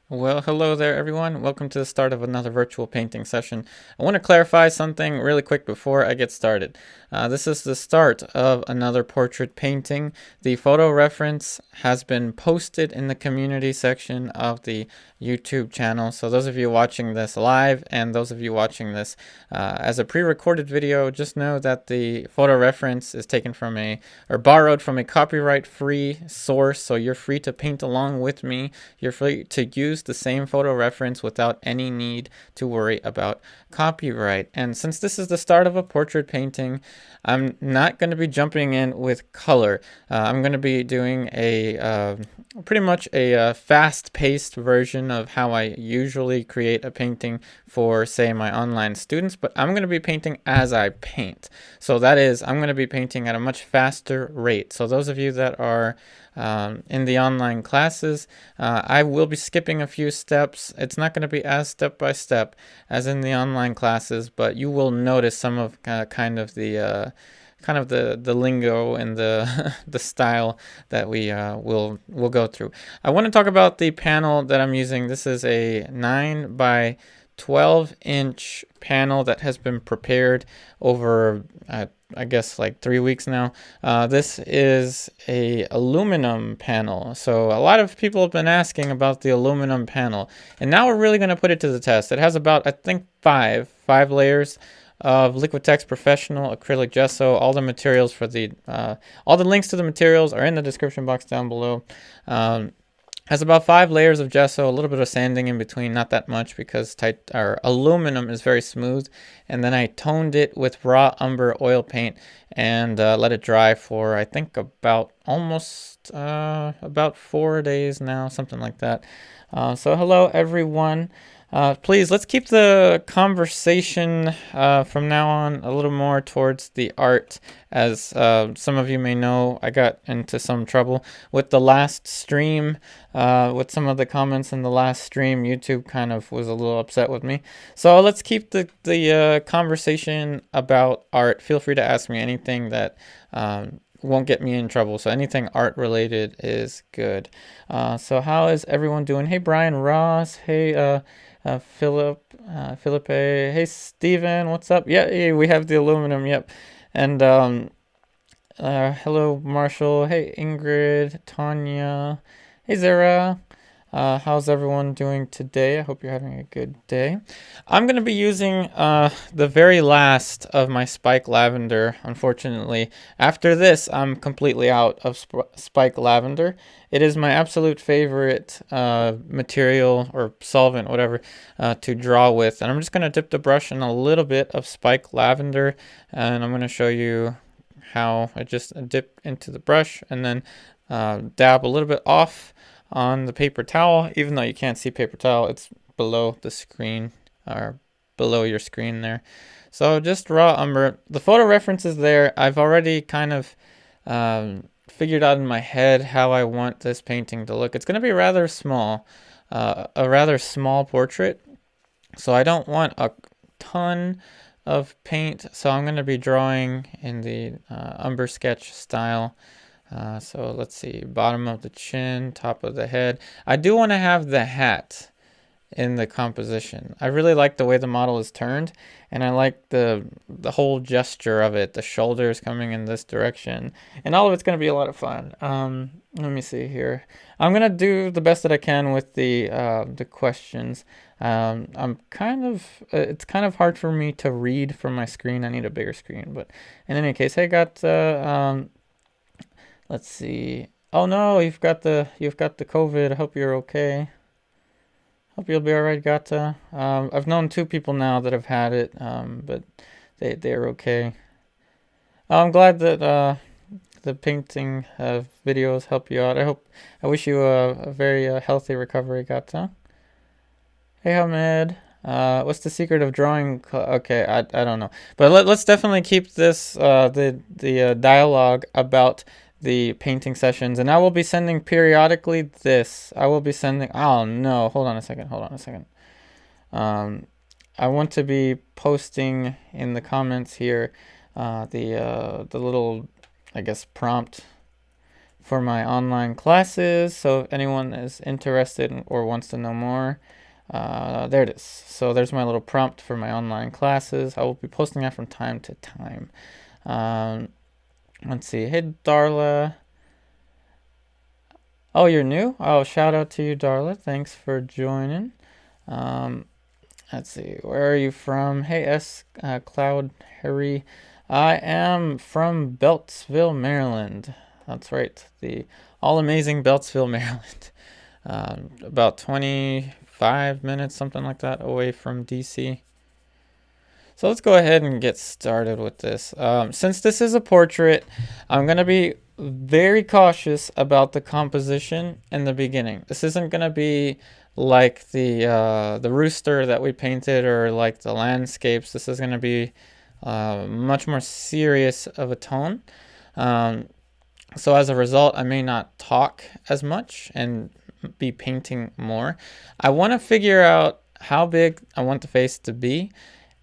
Well, hello there, everyone. Welcome to the start of another virtual painting session. I want to clarify something really quick before I get started. This is the start of another portrait painting. The photo reference has been posted in the community section of the YouTube channel. So those of you watching this live and those of you watching this as a pre-recorded video, just know that the photo reference is taken from or borrowed from a copyright-free source. So you're free to paint along with me. You're free to use the same photo reference without any need to worry about copyright. And since this is the start of a portrait painting, I'm not going to be jumping in with color. I'm going to be doing a pretty much a fast-paced version of how I usually create a painting for, say, my online students, but I'm going to be painting as I paint. So that is, I'm going to be painting at a much faster rate. So those of you that are in the online classes, I will be skipping a few steps. It's not going to be as step by step as in the online classes, but you will notice some of kind of the lingo and the the style that we will go through. I want to talk about the panel that I'm using. This is a 9 by 12-inch panel that has been prepared over I guess like 3 weeks now. This is a aluminum panel. So a lot of people have been asking about the aluminum panel, and now we're really going to put it to the test. It has about, I think, five layers of Liquitex Professional Acrylic Gesso. All the materials for all the links to the materials are in the description box down below. Has about 5 layers of gesso, a little bit of sanding in between, not that much because aluminum is very smooth. And then I toned it with raw umber oil paint and let it dry for, I think, about 4 days now, something like that. So hello, everyone. Please, let's keep the conversation from now on a little more towards the art. As some of you may know, I got into some trouble with the last stream, with some of the comments in the last stream. YouTube kind of was a little upset with me. So let's keep the conversation about art. Feel free to ask me anything that won't get me in trouble. So anything art related is good. So how is everyone doing? Hey, Brian Ross. Hey, Philippe, hey Steven, what's up? Yeah, we have the aluminum, yep. And hello Marshall, hey Ingrid, Tanya, hey Zara. How's everyone doing today? I hope you're having a good day. I'm going to be using the very last of my spike lavender, unfortunately. After this, I'm completely out of spike lavender. It is my absolute favorite material or solvent, whatever, to draw with. And I'm just going to dip the brush in a little bit of spike lavender, and I'm going to show you how I just dip into the brush and then dab a little bit off on the paper towel. Even though you can't see paper towel, it's below the screen or below your screen there. So just raw umber. The photo reference is there. I've already kind of figured out in my head how I want this painting to look. It's going to be rather small, a rather small portrait. So I don't want a ton of paint. So I'm going to be drawing in the umber sketch style. So let's see, bottom of the chin, top of the head. I do want to have the hat in the composition. I really like the way the model is turned, and I like the whole gesture of it, the shoulders coming in this direction, and all of it's going to be a lot of fun. Let me see here. I'm going to do the best that I can with the questions. I'm kind of, it's kind of hard for me to read from my screen. I need a bigger screen, but in any case, I got let's see. Oh no, you've got the COVID. I hope you're okay. Hope you'll be all right, Gata. I've known 2 people now that have had it, but they're okay. I'm glad that the painting videos help you out. I wish you a very healthy recovery, Gata. Hey, Hamed. What's the secret of drawing? Okay, I don't know, but let's definitely keep this the dialogue about the painting sessions, and I will be sending periodically this. I will be sending, oh no, hold on a second. I want to be posting in the comments here the little, I guess, prompt for my online classes. So if anyone is interested or wants to know more, there it is. So there's my little prompt for my online classes. I will be posting that from time to time. Let's see. Hey, Darla. Oh, you're new? Oh, shout out to you, Darla. Thanks for joining. Let's see. Where are you from? Hey, Cloud Harry. I am from Beltsville, Maryland. That's right. The all-amazing Beltsville, Maryland. About 25 minutes, something like that, away from DC. So let's go ahead and get started with this. Since this is a portrait, I'm going to be very cautious about the composition in the beginning. This isn't going to be like the rooster that we painted or like the landscapes. This is going to be much more serious of a tone. So as a result, I may not talk as much and be painting more. I want to figure out how big I want the face to be,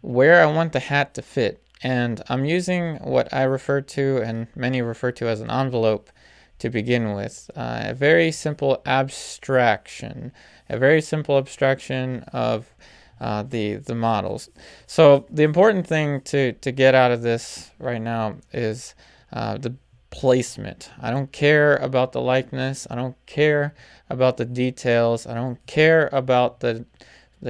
where I want the hat to fit. And I'm using what I refer to and many refer to as an envelope to begin with. A very simple abstraction. A very simple abstraction of the models. So the important thing to get out of this right now is the placement. I don't care about the likeness. I don't care about the details. I don't care about the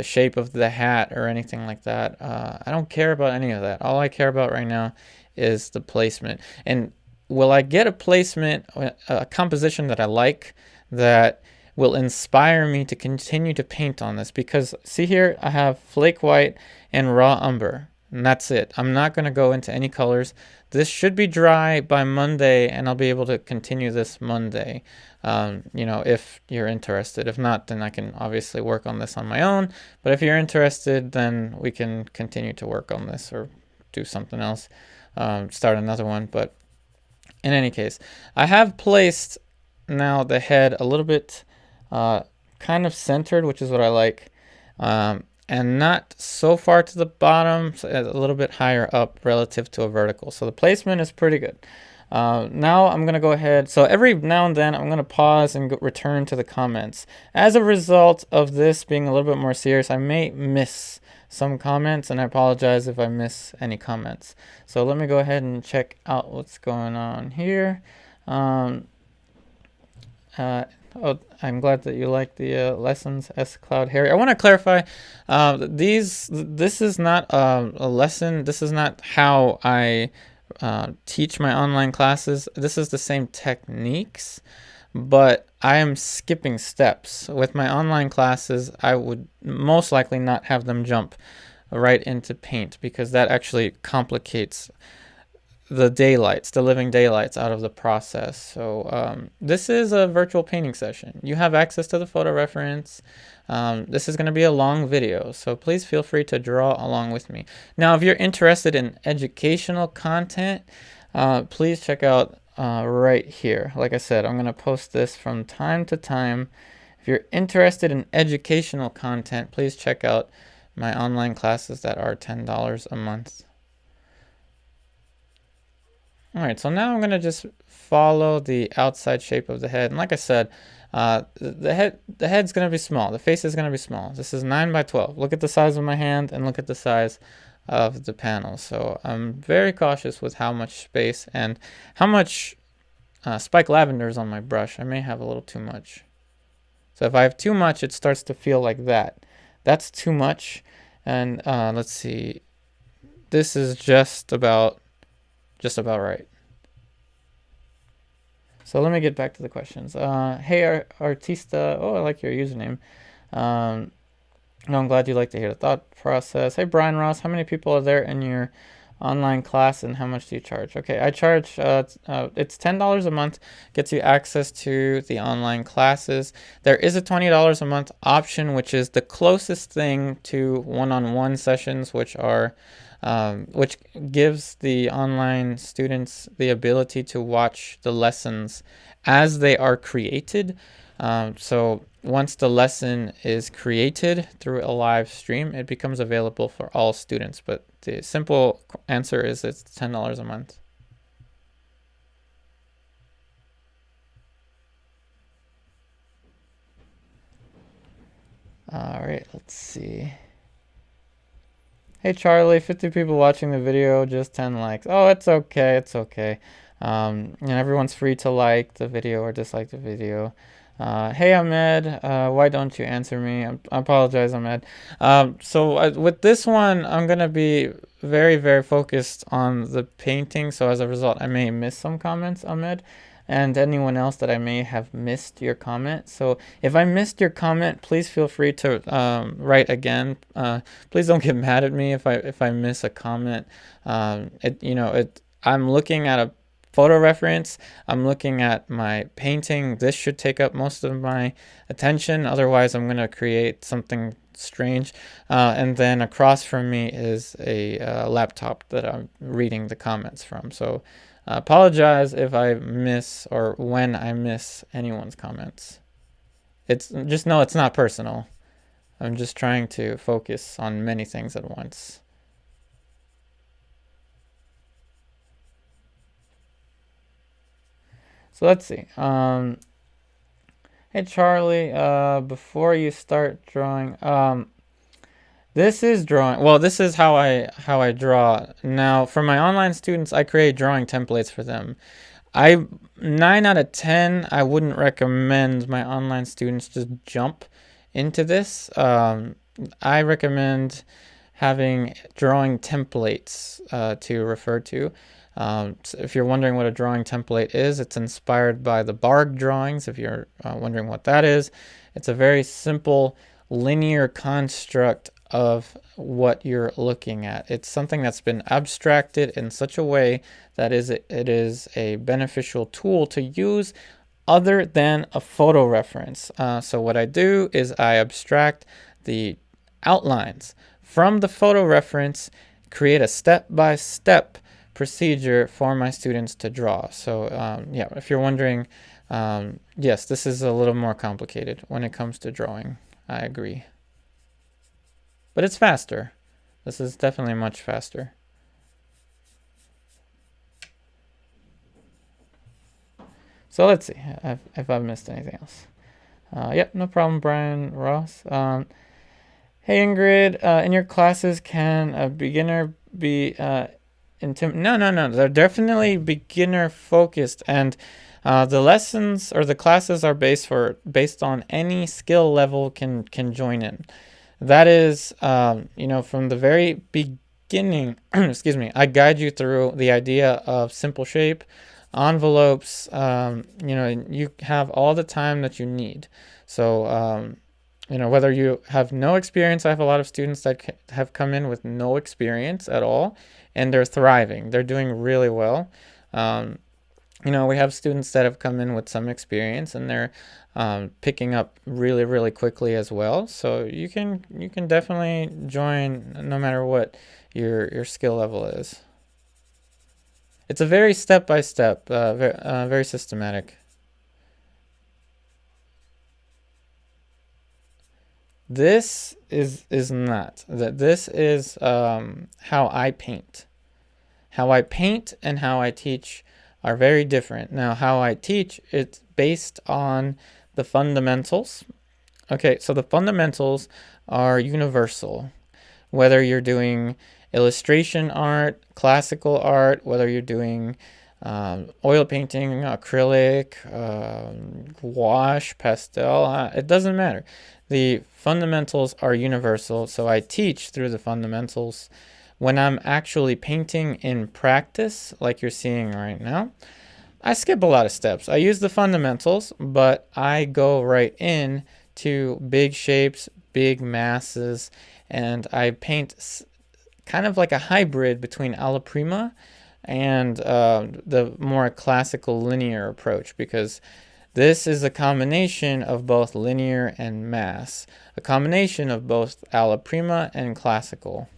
shape of the hat or anything like that. I don't care about any of that. All I care about right now is the placement. And will I get a placement, a composition that I like, that will inspire me to continue to paint on this? Because see here, I have flake white and raw umber, and that's it. I'm not going to go into any colors. This should be dry by Monday, and I'll be able to continue this Monday. You know, if you're interested. If not, then I can obviously work on this on my own. But if you're interested, then we can continue to work on this or do something else, start another one. But in any case, I have placed now the head a little bit kind of centered, which is what I like, and not so far to the bottom, so a little bit higher up relative to a vertical. So the placement is pretty good. Now I'm going to go ahead. So every now and then I'm going to pause and return to the comments. As a result of this being a little bit more serious, I may miss some comments, and I apologize if I miss any comments. So let me go ahead and check out what's going on here. Oh, I'm glad that you like the lessons, S. Cloud Harry. I want to clarify, this is not a lesson. This is not how I teach my online classes. This is the same techniques, but I am skipping steps. With my online classes, I would most likely not have them jump right into paint, because that actually complicates the daylights, the living daylights out of the process. So this is a virtual painting session. You have access to the photo reference. This is going to be a long video, so please feel free to draw along with me. Now, if you're interested in educational content, please check out right here. Like I said, I'm going to post this from time to time. If you're interested in educational content, please check out my online classes that are $10 a month. All right, so now I'm going to just follow the outside shape of the head. And like I said, the head's going to be small. The face is going to be small. This is 9 by 12. Look at the size of my hand and look at the size of the panel. So I'm very cautious with how much space and how much spike lavender is on my brush. I may have a little too much. So if I have too much, it starts to feel like that. That's too much. And let's see. This is just about right. So let me get back to the questions. Hey, Artista. Oh, I like your username. No, I'm glad you like to hear the thought process. Hey, Brian Ross. How many people are there in your online class, and how much do you charge? Okay, I charge, it's $10 a month, gets you access to the online classes. There is a $20 a month option, which is the closest thing to one-on-one sessions, which are which gives the online students the ability to watch the lessons as they are created. So once the lesson is created through a live stream, it becomes available for all students. But the simple answer is it's $10 a month. All right, let's see. Hey Charlie, 50 people watching the video, just 10 likes. Oh, it's okay, it's okay. And everyone's free to like the video or dislike the video. Hey Ahmed, why don't you answer me? I apologize, Ahmed. With this one, I'm gonna be very, very focused on the painting. So as a result, I may miss some comments, Ahmed, and anyone else that I may have missed your comment. So if I missed your comment, please feel free to write again. Please don't get mad at me if I miss a comment. I'm looking at a photo reference. I'm looking at my painting. This should take up most of my attention. Otherwise, I'm going to create something strange. And then across from me is a laptop that I'm reading the comments from. So apologize if I miss or when I miss anyone's comments. Just know it's not personal. I'm just trying to focus on many things at once. So let's see. Hey Charlie, before you start drawing, this is drawing. Well, this is how I draw. Now, for my online students, I create drawing templates for them. 9 out of 10, I wouldn't recommend my online students just jump into this. I recommend having drawing templates to refer to. So if you're wondering what a drawing template is, it's inspired by the Barg drawings. If you're wondering what that is, it's a very simple linear construct of what you're looking at. It's something that's been abstracted in such a way that it is a beneficial tool to use other than a photo reference. So what I do is I abstract the outlines from the photo reference, create a step-by-step procedure for my students to draw. So yeah, if you're wondering, yes, this is a little more complicated when it comes to drawing. I agree. But it's faster. This is definitely much faster. So let's see if I've missed anything else. Yep, no problem, Brian Ross. Hey Ingrid, in your classes, can a beginner be no, they're definitely beginner focused, and the lessons or the classes are based on any skill level can join in. That is, from the very beginning, excuse me, I guide you through the idea of simple shape, envelopes. You have all the time that you need. So, whether you have no experience, I have a lot of students that have come in with no experience at all, and they're thriving. They're doing really well. We have students that have come in with some experience, and they're picking up really, really quickly as well. So you can definitely join no matter what your skill level is. It's a very step-by-step, very systematic. This is not. This is how I paint. How I paint and how I teach are very different. Now, how I teach, it's based on the fundamentals. Okay, so the fundamentals are universal. Whether you're doing illustration art, classical art, whether you're doing oil painting, acrylic, wash, pastel, it doesn't matter. The fundamentals are universal, so I teach through the fundamentals. When I'm actually painting in practice, like you're seeing right now, I skip a lot of steps. I use the fundamentals, but I go right in to big shapes, big masses, and I paint kind of like a hybrid between alla prima and the more classical linear approach, because this is a combination of both linear and mass, a combination of both alla prima and classical.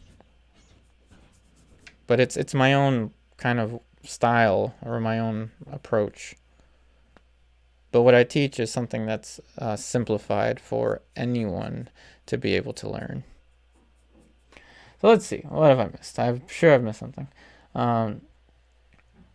But it's my own kind of style or my own approach. But what I teach is something that's simplified for anyone to be able to learn. So let's see. What have I missed? I'm sure I've missed something.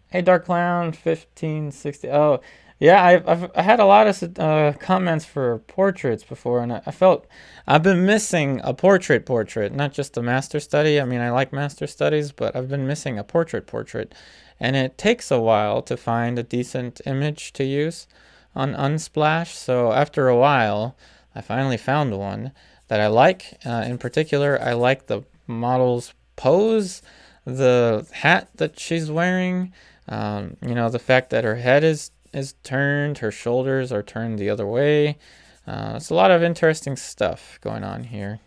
Hey, Dark Clown, 1560. Oh, Yeah, I had a lot of comments for portraits before, and I felt I've been missing a portrait, not just a master study. I mean, I like master studies, but I've been missing a portrait, and it takes a while to find a decent image to use on Unsplash. So after a while, I finally found one that I like. In particular, I like the model's pose, the hat that she's wearing. You know, the fact that her head is turned, her shoulders are turned the other way. It's a lot of interesting stuff going on here.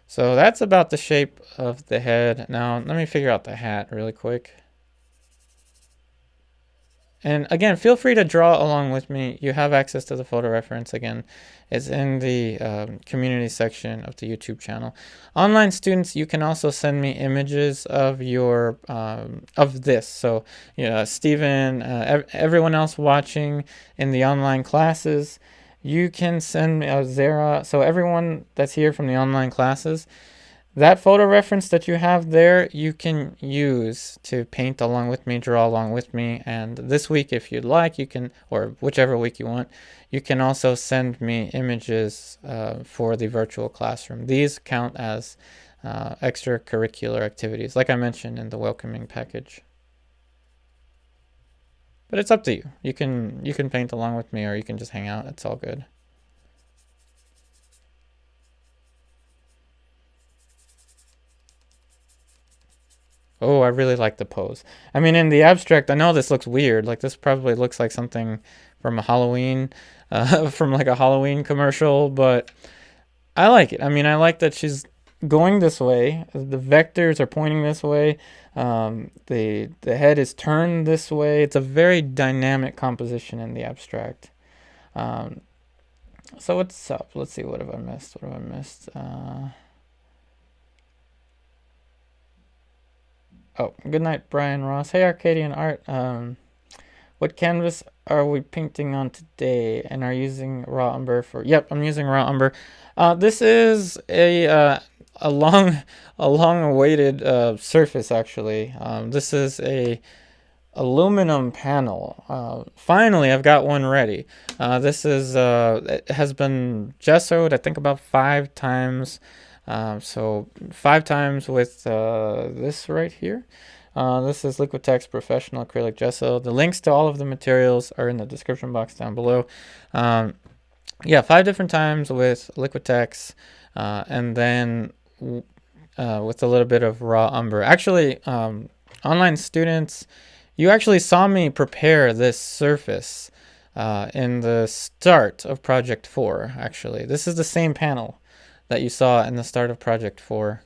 So that's about the shape of the head. Now let me figure out the hat really quick. And again, feel free to draw along with me. You have access to the photo reference. Again, it's in the community section of the YouTube channel. Online students, you can also send me images of your of this. So, you know, Stephen, everyone else watching in the online classes, you can send me Zara. So everyone that's here from the online classes, that photo reference that you have there, you can use to paint along with me, draw along with me. And this week, if you'd like, you can, or whichever week you want, you can also send me images for the virtual classroom. These count as extracurricular activities, like I mentioned in the welcoming package. But it's up to you. You can paint along with me, or you can just hang out. It's all good. Oh, I really like the pose. I mean, in the abstract, I know this looks weird. Like, this probably looks like something from a Halloween, from like a Halloween commercial, but I like it. I mean, I like that she's going this way. The vectors are pointing this way. The head is turned this way. It's a very dynamic composition in the abstract. So what's up? Let's see. What have I missed? What have I missed? Oh, good night, Brian Ross. Hey, Arcadian Art. What canvas are we painting on today? And are you using raw umber for? Yep, I'm using raw umber. This is a long awaited surface actually. This is a aluminum panel. Finally, I've got one ready. This is it has been gessoed, I think, about 5 times. So 5 times with this right here. This is Liquitex Professional Acrylic Gesso. The links to all of the materials are in the description box down below. Yeah, 5 different times with Liquitex, and then with a little bit of raw umber. Actually, online students, you actually saw me prepare this surface in the start of Project 4, actually. This is the same panel that you saw in the start of Project 4.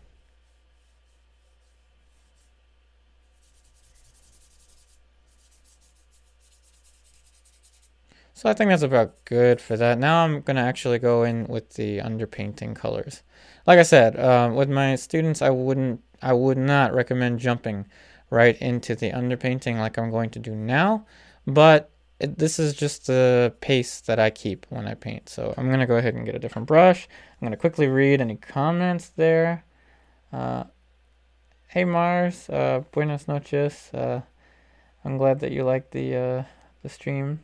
So I think that's about good for that. Now I'm going to actually go in with the underpainting colors. Like I said, with my students, I would not recommend jumping right into the underpainting like I'm going to do now, but this is just the pace that I keep when I paint. So I'm going to go ahead and get a different brush. I'm going to quickly read any comments there. Hey Mars, buenas noches. I'm glad that you liked the stream.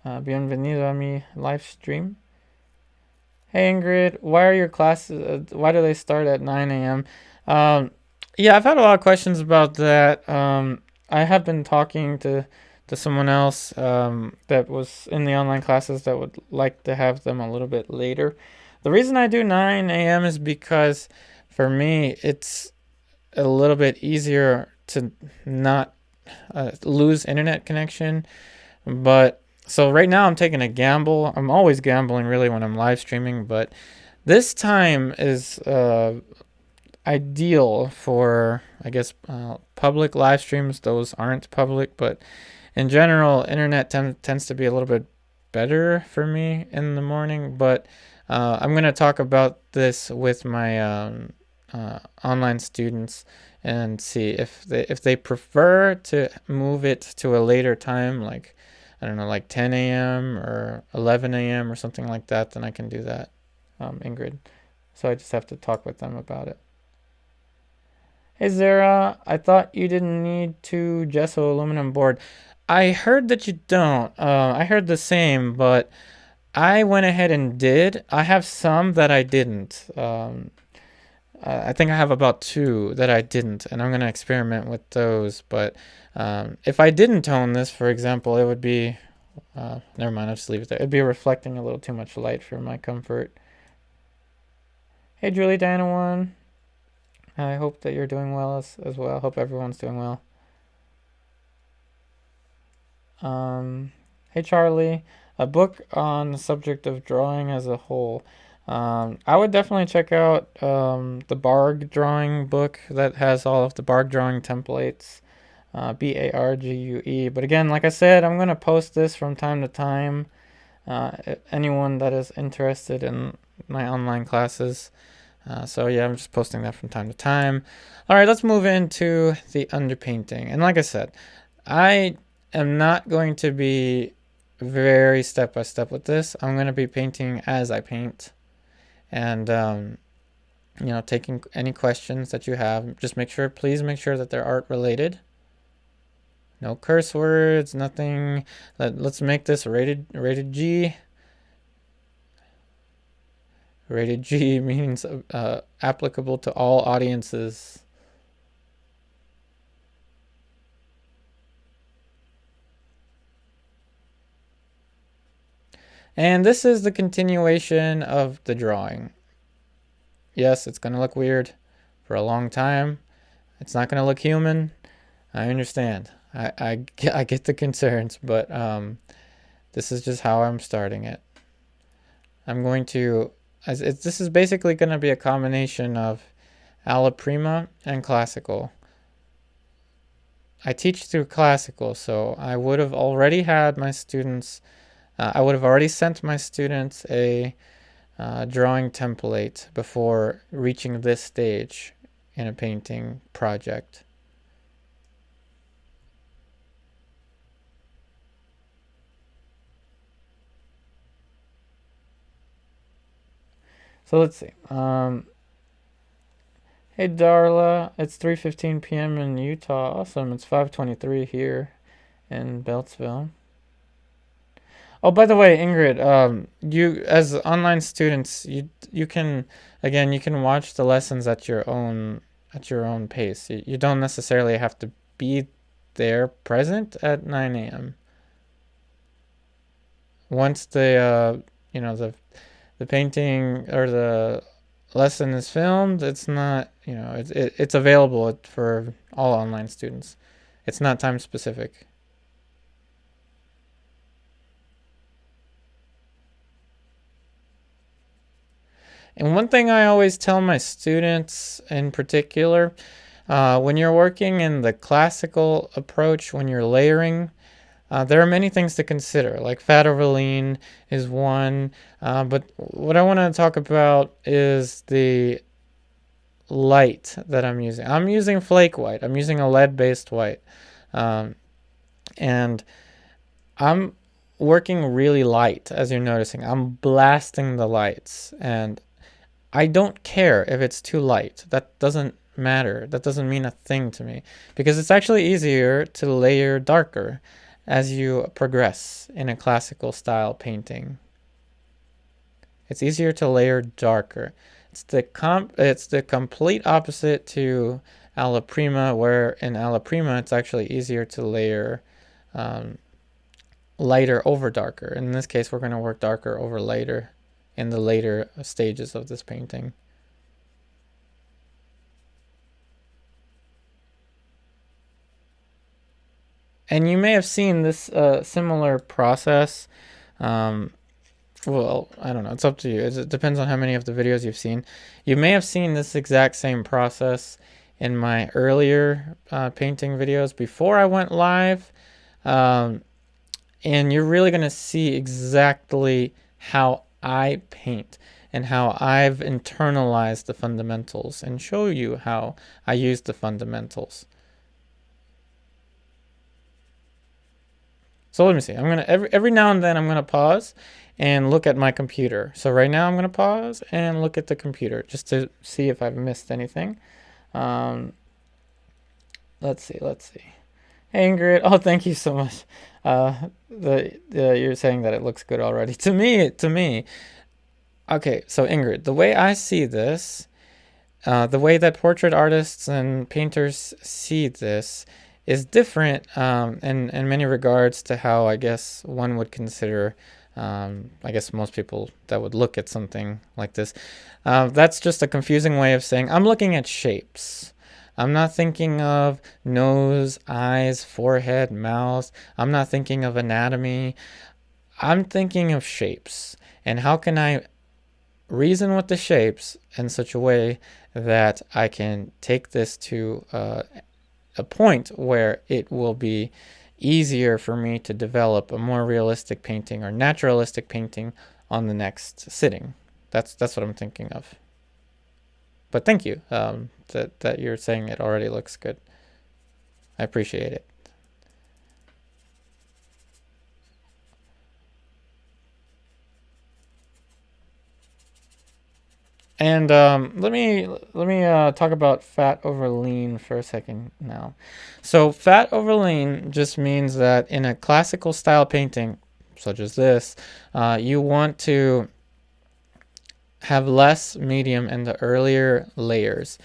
Bienvenido a mi live stream. Hey Ingrid, why are your classes, why do they start at 9 a.m.? Yeah, I've had a lot of questions about that. I have been talking to someone else that was in the online classes that would like to have them a little bit later. The reason I do 9 a.m. is because for me, it's a little bit easier to not lose internet connection. But so right now I'm taking a gamble. I'm always gambling really when I'm live streaming, but this time is ideal for, I guess, public live streams. Those aren't public, but in general, internet tends to be a little bit better for me in the morning. But I'm going to talk about this with my online students and see if they prefer to move it to a later time, like, I don't know, like 10 a.m. or 11 a.m. or something like that, then I can do that, Ingrid. So I just have to talk with them about it. Hey Zara, I thought you didn't need to gesso aluminum board. I heard that you don't. I heard the same, but I went ahead and did. I have some that I didn't. I think I have about 2 that I didn't, and I'm going to experiment with those. But if I didn't tone this, for example, it would be, never mind, I'll just leave it there. It'd be reflecting a little too much light for my comfort. Hey Julie, Diana 1. I hope that you're doing well as well. I hope everyone's doing well. Hey Charlie, a book on the subject of drawing as a whole. I would definitely check out the Barg drawing book that has all of the Barg drawing templates. Bargue. But again, like I said, I'm going to post this from time to time. Anyone that is interested in my online classes. So yeah, I'm just posting that from time to time. All right, let's move into the underpainting. And like I said, I am not going to be very step by step with this. I'm going to be painting as I paint, and you know, taking any questions that you have. Just please make sure that they're art related. No curse words, nothing. Let's make this rated G. Rated G means applicable to all audiences. And this is the continuation of the drawing. Yes, it's going to look weird for a long time. It's not going to look human. I understand. I get the concerns, but this is just how I'm starting it. I'm going to, this is basically going to be a combination of alla prima and classical. I teach through classical, so I would have already had my students, I would have already sent my students a drawing template before reaching this stage in a painting project. So let's see. Hey Darla, it's 3:15 p.m. in Utah. Awesome. It's 5:23 here in Beltsville. Oh, by the way, Ingrid, you as online students, you can, again, you can watch the lessons at your own pace. You don't necessarily have to be there present at 9 a.m. Once the you know, the painting or the lesson is filmed, it's not, you know, it's available for all online students. It's not time specific. And one thing I always tell my students in particular, when you're working in the classical approach, when you're layering, there are many things to consider, like fat over lean is one, but what I want to talk about is the light that I'm using. I'm using flake white. I'm using a lead-based white, and I'm working really light, as you're noticing. I'm blasting the lights, and I don't care if it's too light. That doesn't matter. That doesn't mean a thing to me, because it's actually easier to layer darker as you progress in a classical style painting. It's easier to layer darker. It's the complete opposite to alla prima, where in alla prima it's actually easier to layer lighter over darker. In this case, we're going to work darker over lighter in the later stages of this painting. And you may have seen this similar process. Well, I don't know. It's up to you. It depends on how many of the videos you've seen. You may have seen this exact same process in my earlier painting videos before I went live. And you're really going to see exactly how I paint and how I've internalized the fundamentals, and show you how I use the fundamentals. So let me see. I'm gonna every now and then I'm gonna pause and look at my computer. So right now I'm gonna pause and look at the computer just to see if I've missed anything. let's see. Hey Ingrid, oh thank you so much. You're saying that it looks good already. To me. Okay, so Ingrid, the way I see this, the way that portrait artists and painters see this is different in many regards to how I guess one would consider, I guess most people that would look at something like this. That's just a confusing way of saying I'm looking at shapes. I'm not thinking of nose, eyes, forehead, mouth. I'm not thinking of anatomy. I'm thinking of shapes. And how can I reason with the shapes in such a way that I can take this to a point where it will be easier for me to develop a more realistic painting or naturalistic painting on the next sitting. That's what I'm thinking of. But thank you that you're saying it already looks good. I appreciate it. And let me talk about fat over lean for a second now. So fat over lean just means that in a classical style painting, such as this, you want to have less medium in the earlier layers.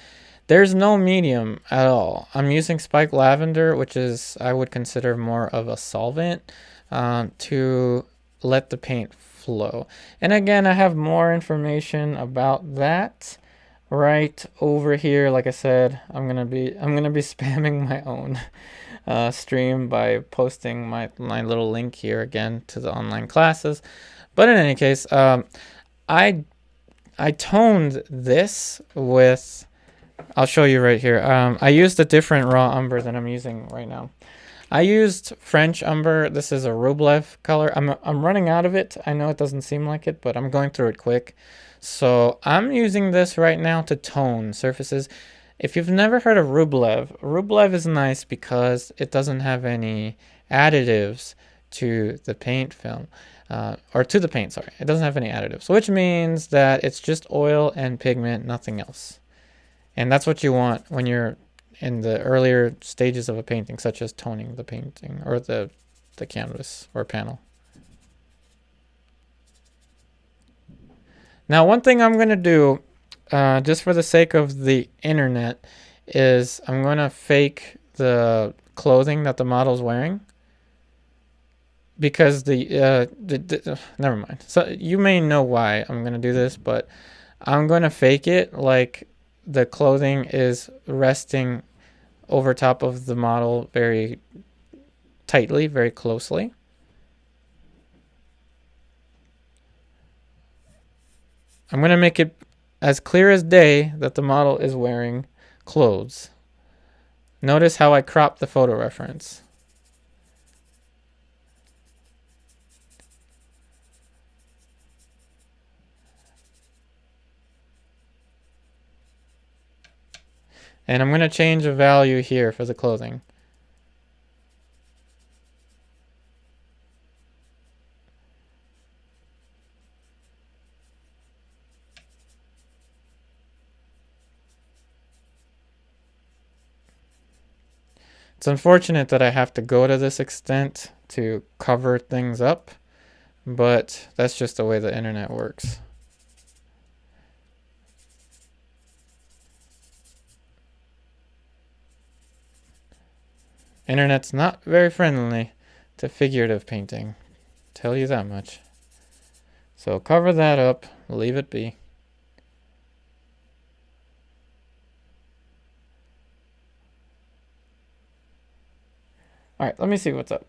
There's no medium at all. I'm using spiked lavender, which is I would consider more of a solvent, to let the paint flow. And again, I have more information about that right over here. Like I said, I'm gonna be spamming my own stream by posting my little link here again to the online classes. But in any case, I toned this with, I'll show you right here. I used a different raw umber than I'm using right now. I used French umber. This is a Rublev color. I'm running out of it. I know it doesn't seem like it, but I'm going through it quick. So I'm using this right now to tone surfaces. If you've never heard of Rublev is nice because it doesn't have any additives to the paint film. Or to the paint, sorry. It doesn't have any additives, which means that it's just oil and pigment, nothing else. And that's what you want when you're in the earlier stages of a painting, such as toning the painting or the canvas or panel. Now, one thing I'm going to do, just for the sake of the internet, is I'm going to fake the clothing that the model's wearing. Because never mind. So you may know why I'm going to do this, but I'm going to fake it like the clothing is resting over top of the model very tightly, very closely. I'm going to make it as clear as day that the model is wearing clothes. Notice how I cropped the photo reference. And I'm going to change a value here for the clothing. It's unfortunate that I have to go to this extent to cover things up, but that's just the way the internet works. Internet's not very friendly to figurative painting. Tell you that much. So cover that up, leave it be. All right, let me see what's up.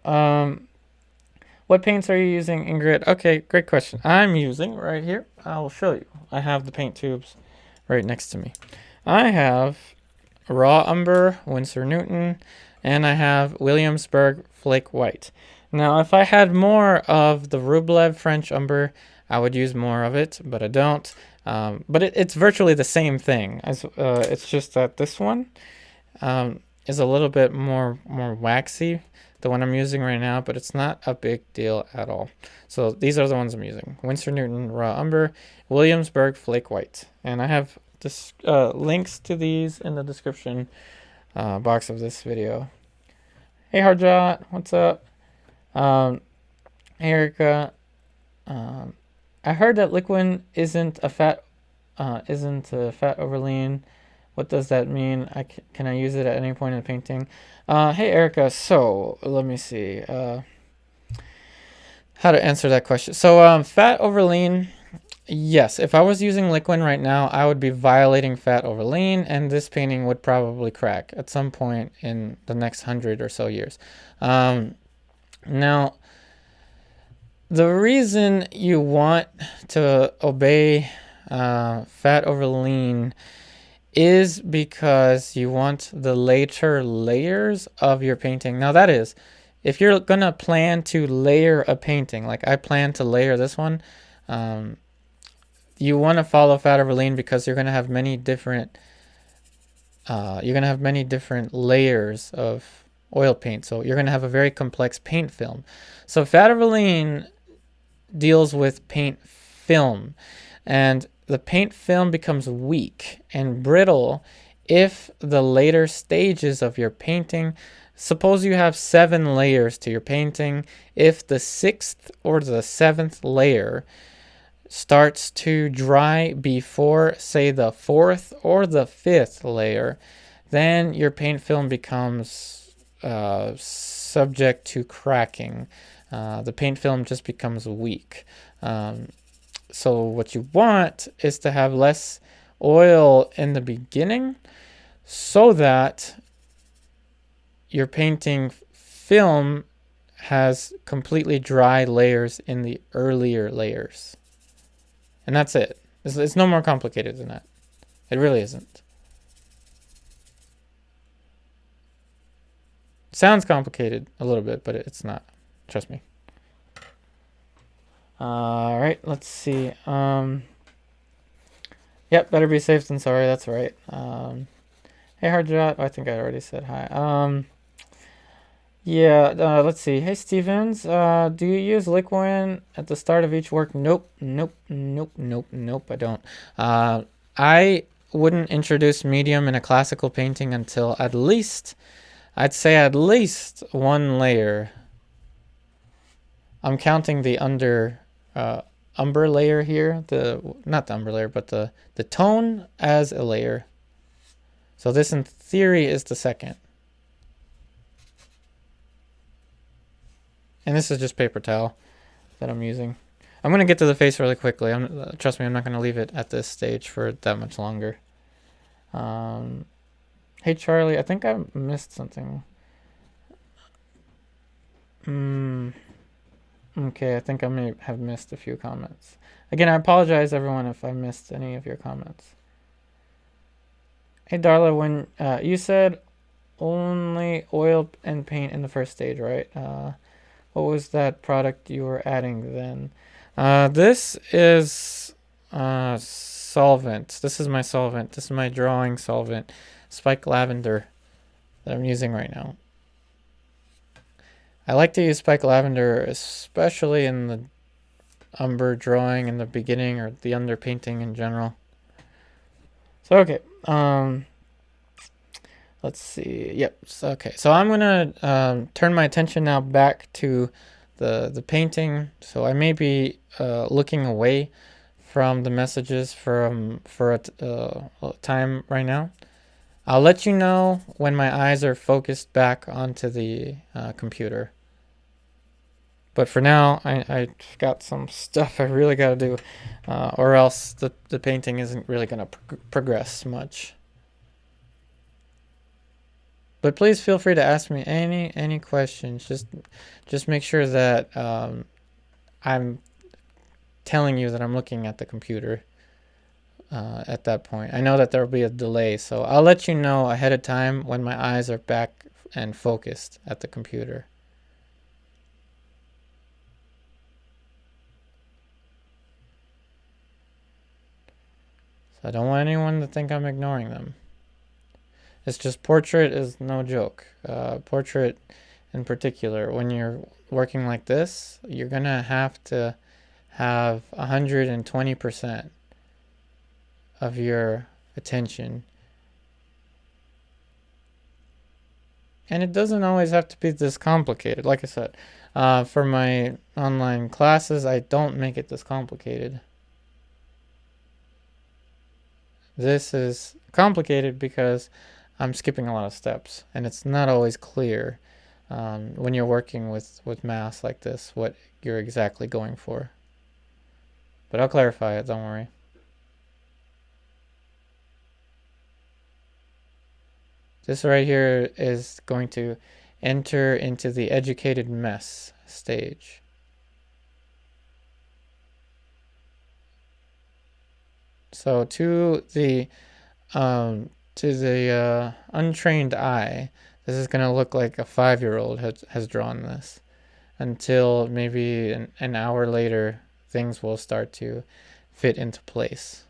What paints are you using, Ingrid? Okay, great question. I'm using right here. I'll show you. I have the paint tubes right next to me. I have raw umber, Winsor Newton, and I have Williamsburg Flake White. Now, if I had more of the Rublev French umber, I would use more of it, but I don't. But it's virtually the same thing. It's just that this one is a little bit more waxy, the one I'm using right now, but it's not a big deal at all. So these are the ones I'm using. Winsor Newton Raw Umber, Williamsburg Flake White. And I have this, links to these in the description box of this video. Hey Harjot, what's up? Erica, I heard that liquid isn't a fat overlean. What does that mean? Can I use it at any point in the painting? Hey Erica, so let me see how to answer that question. So fat overlean, yes, if I was using liquid right now, I would be violating fat overlean, and this painting would probably crack at some point in the next 100 or so years. Now, the reason you want to obey fat over lean is because you want the later layers of your painting. Now that is, if you're gonna plan to layer a painting, like I plan to layer this one, you want to follow fat over lean because you're gonna have many different layers of oil paint. So you're gonna have a very complex paint film. So fat over lean deals with paint film, and the paint film becomes weak and brittle if the later stages of your painting, suppose you have 7 layers to your painting, if the 6th or the 7th layer starts to dry before, say, the 4th or the 5th layer, then your paint film becomes subject to cracking. The paint film just becomes weak. So what you want is to have less oil in the beginning so that your painting film has completely dry layers in the earlier layers. And that's it. It's no more complicated than that. It really isn't. It sounds complicated a little bit, but it's not. Trust me. All right, let's see. Yep, better be safe than sorry. That's right. Hey, Hardjot. I think I already said hi. Yeah, let's see. Hey, Stevens. Do you use liquid at the start of each work? Nope, nope, nope, nope, nope, I don't. I wouldn't introduce medium in a classical painting until at least, I'd say at least 1 layer. I'm counting the Umber layer here, not the Umber layer, but the tone as a layer. So this in theory is the 2nd. And this is just paper towel that I'm using. I'm going to get to the face really quickly. Trust me, I'm not going to leave it at this stage for that much longer. Hey Charlie, I think I missed something. Okay, I think I may have missed a few comments. Again, I apologize, everyone, if I missed any of your comments. Hey, Darla, when you said only oil and paint in the first stage, right? What was that product you were adding then? This is solvent. This is my solvent. This is my drawing solvent, Spike Lavender, that I'm using right now. I like to use Spike Lavender, especially in the Umber drawing in the beginning, or the underpainting in general. So, okay. Let's see. Yep. Okay. So I'm gonna turn my attention now back to the painting. So I may be looking away from the messages for a time right now. I'll let you know when my eyes are focused back onto the computer. But for now, I've got some stuff I really got to do, or else the painting isn't really going to progress much. But please feel free to ask me any questions. Just make sure that I'm telling you that I'm looking at the computer at that point. I know that there will be a delay, so I'll let you know ahead of time when my eyes are back and focused at the computer. So I don't want anyone to think I'm ignoring them. It's just portrait is no joke. Portrait in particular, when you're working like this, you're gonna have to have 120% of your attention And it doesn't always have to be this complicated. Like I said, for my online classes, I don't make it this complicated. This is complicated because I'm skipping a lot of steps, and it's not always clear when you're working with mass like this what you're exactly going for. But I'll clarify it, don't worry. This right here is going to enter into the educated mess stage. So to the untrained eye, this is going to look like a 5-year-old has drawn this, until maybe an hour later things will start to fit into place.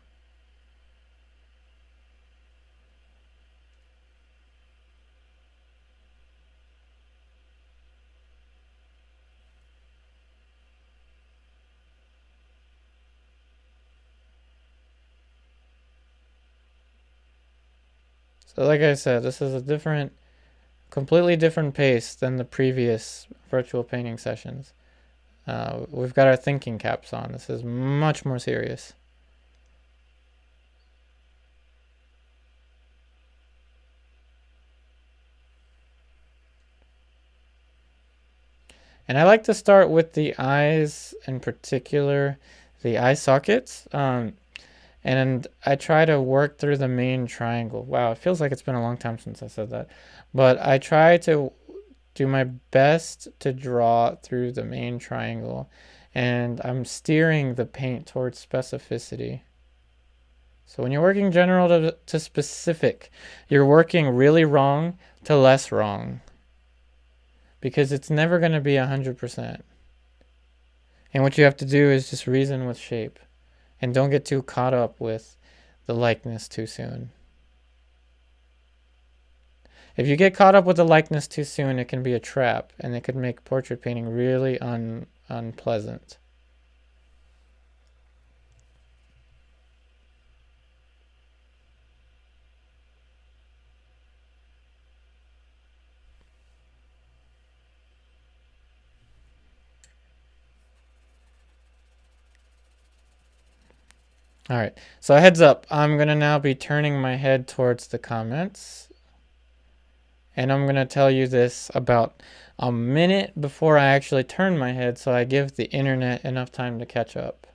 So like I said, this is a completely different pace than the previous virtual painting sessions. We've got our thinking caps on. This is much more serious. And I like to start with the eyes, in particular, the eye sockets. And I try to work through the main triangle. Wow, it feels like it's been a long time since I said that. But I try to do my best to draw through the main triangle. And I'm steering the paint towards specificity. So when you're working general to specific, you're working really wrong to less wrong. Because it's never going to be 100%. And what you have to do is just reason with shape. And don't get too caught up with the likeness too soon. If you get caught up with the likeness too soon, it can be a trap, and it could make portrait painting really unpleasant. All right, so heads up, I'm going to now be turning my head towards the comments. And I'm going to tell you this about a minute before I actually turn my head, so I give the internet enough time to catch up.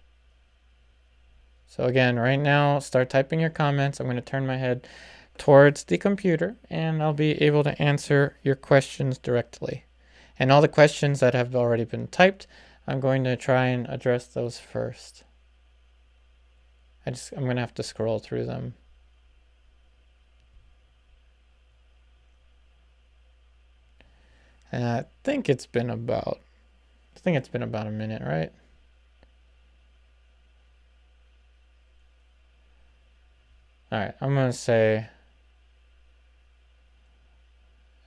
So again, right now, start typing your comments. I'm going to turn my head towards the computer, and I'll be able to answer your questions directly. And all the questions that have already been typed, I'm going to try and address those first. I'm going to have to scroll through them. And I think it's been about a minute, right? All right, I'm going to say,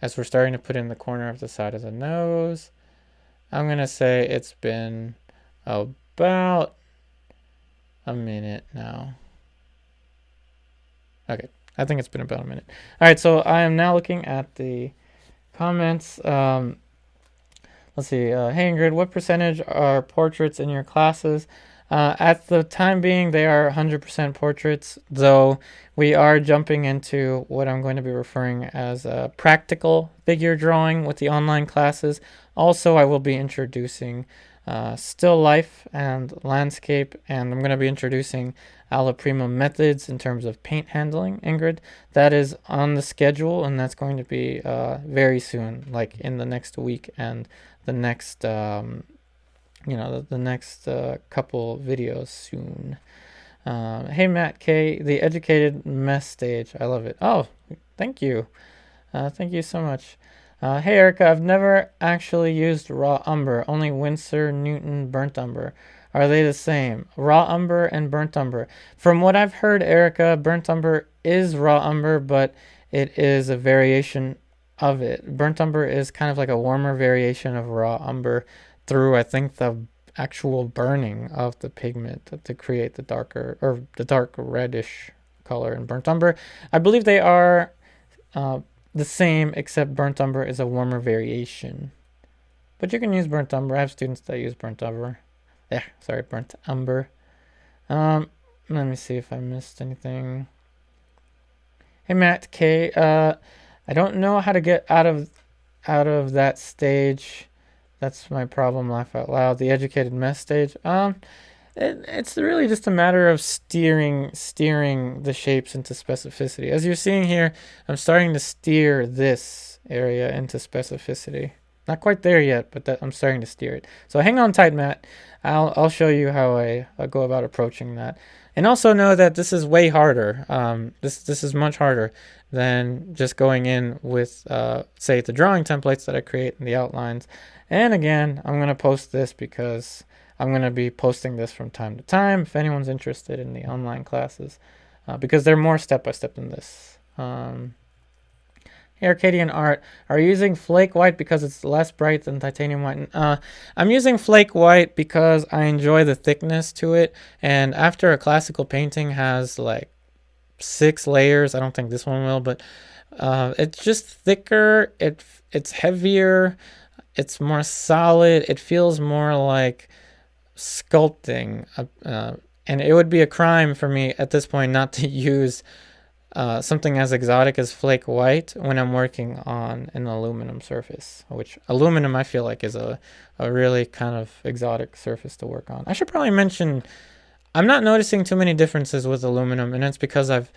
as we're starting to put in the corner of the side of the nose, I'm going to say it's been about a minute now. Okay, I think it's been about a minute. All right, so I am now looking at the comments. Let's see. Hey Ingrid, what percentage are portraits in your classes? At the time being, they are 100% portraits, though we are jumping into what I'm going to be referring as a practical figure drawing with the online classes. Also, I will be introducing still life and landscape, and I'm going to be introducing alla prima methods in terms of paint handling, Ingrid. That is on the schedule, and that's going to be very soon, like in the next week and the next the next couple videos soon. Hey Matt K, the educated mess stage, I love it. Oh, thank you. Thank you so much. Hey Erica, I've never actually used raw umber, only Winsor, Newton, burnt umber. Are they the same? Raw umber and burnt umber. From what I've heard, Erica, burnt umber is raw umber, but it is a variation of it. Burnt umber is kind of like a warmer variation of raw umber through, I think, the actual burning of the pigment to create the darker, or the dark reddish color in burnt umber. I believe they are the same, except burnt umber is a warmer variation. But you can use burnt umber. I have students that use burnt umber. Burnt umber. Let me see if I missed anything. Hey Matt K, I don't know how to get out of that stage. That's my problem. Laugh out loud. The educated mess stage. It's really just a matter of steering the shapes into specificity. As you're seeing here, I'm starting to steer this area into specificity. Not quite there yet, but I'm starting to steer it. So hang on tight, Matt. I'll show you how I go about approaching that. And also know that this is way harder. This is much harder than just going in with, say, the drawing templates that I create in the outlines. And again, I'm going to post this because I'm going to be posting this from time to time if anyone's interested in the online classes, because they're more step-by-step than this. Hey, Arcadian Art, are you using flake white because it's less bright than titanium white? I'm using flake white because I enjoy the thickness to it, and after a classical painting has like 6 layers, I don't think this one will, but it's just thicker, it's heavier, it's more solid, it feels more like sculpting, and it would be a crime for me at this point not to use something as exotic as flake white when I'm working on an aluminum surface, which aluminum I feel like is a really kind of exotic surface to work on. I should probably mention I'm not noticing too many differences with aluminum, and it's because I've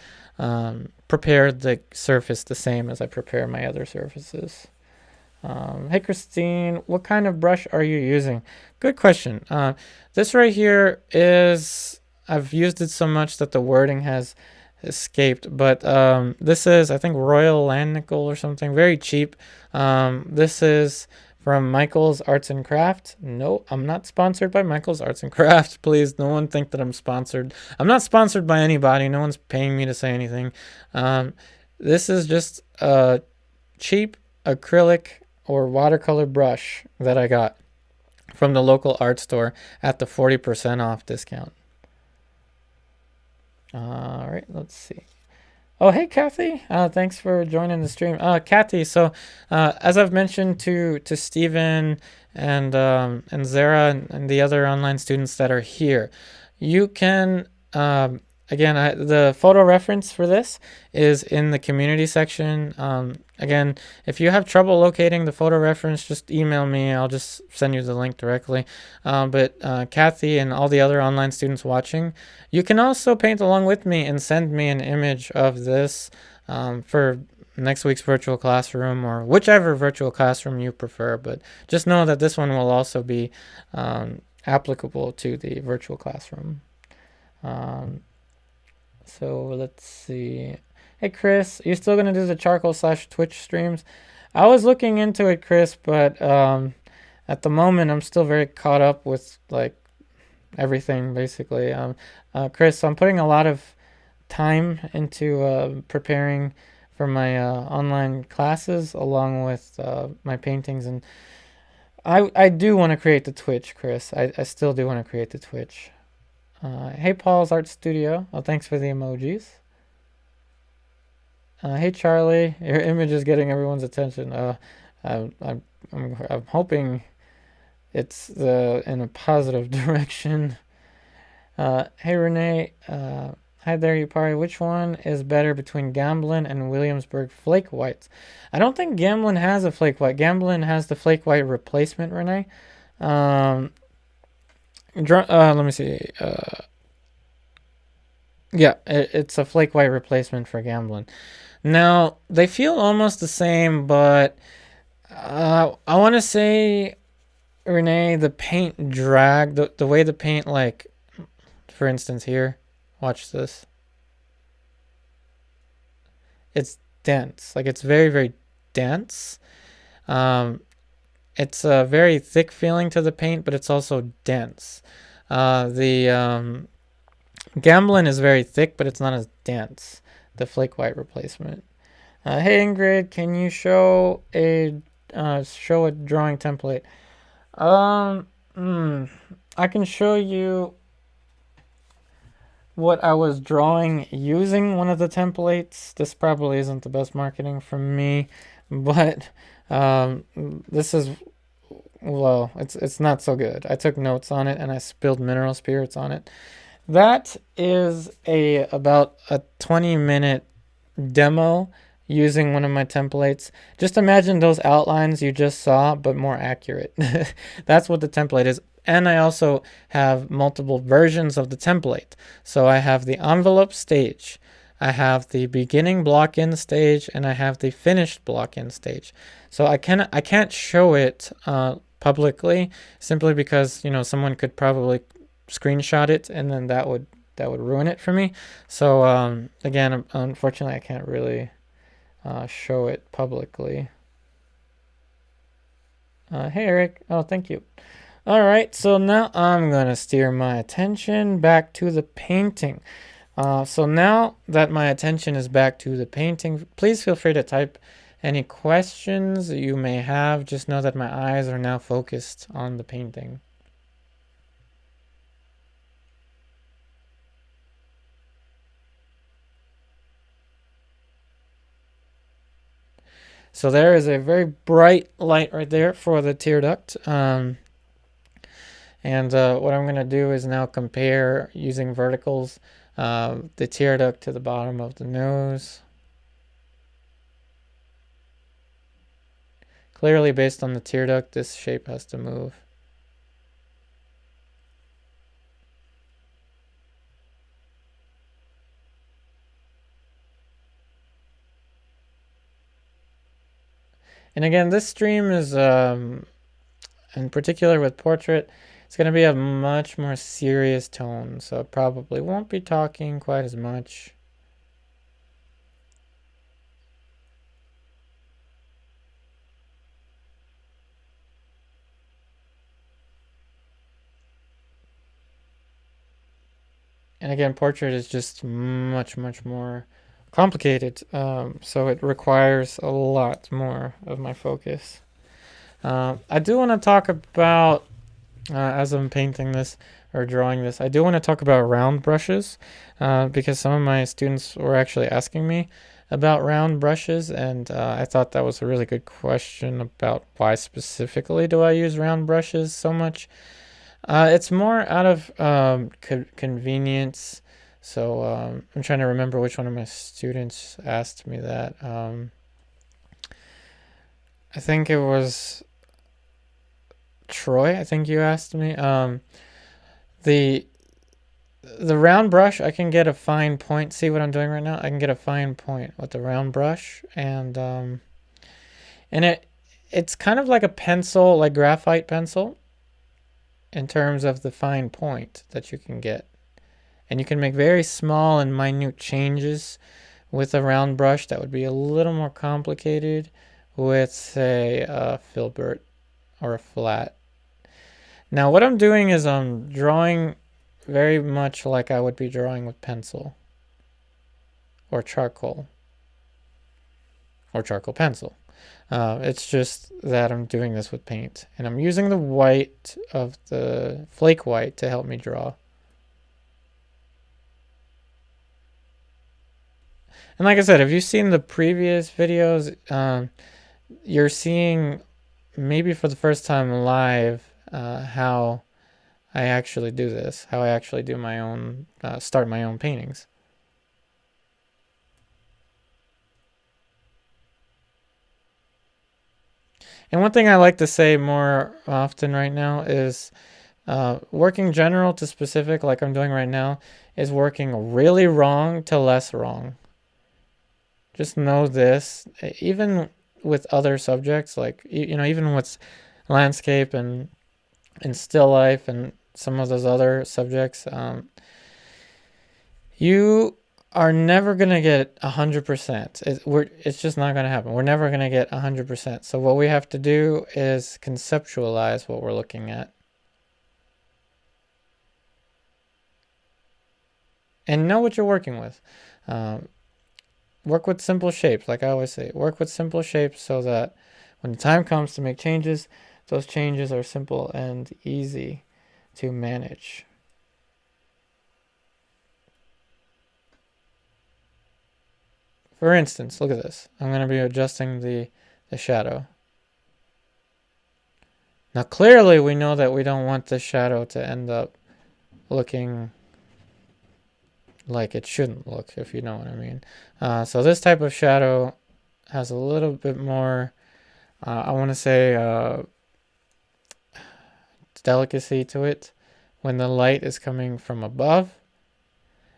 prepared the surface the same as I prepare my other surfaces. Hey Christine, what kind of brush are you using? Good question. This right here is, I've used it so much that the wording has escaped, but this is, I think, Royal Nickel or something, very cheap. This is from Michael's Arts and Craft. No, I'm not sponsored by Michael's Arts and Craft. Please, no one think that I'm sponsored. I'm not sponsored by anybody. No one's paying me to say anything. This is just a cheap acrylic or watercolor brush that I got from the local art store at the 40% off discount. All right, let's see. Oh, hey, Kathy. Thanks for joining the stream. Kathy, so as I've mentioned to Stephen and Zara and the other online students that are here, you can, again, the photo reference for this is in the community section. Again, if you have trouble locating the photo reference, just email me. I'll just send you the link directly. But Kathy and all the other online students watching, you can also paint along with me and send me an image of this for next week's virtual classroom or whichever virtual classroom you prefer. But just know that this one will also be applicable to the virtual classroom. So let's see. Hey Chris, are you still gonna do the charcoal/Twitch streams? I was looking into it, Chris, but at the moment I'm still very caught up with like everything basically. Chris, I'm putting a lot of time into preparing for my online classes along with my paintings, and I do want to create the Twitch, Chris. I still do want to create the Twitch. Hey Paul's Art Studio. Oh, thanks for the emojis. Hey Charlie, your image is getting everyone's attention. I'm hoping it's in a positive direction. Hey Renee, hi there, Yupari. Which one is better between Gamblin and Williamsburg flake whites? I don't think Gamblin has a flake white. Gamblin has the flake white replacement, Renee. Let me see. Yeah, it's a flake white replacement for Gamblin. Now, they feel almost the same, but I want to say, Renee, the paint drag, the way the paint, like, for instance here, watch this. It's dense. Like, it's very, very dense. It's a very thick feeling to the paint, but it's also dense. The Gamblin is very thick, but it's not as dense. The flake white replacement. Hey Ingrid, can you show a drawing template? I can show you what I was drawing using one of the templates. This probably isn't the best marketing from me, but this is, well, it's not so good. I took notes on it and I spilled mineral spirits on it. That is about a 20-minute demo using one of my templates. Just imagine those outlines you just saw, but more accurate. That's what the template is. And I also have multiple versions of the template. So I have the envelope stage, I have the beginning block-in stage, and I have the finished block-in stage. So I can't show it publicly, simply because, you know, someone could probably screenshot it and then that would ruin it for me. So again, unfortunately I can't really show it publicly. Hey Eric, oh thank you. All right, so now I'm gonna steer my attention back to the painting. So now that my attention is back to the painting, please feel free to type any questions you may have. Just know that my eyes are now focused on the painting. So there is a very bright light right there for the tear duct. And what I'm going to do is now compare using verticals the tear duct to the bottom of the nose. Clearly, based on the tear duct, this shape has to move. And again, this stream is, in particular with portrait, it's going to be a much more serious tone, so I probably won't be talking quite as much. And again, portrait is just much more complicated, so it requires a lot more of my focus. I do want to talk about, as I'm painting this or drawing this, I do want to talk about round brushes, because some of my students were actually asking me about round brushes, and I thought that was a really good question about why specifically do I use round brushes so much. It's more out of convenience. So I'm trying to remember which one of my students asked me that. I think it was Troy. I think you asked me. The round brush, I can get a fine point. See what I'm doing right now? I can get a fine point with the round brush, and it's kind of like a pencil, like graphite pencil, in terms of the fine point that you can get. And you can make very small and minute changes with a round brush that would be a little more complicated with, say, a filbert or a flat. Now what I'm doing is I'm drawing very much like I would be drawing with pencil or charcoal pencil. It's just that I'm doing this with paint, and I'm using the white of the flake white to help me draw. And like I said, if you've seen the previous videos, you're seeing maybe for the first time live how I actually do this, how I actually do my own, start my own paintings. And one thing I like to say more often right now is working general to specific, like I'm doing right now, is working really wrong to less wrong. Just know this, even with other subjects, like, you know, even with landscape and still life and some of those other subjects, you are never going to get 100%. It's just not going to happen. We're never going to get 100%. So what we have to do is conceptualize what we're looking at. And know what you're working with. Work with simple shapes, like I always say. Work with simple shapes so that when the time comes to make changes, those changes are simple and easy to manage. For instance, look at this. I'm going to be adjusting the shadow. Now clearly we know that we don't want the shadow to end up looking like it shouldn't look, if you know what I mean. So this type of shadow has a little bit more, I want to say, delicacy to it when the light is coming from above.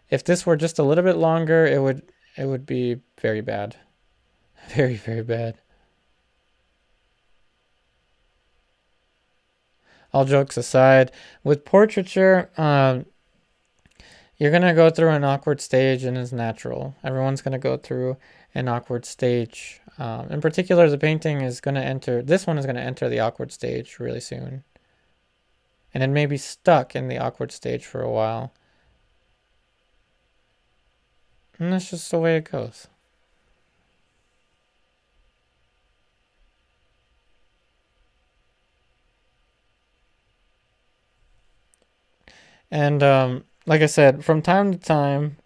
If this were just a little bit longer, it would be very bad. Very, very bad. All jokes aside, with portraiture, you're going to go through an awkward stage, and it's natural. Everyone's going to go through an awkward stage. In particular, the painting is going to enter, this one is going to enter the awkward stage really soon. And it may be stuck in the awkward stage for a while. And that's just the way it goes. And like I said, from time to time,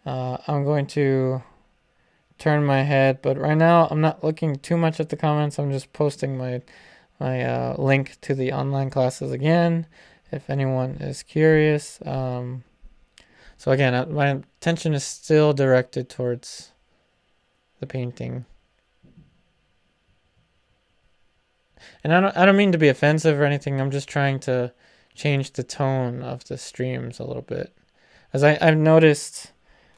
I'm going to turn my head. But right now, I'm not looking too much at the comments. I'm just posting my link to the online classes again, if anyone is curious. So again, my attention is still directed towards the painting. And I don't mean to be offensive or anything. I'm just trying to change the tone of the streams a little bit, as I've noticed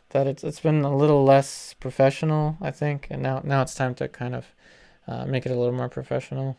that it's been a little less professional, I think, and now it's time to kind of make it a little more professional.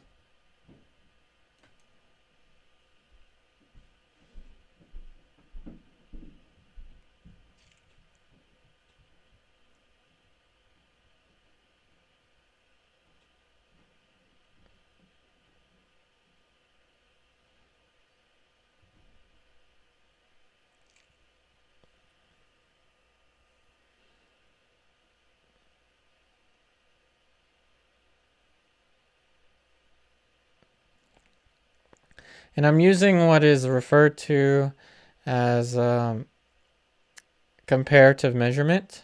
And I'm using what is referred to as comparative measurement.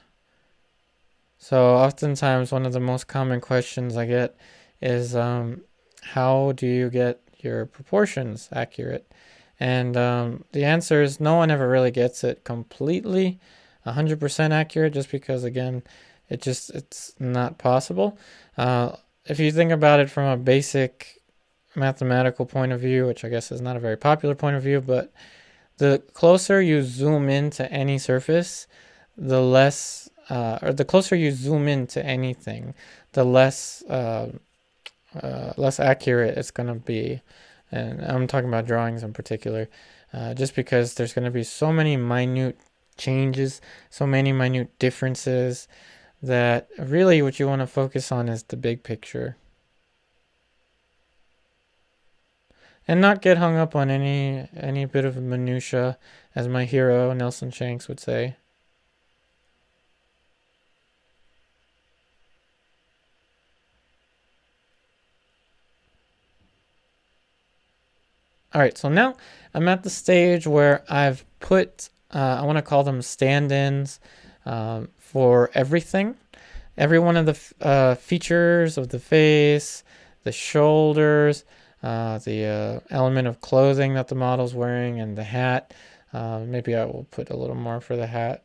So oftentimes one of the most common questions I get is how do you get your proportions accurate? And the answer is no one ever really gets it completely 100% accurate, just because, again, it's not possible. If you think about it from a basic mathematical point of view, which I guess is not a very popular point of view, but the closer you zoom into any surface, the less, or the closer you zoom into anything, the less accurate it's going to be. And I'm talking about drawings in particular, just because there's going to be so many minute changes, so many minute differences, that really what you want to focus on is the big picture. And not get hung up on any bit of minutia, as my hero Nelson Shanks would say. All right, so now I'm at the stage where I've put, I want to call them stand-ins for everything. Every one of the features of the face, the shoulders, the element of clothing that the model's wearing, and the hat. Maybe I will put a little more for the hat.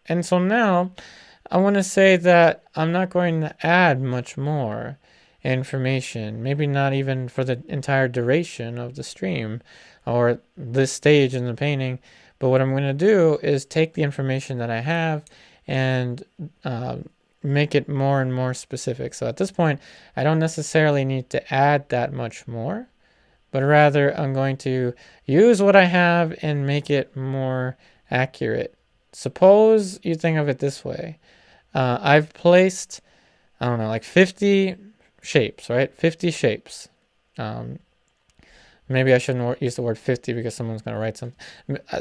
And so now I want to say that I'm not going to add much more information, maybe not even for the entire duration of the stream or this stage in the painting. But what I'm going to do is take the information that I have and make it more and more specific. So at this point, I don't necessarily need to add that much more, but rather I'm going to use what I have and make it more accurate. Suppose you think of it this way. I've placed, I don't know, like 50 shapes, right? 50 shapes. Maybe I shouldn't use the word 50 because someone's going to write something.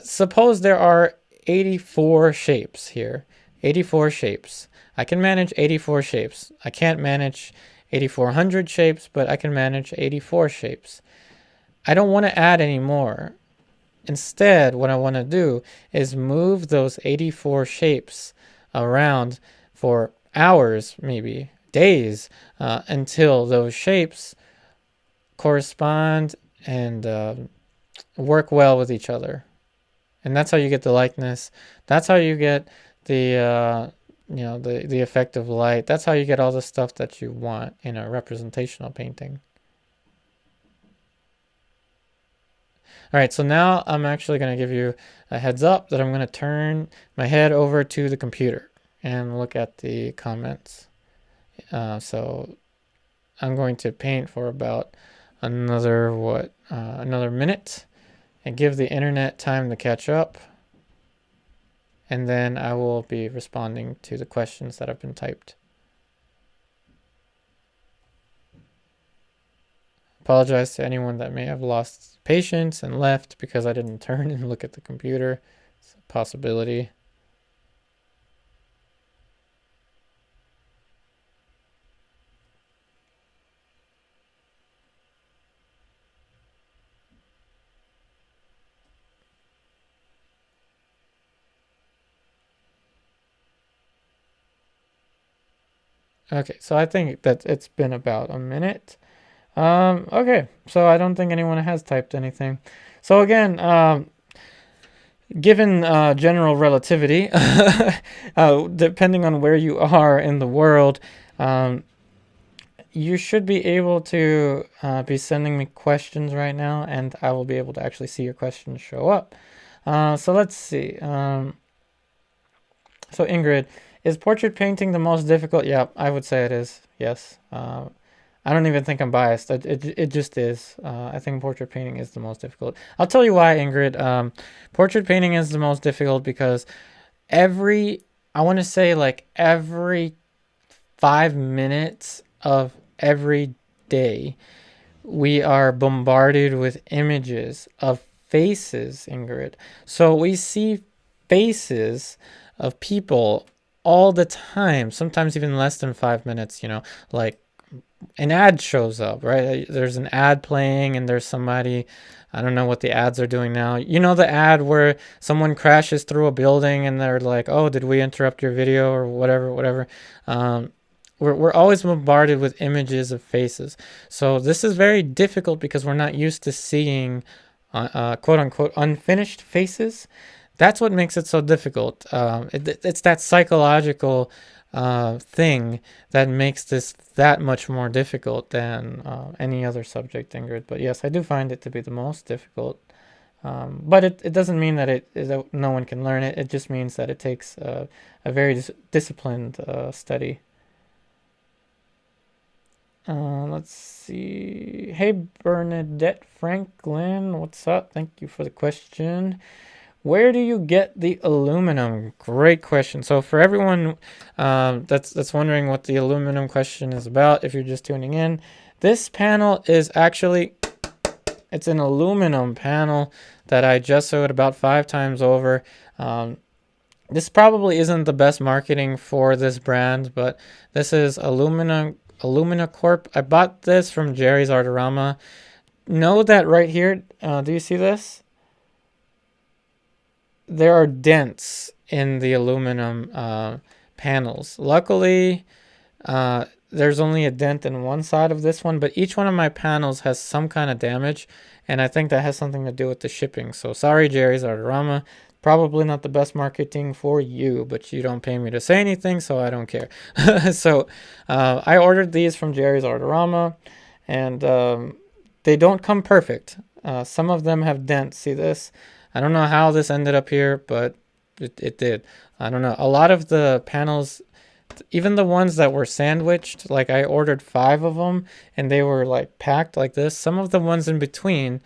Suppose there are 84 shapes here. 84 shapes. I can manage 84 shapes. I can't manage 8,400 shapes, but I can manage 84 shapes. I don't want to add any more. instead, what I want to do is move those 84 shapes around for hours, maybe days, until those shapes correspond and work well with each other. And that's how you get the likeness. That's how you get the the effect of light. That's how you get all the stuff that you want in a representational painting. All right, so now I'm actually going to give you a heads up that I'm going to turn my head over to the computer and look at the comments. So I'm going to paint for about another minute and give the internet time to catch up. And then I will be responding to the questions that have been typed. Apologize to anyone that may have lost patience and left because I didn't turn and look at the computer. It's a possibility. Okay, so I think that it's been about a minute. Okay, so I don't think anyone has typed anything. So again, given general relativity, depending on where you are in the world, you should be able to be sending me questions right now, and I will be able to actually see your questions show up. So let's see. So Ingrid, is portrait painting the most difficult? Yeah, I would say it is. Yes. I don't even think I'm biased. It just is. I think portrait painting is the most difficult. I'll tell you why, Ingrid. Portrait painting is the most difficult because I want to say like every 5 minutes of every day, we are bombarded with images of faces, Ingrid. So we see faces of people all the time, sometimes even less than 5 minutes, like an ad shows up, right? There's an ad playing and there's somebody, I don't know what the ads are doing now. You know, the ad where someone crashes through a building and they're like, oh, did we interrupt your video or whatever. We're always bombarded with images of faces. So this is very difficult because we're not used to seeing quote unquote unfinished faces. That's what makes it so difficult. It's that psychological thing that makes this that much more difficult than any other subject, Ingrid. But yes, I do find it to be the most difficult. But it doesn't mean that that no one can learn it. It just means that it takes a very disciplined study. Let's see. Hey, Bernadette Franklin, what's up? Thank you for the question. Where do you get the aluminum? Great question. So for everyone that's wondering what the aluminum question is about, if you're just tuning in, this panel is actually, it's an aluminum panel that I gessoed about 5 times over. This probably isn't the best marketing for this brand, but this is Alumina Corp. I bought this from Jerry's Artorama. Know that right here, do you see this? There are dents in the aluminum panels. Luckily, there's only a dent in one side of this one, but each one of my panels has some kind of damage, and I think that has something to do with the shipping. So sorry, Jerry's Artorama. Probably not the best marketing for you, but you don't pay me to say anything, so I don't care. So I ordered these from Jerry's Artorama, and they don't come perfect. Some of them have dents. See this? I don't know how this ended up here, but it did. I don't know. A lot of the panels, even the ones that were sandwiched, like I ordered 5 of them and they were like packed like this. Some of the ones in between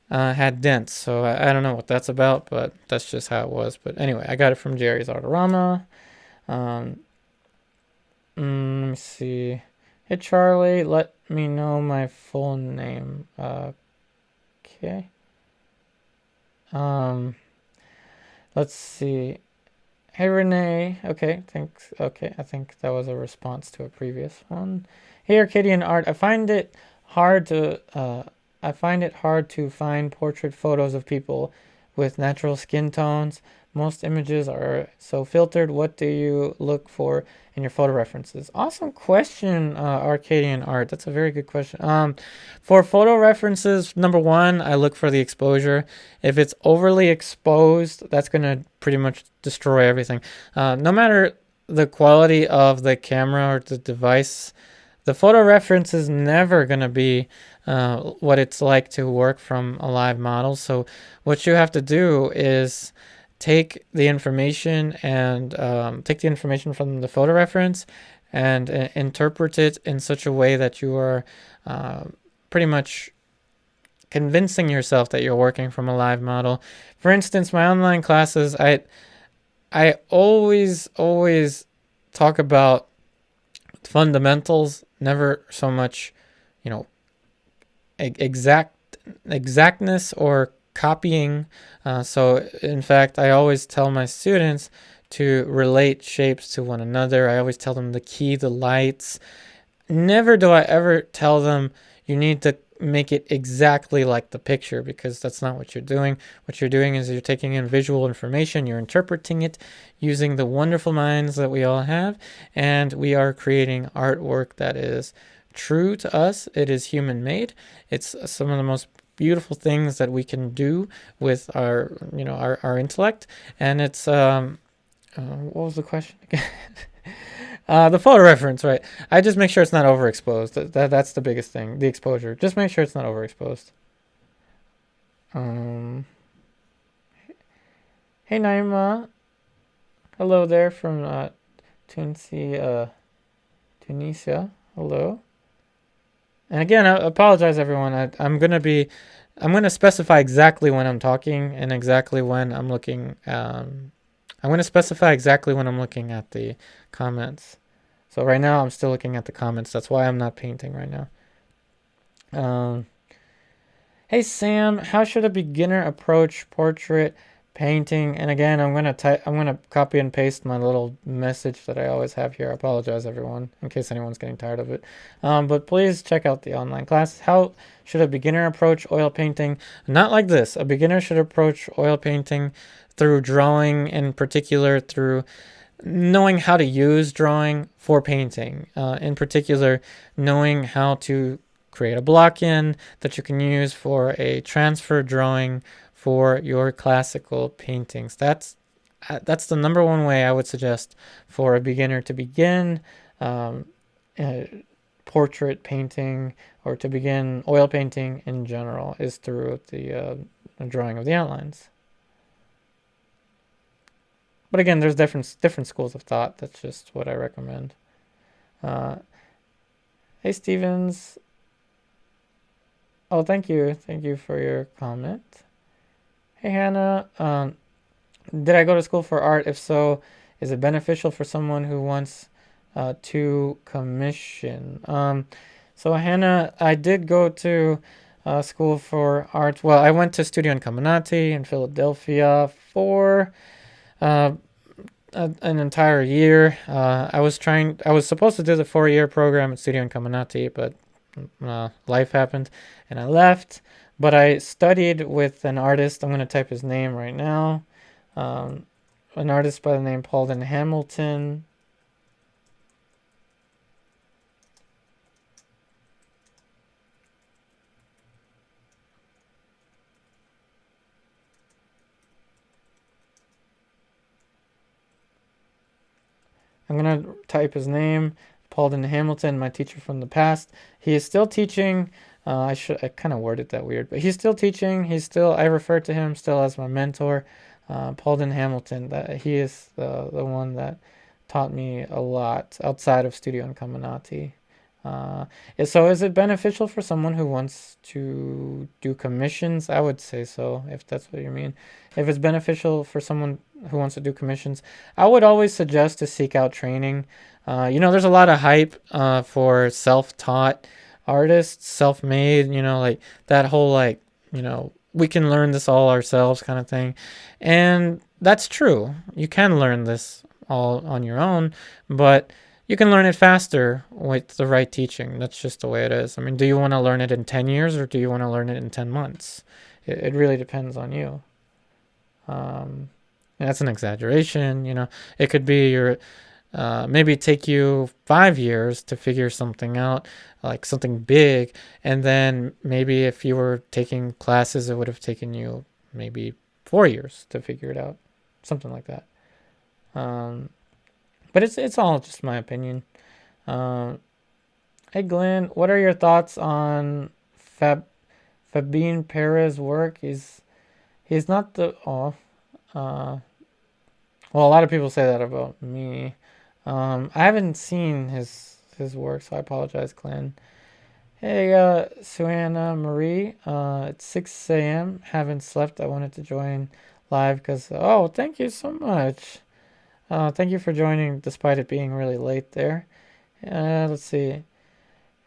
had dents. So I don't know what that's about, but that's just how it was. But anyway, I got it from Jerry's Artorama. Let me see. Hey, Charlie, let me know my full name. Okay. Let's see. Hey, Renee. Okay, thanks. Okay, I think that was a response to a previous one. Hey, Arcadian Art. I find it hard to find portrait photos of people with natural skin tones. Most images are so filtered. What do you look for in your photo references? Awesome question, Arcadian Art. That's a very good question. For photo references, number one, I look for the exposure. If it's overly exposed, that's going to pretty much destroy everything. No matter the quality of the camera or the device, the photo reference is never going to be what it's like to work from a live model. So what you have to do is take the information and take the information from the photo reference and interpret it in such a way that you are pretty much convincing yourself that you're working from a live model. For instance, my online classes, I always talk about fundamentals, never so much, exactness or copying. So in fact, I always tell my students to relate shapes to one another. I always tell them the key, the lights. Never do I ever tell them you need to make it exactly like the picture, because that's not what you're doing. What you're doing is you're taking in visual information, you're interpreting it using the wonderful minds that we all have, and we are creating artwork that is true to us. It is human made. It's some of the most beautiful things that we can do with our intellect. And it's what was the question again? The photo reference, right? I just make sure it's not overexposed. That's the biggest thing. The exposure. Just make sure it's not overexposed. Hey Naima. Hello there from Tunisia. Hello. And again, I apologize everyone. I'm gonna specify exactly when I'm talking and exactly when I'm looking. I'm going to specify exactly when I'm looking at the comments. So right now I'm still looking at the comments. That's why I'm not painting right now. Hey Sam, how should a beginner approach portrait painting? And again, I'm going to copy and paste my little message that I always have here. I apologize everyone in case anyone's getting tired of it. But please check out the online class. How should a beginner approach oil painting? Not like this. A beginner should approach oil painting through drawing, in particular through knowing how to use drawing for painting. In particular, knowing how to create a block-in that you can use for a transfer drawing for your classical paintings. That's the number one way I would suggest for a beginner to begin portrait painting, or to begin oil painting in general, is through the drawing of the outlines. But again, there's different schools of thought. That's just what I recommend. Hey, Stevens. Oh, thank you. Thank you for your comment. Hey, Hannah. Did I go to school for art? If so, is it beneficial for someone who wants to commission? So, Hannah, I did go to school for art. Well, I went to Studio Incaminati in Philadelphia for an entire year. I was supposed to do the 4-year program at Studio Incaminati, but life happened and I left. But I studied with an artist. I'm going to type his name right now. An artist by the name Paulden Hamilton. I'm going to type his name, Paulden Hamilton, my teacher from the past. He is still teaching. I kind of worded that weird, but he's still teaching. I refer to him still as my mentor, Paulden Hamilton. He is the one that taught me a lot outside of Studio Incaminati. So is it beneficial for someone who wants to do commissions? I would say so, if that's what you mean. If it's beneficial for someone who wants to do commissions, I would always suggest to seek out training. There's a lot of hype for self-taught artists, self-made, like that whole we can learn this all ourselves kind of thing. And that's true. You can learn this all on your own, but you can learn it faster with the right teaching. That's just the way it is. I mean, do you want to learn it in 10 years or do you want to learn it in 10 months? It really depends on you. And that's an exaggeration. It could be maybe take you 5 years to figure something out, like something big, and then maybe if you were taking classes, it would have taken you maybe 4 years to figure it out, something like that. But it's all just my opinion. Hey Glenn, what are your thoughts on Fabien Perez's work? He's not the well, a lot of people say that about me. I haven't seen his work, so I apologize, Glenn. Hey, Suanna Marie, it's 6 a.m. Haven't slept. I wanted to join live because, oh, thank you so much. Thank you for joining despite it being really late there. Let's see.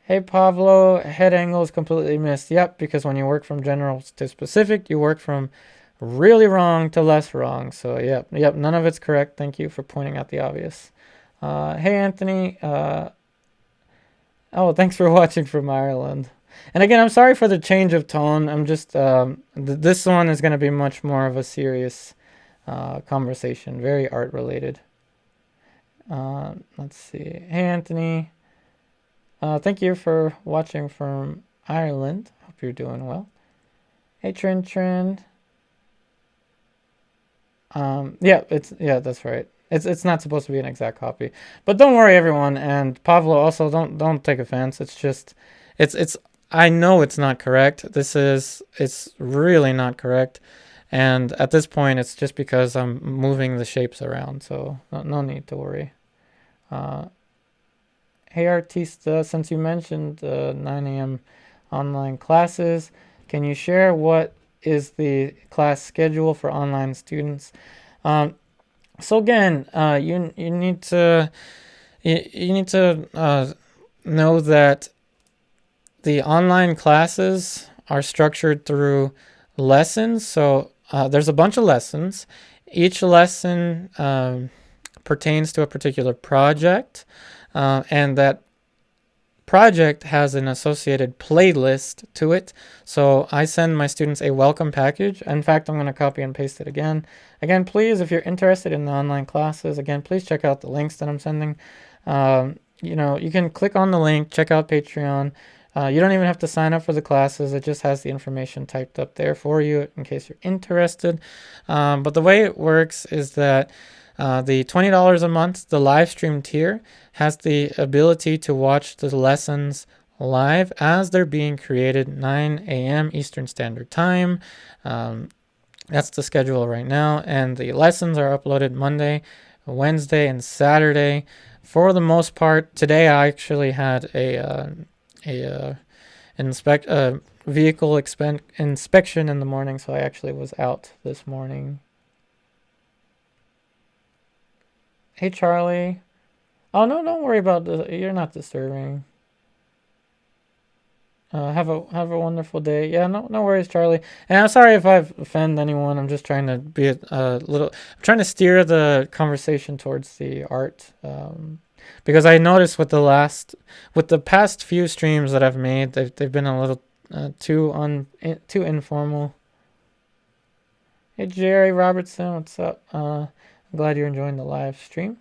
Hey, Pablo, head angle is completely missed. Yep, because when you work from general to specific, you work from really wrong to less wrong. So, yep, none of it's correct. Thank you for pointing out the obvious. Hey, Anthony. Oh, thanks for watching from Ireland. And again, I'm sorry for the change of tone. I'm just, this one is going to be much more of a serious conversation, very art related. Let's see. Hey, Anthony. Thank you for watching from Ireland. Hope you're doing well. Hey, Trend. Yeah, that's right. It's not supposed to be an exact copy, but don't worry, everyone. And Pablo, also don't take offense. It's just, it's. I know it's not correct. It's really not correct. And at this point, it's just because I'm moving the shapes around, so no need to worry. Hey, Artista, since you mentioned 9 a.m. online classes, can you share what is the class schedule for online students? So again, you need to know that the online classes are structured through lessons. So there's a bunch of lessons. Each lesson pertains to a particular project, and that project has an associated playlist to it. So I send my students a welcome package. In fact, I'm going to copy and paste it again. Again, please, if you're interested in the online classes, again, please check out the links that I'm sending. You can click on the link, check out Patreon. You don't even have to sign up for the classes. It just has the information typed up there for you in case you're interested. But the way it works is that the $20 a month, the live stream tier, has the ability to watch the lessons live as they're being created, 9 a.m. Eastern Standard Time. That's the schedule right now. And the lessons are uploaded Monday, Wednesday, and Saturday. For the most part, today I actually had a vehicle inspection in the morning, so I actually was out this morning. Hey, Charlie. Oh, no, don't worry about this. You're not disturbing. Have a wonderful day. Yeah, no worries, Charlie. And I'm sorry if I've offended anyone. I'm just trying to be I'm trying to steer the conversation towards the art. Because I noticed with the past few streams that I've made, they've been a little too informal. Hey, Jerry Robertson, what's up? I'm glad you're enjoying the live stream.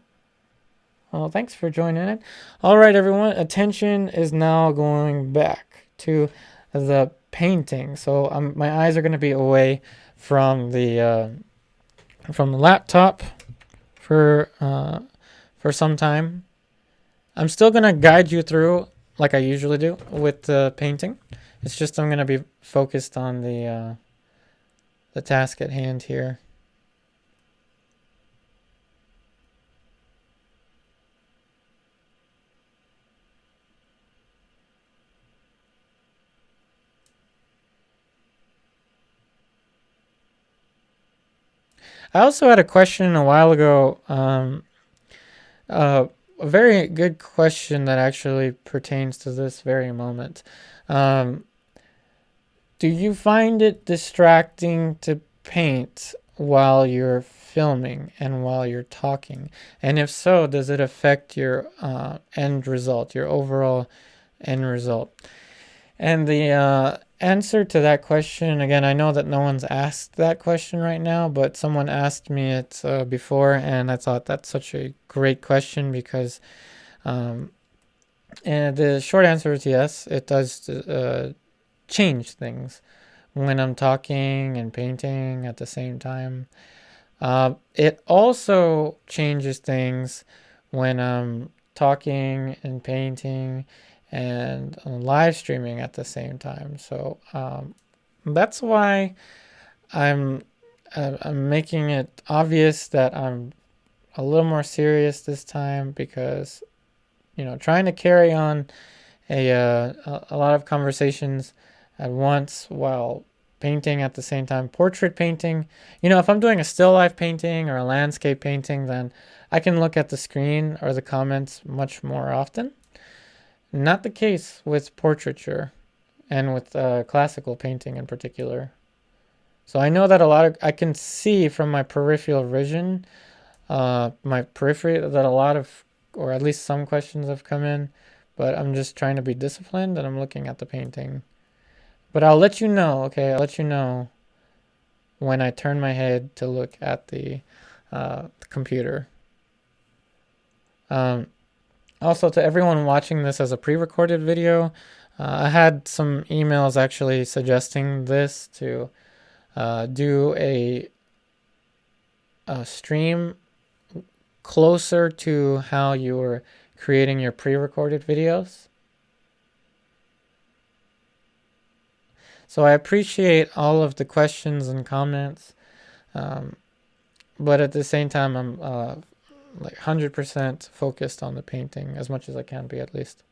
Well, thanks for joining it. All right, everyone. Attention is now going back to the painting. So my eyes are going to be away from the laptop for some time. I'm still going to guide you through like I usually do with the painting. It's just I'm going to be focused on the task at hand here. I also had a question a while ago, a very good question that actually pertains to this very moment. Do you find it distracting to paint while you're filming and while you're talking? And if so, does it affect your end result, your overall end result? And the answer to that question, again, I know that no one's asked that question right now, but someone asked me it before, and I thought that's such a great question because, and the short answer is yes, it does change things when I'm talking and painting at the same time. It also changes things when I'm talking and painting and live streaming at the same time. So that's why I'm making it obvious that I'm a little more serious this time, because trying to carry on a lot of conversations at once while painting at the same time. Portrait painting, if I'm doing a still life painting or a landscape painting, then I can look at the screen or the comments much more often. Not the case with portraiture and with classical painting in particular. So I know that I can see from my peripheral vision, my periphery, that a lot of, or at least some questions have come in, but I'm just trying to be disciplined and I'm looking at the painting. But I'll let you know, okay? I'll let you know when I turn my head to look at the computer. Also, to everyone watching this as a pre-recorded video, I had some emails actually suggesting this to do a stream closer to how you were creating your pre-recorded videos. So I appreciate all of the questions and comments, but at the same time, I'm like 100% focused on the painting as much as I can be, at least.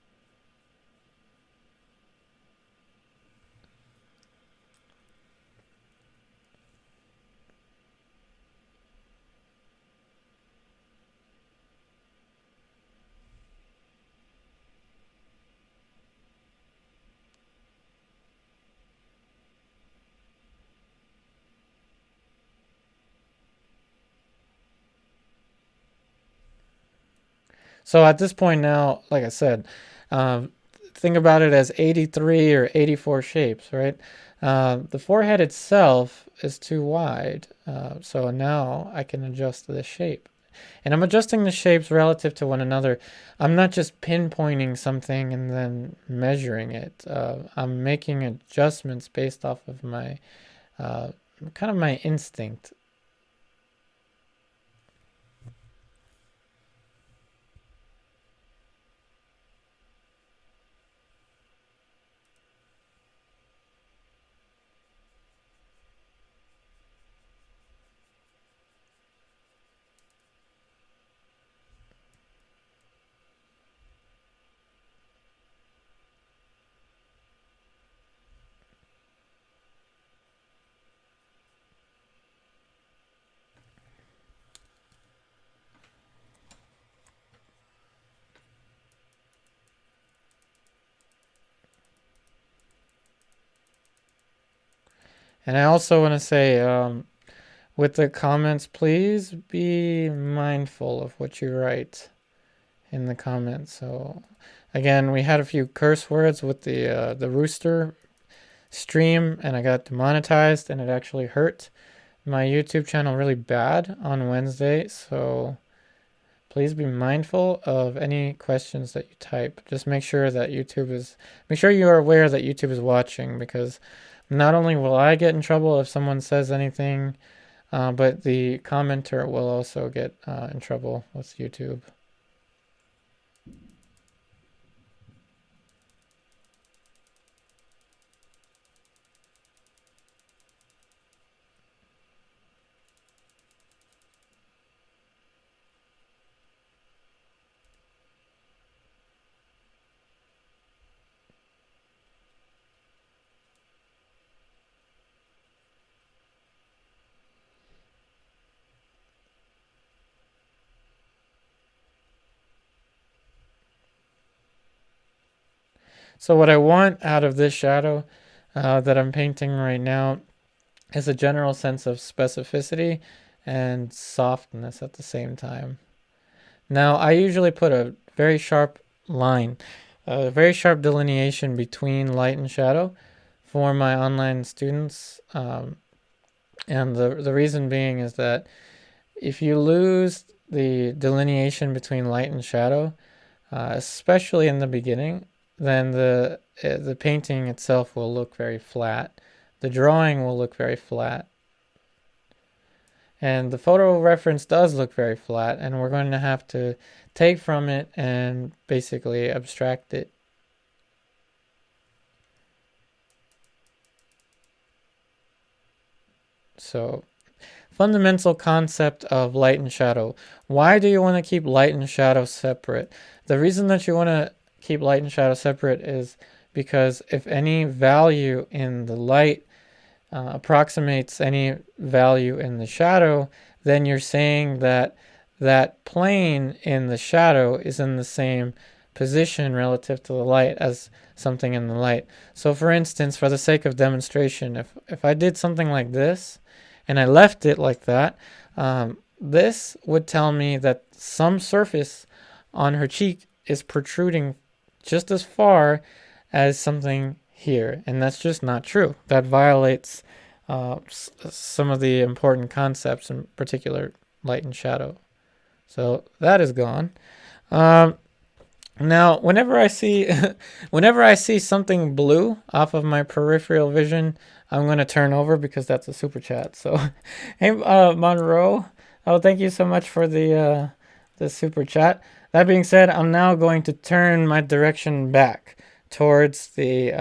So at this point now, like I said, think about it as 83 or 84 shapes, right? The forehead itself is too wide, so now I can adjust the shape. And I'm adjusting the shapes relative to one another. I'm not just pinpointing something and then measuring it. I'm making adjustments based off of my kind of my instinct. And I also want to say, with the comments, please be mindful of what you write in the comments. So again, we had a few curse words with the rooster stream, and I got demonetized, and it actually hurt my YouTube channel really bad on Wednesday. So please be mindful of any questions that you type. Just make sure that make sure you are aware that YouTube is watching, because not only will I get in trouble if someone says anything, but the commenter will also get in trouble with YouTube. So what I want out of this shadow that I'm painting right now is a general sense of specificity and softness at the same time. Now, I usually put a very sharp line, a very sharp delineation between light and shadow for my online students. And the reason being is that if you lose the delineation between light and shadow, especially in the beginning, then the painting itself will look very flat. The drawing will look very flat. And the photo reference does look very flat, and we're going to have to take from it and basically abstract it. So, fundamental concept of light and shadow. Why do you want to keep light and shadow separate? The reason that you want to keep light and shadow separate is because if any value in the light approximates any value in the shadow, then you're saying that that plane in the shadow is in the same position relative to the light as something in the light. So for instance, for the sake of demonstration, if I did something like this and I left it like that, this would tell me that some surface on her cheek is protruding just as far as something here, and that's just not true. That violates some of the important concepts, in particular light and shadow. So that is gone. Now, whenever I see something blue off of my peripheral vision, I'm going to turn over because that's a super chat. So, hey, Monroe, thank you so much for the super chat. That being said, I'm now going to turn my direction back towards the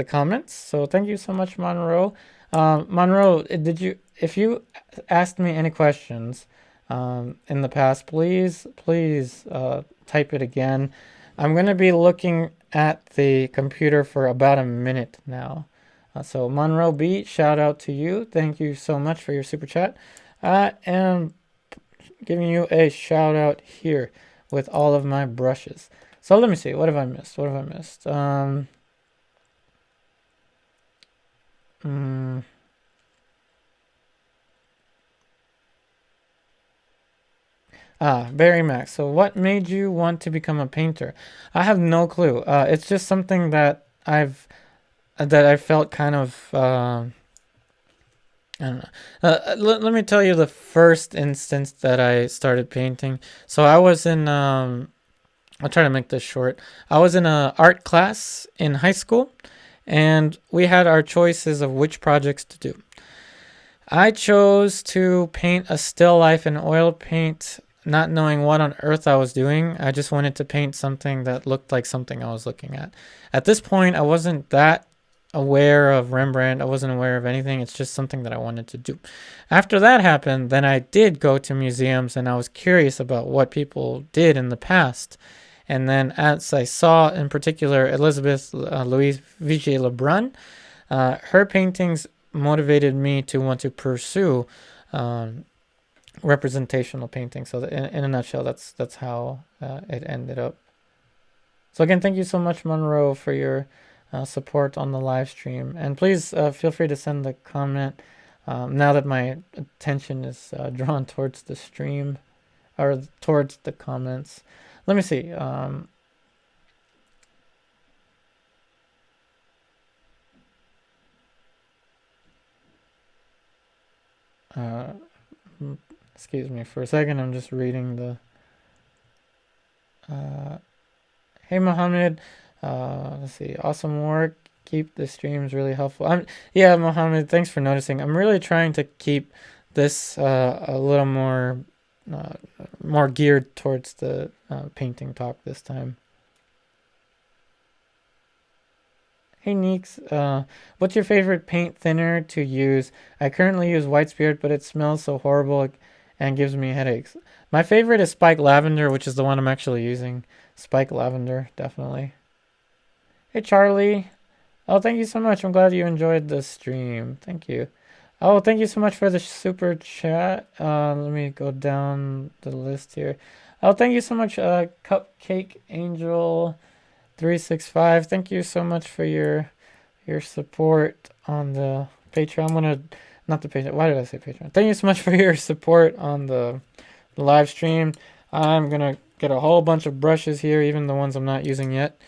comments. So thank you so much, Monroe. Monroe, if you asked me any questions in the past, please type it again. I'm going to be looking at the computer for about a minute now. So Monroe B, shout out to you. Thank you so much for your super chat. I am giving you a shout out here with all of my brushes. So let me see. What have I missed? Barry Max. So what made you want to become a painter? I have no clue. It's just something that I felt kind of, I don't know. Let me tell you the first instance that I started painting. So I was in, I'll try to make this short. I was in an art class in high school, and we had our choices of which projects to do. I chose to paint a still life in oil paint, not knowing what on earth I was doing. I just wanted to paint something that looked like something I was looking at. At this point, I wasn't that aware of Rembrandt. I wasn't aware of anything. It's just something that I wanted to do. After that happened, then I did go to museums, and I was curious about what people did in the past. And then as I saw, in particular, Elizabeth Louise Vigée Lebrun, her paintings motivated me to want to pursue representational painting. So in a nutshell, that's how it ended up. So again, thank you so much, Monroe, for your support on the live stream. And please feel free to send the comment now that my attention is drawn towards the stream or towards the comments. Let me see. Excuse me for a second. I'm just reading the. Hey, Mohammed. Let's see. Awesome work. Keep the streams really helpful. Yeah, Mohammed. Thanks for noticing. I'm really trying to keep this a little more geared towards the painting talk this time. Hey Neeks, what's your favorite paint thinner to use? I currently use White Spirit, but it smells so horrible and gives me headaches. My favorite is Spike Lavender, which is the one I'm actually using. Spike Lavender, definitely. Hey Charlie. Oh, thank you so much. I'm glad you enjoyed the stream. Thank you. Oh, thank you so much for the super chat. Let me go down the list here. Oh, thank you so much, Cupcake Angel 365. Thank you so much for your support on the Patreon. Not the Patreon. Why did I say Patreon? Thank you so much for your support on the live stream. I'm gonna get a whole bunch of brushes here, even the ones I'm not using yet.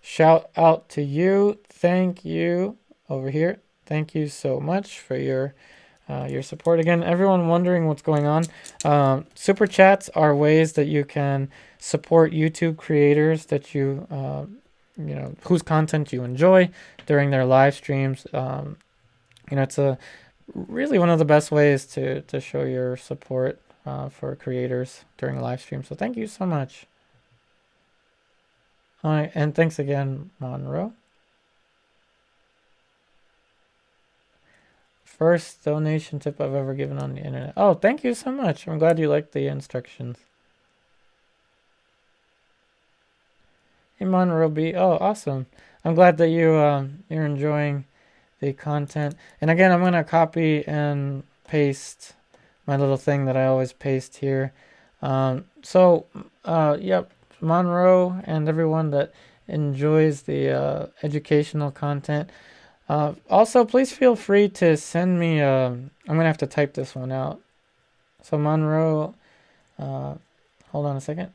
Shout out to you. Thank you. over here. Thank you so much for your support. Again, everyone wondering what's going on. Super chats are ways that you can support YouTube creators that you whose content you enjoy during their live streams. It's really one of the best ways to show your support for creators during a live stream. So thank you so much. All right, and thanks again, Monroe. First donation tip I've ever given on the internet. Oh, thank you so much. I'm glad you liked the instructions. Hey, Monroe B. Oh, awesome. I'm glad that you're enjoying the content. And again, I'm going to copy and paste my little thing that I always paste here. Yep, Monroe and everyone that enjoys the educational content. Also, please feel free to send me, I'm going to have to type this one out. So Monroe, hold on a second.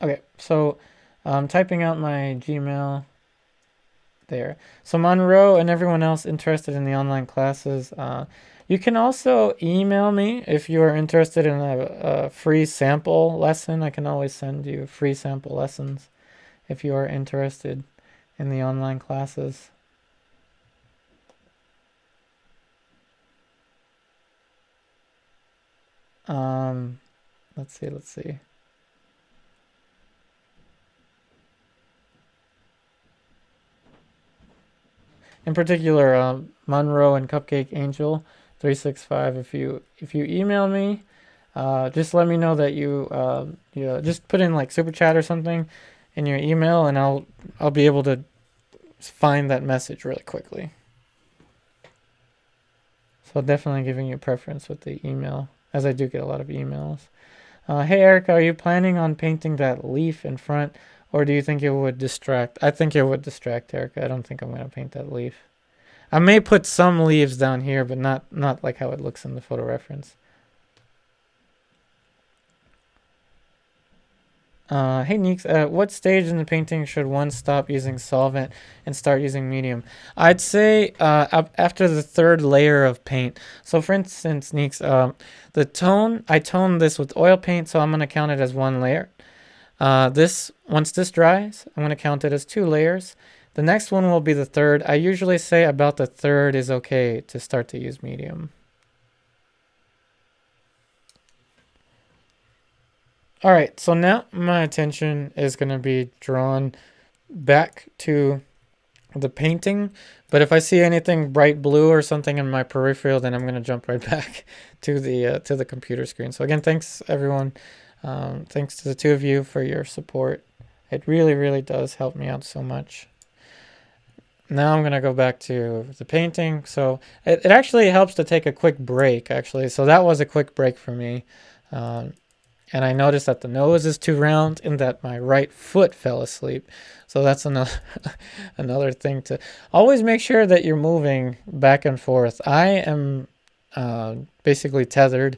Okay, so I'm typing out my Gmail there. So Monroe and everyone else interested in the online classes, you can also email me if you are interested in a free sample lesson. I can always send you free sample lessons if you are interested in the online classes. Let's see. In particular, Monroe and Cupcake Angel 365. If you email me, just let me know that you just put in like super chat or something in your email, and I'll be able to find that message really quickly. So definitely giving you preference with the email, as I do get a lot of emails. Hey Erica, are you planning on painting that leaf in front, or do you think it would distract? I think it would distract, Erica. I don't think I'm going to paint that leaf. I may put some leaves down here, but not like how it looks in the photo reference. Hey Neeks, at what stage in the painting should one stop using solvent and start using medium? I'd say after the third layer of paint. So for instance, Neeks, the tone, I toned this with oil paint, so I'm going to count it as one layer. Once this dries, I'm going to count it as 2 layers. The next one will be the third. I usually say about the third is okay to start to use medium. All right, so now my attention is going to be drawn back to the painting, but if I see anything bright blue or something in my peripheral, then I'm going to jump right back to the computer screen. So again, thanks everyone. Thanks to the two of you for your support. It really, really does help me out so much. Now I'm going to go back to the painting. So it actually helps to take a quick break, actually. So that was a quick break for me. And I noticed that the nose is too round and that my right foot fell asleep. So that's another thing to always make sure that you're moving back and forth. I am basically tethered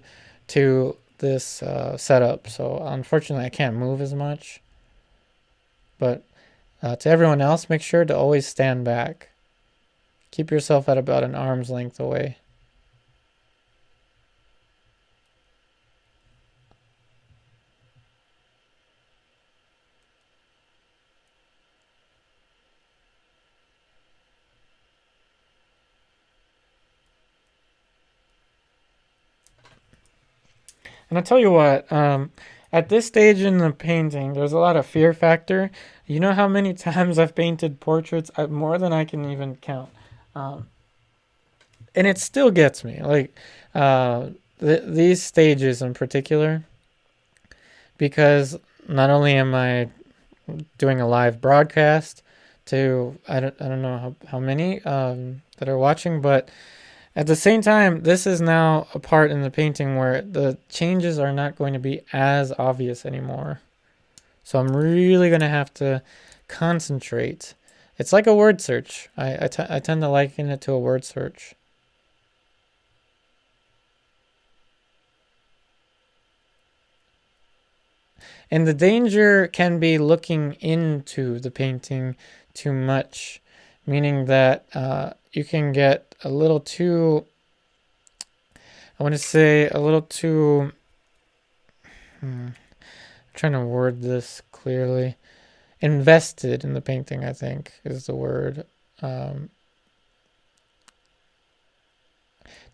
to this setup, so unfortunately I can't move as much. But to everyone else, make sure to always stand back. Keep yourself at about an arm's length away. And I'll tell you what, at this stage in the painting, there's a lot of fear factor. You know how many times I've painted portraits? More than I can even count. And it still gets me. Like, these stages in particular, because not only am I doing a live broadcast to, I don't know how many that are watching, but at the same time, this is now a part in the painting where the changes are not going to be as obvious anymore. So I'm really going to have to concentrate. It's like a word search. I tend to liken it to a word search. And the danger can be looking into the painting too much, meaning that you can get a little too, I want to say a little too, I'm trying to word this clearly, invested in the painting, I think is the word.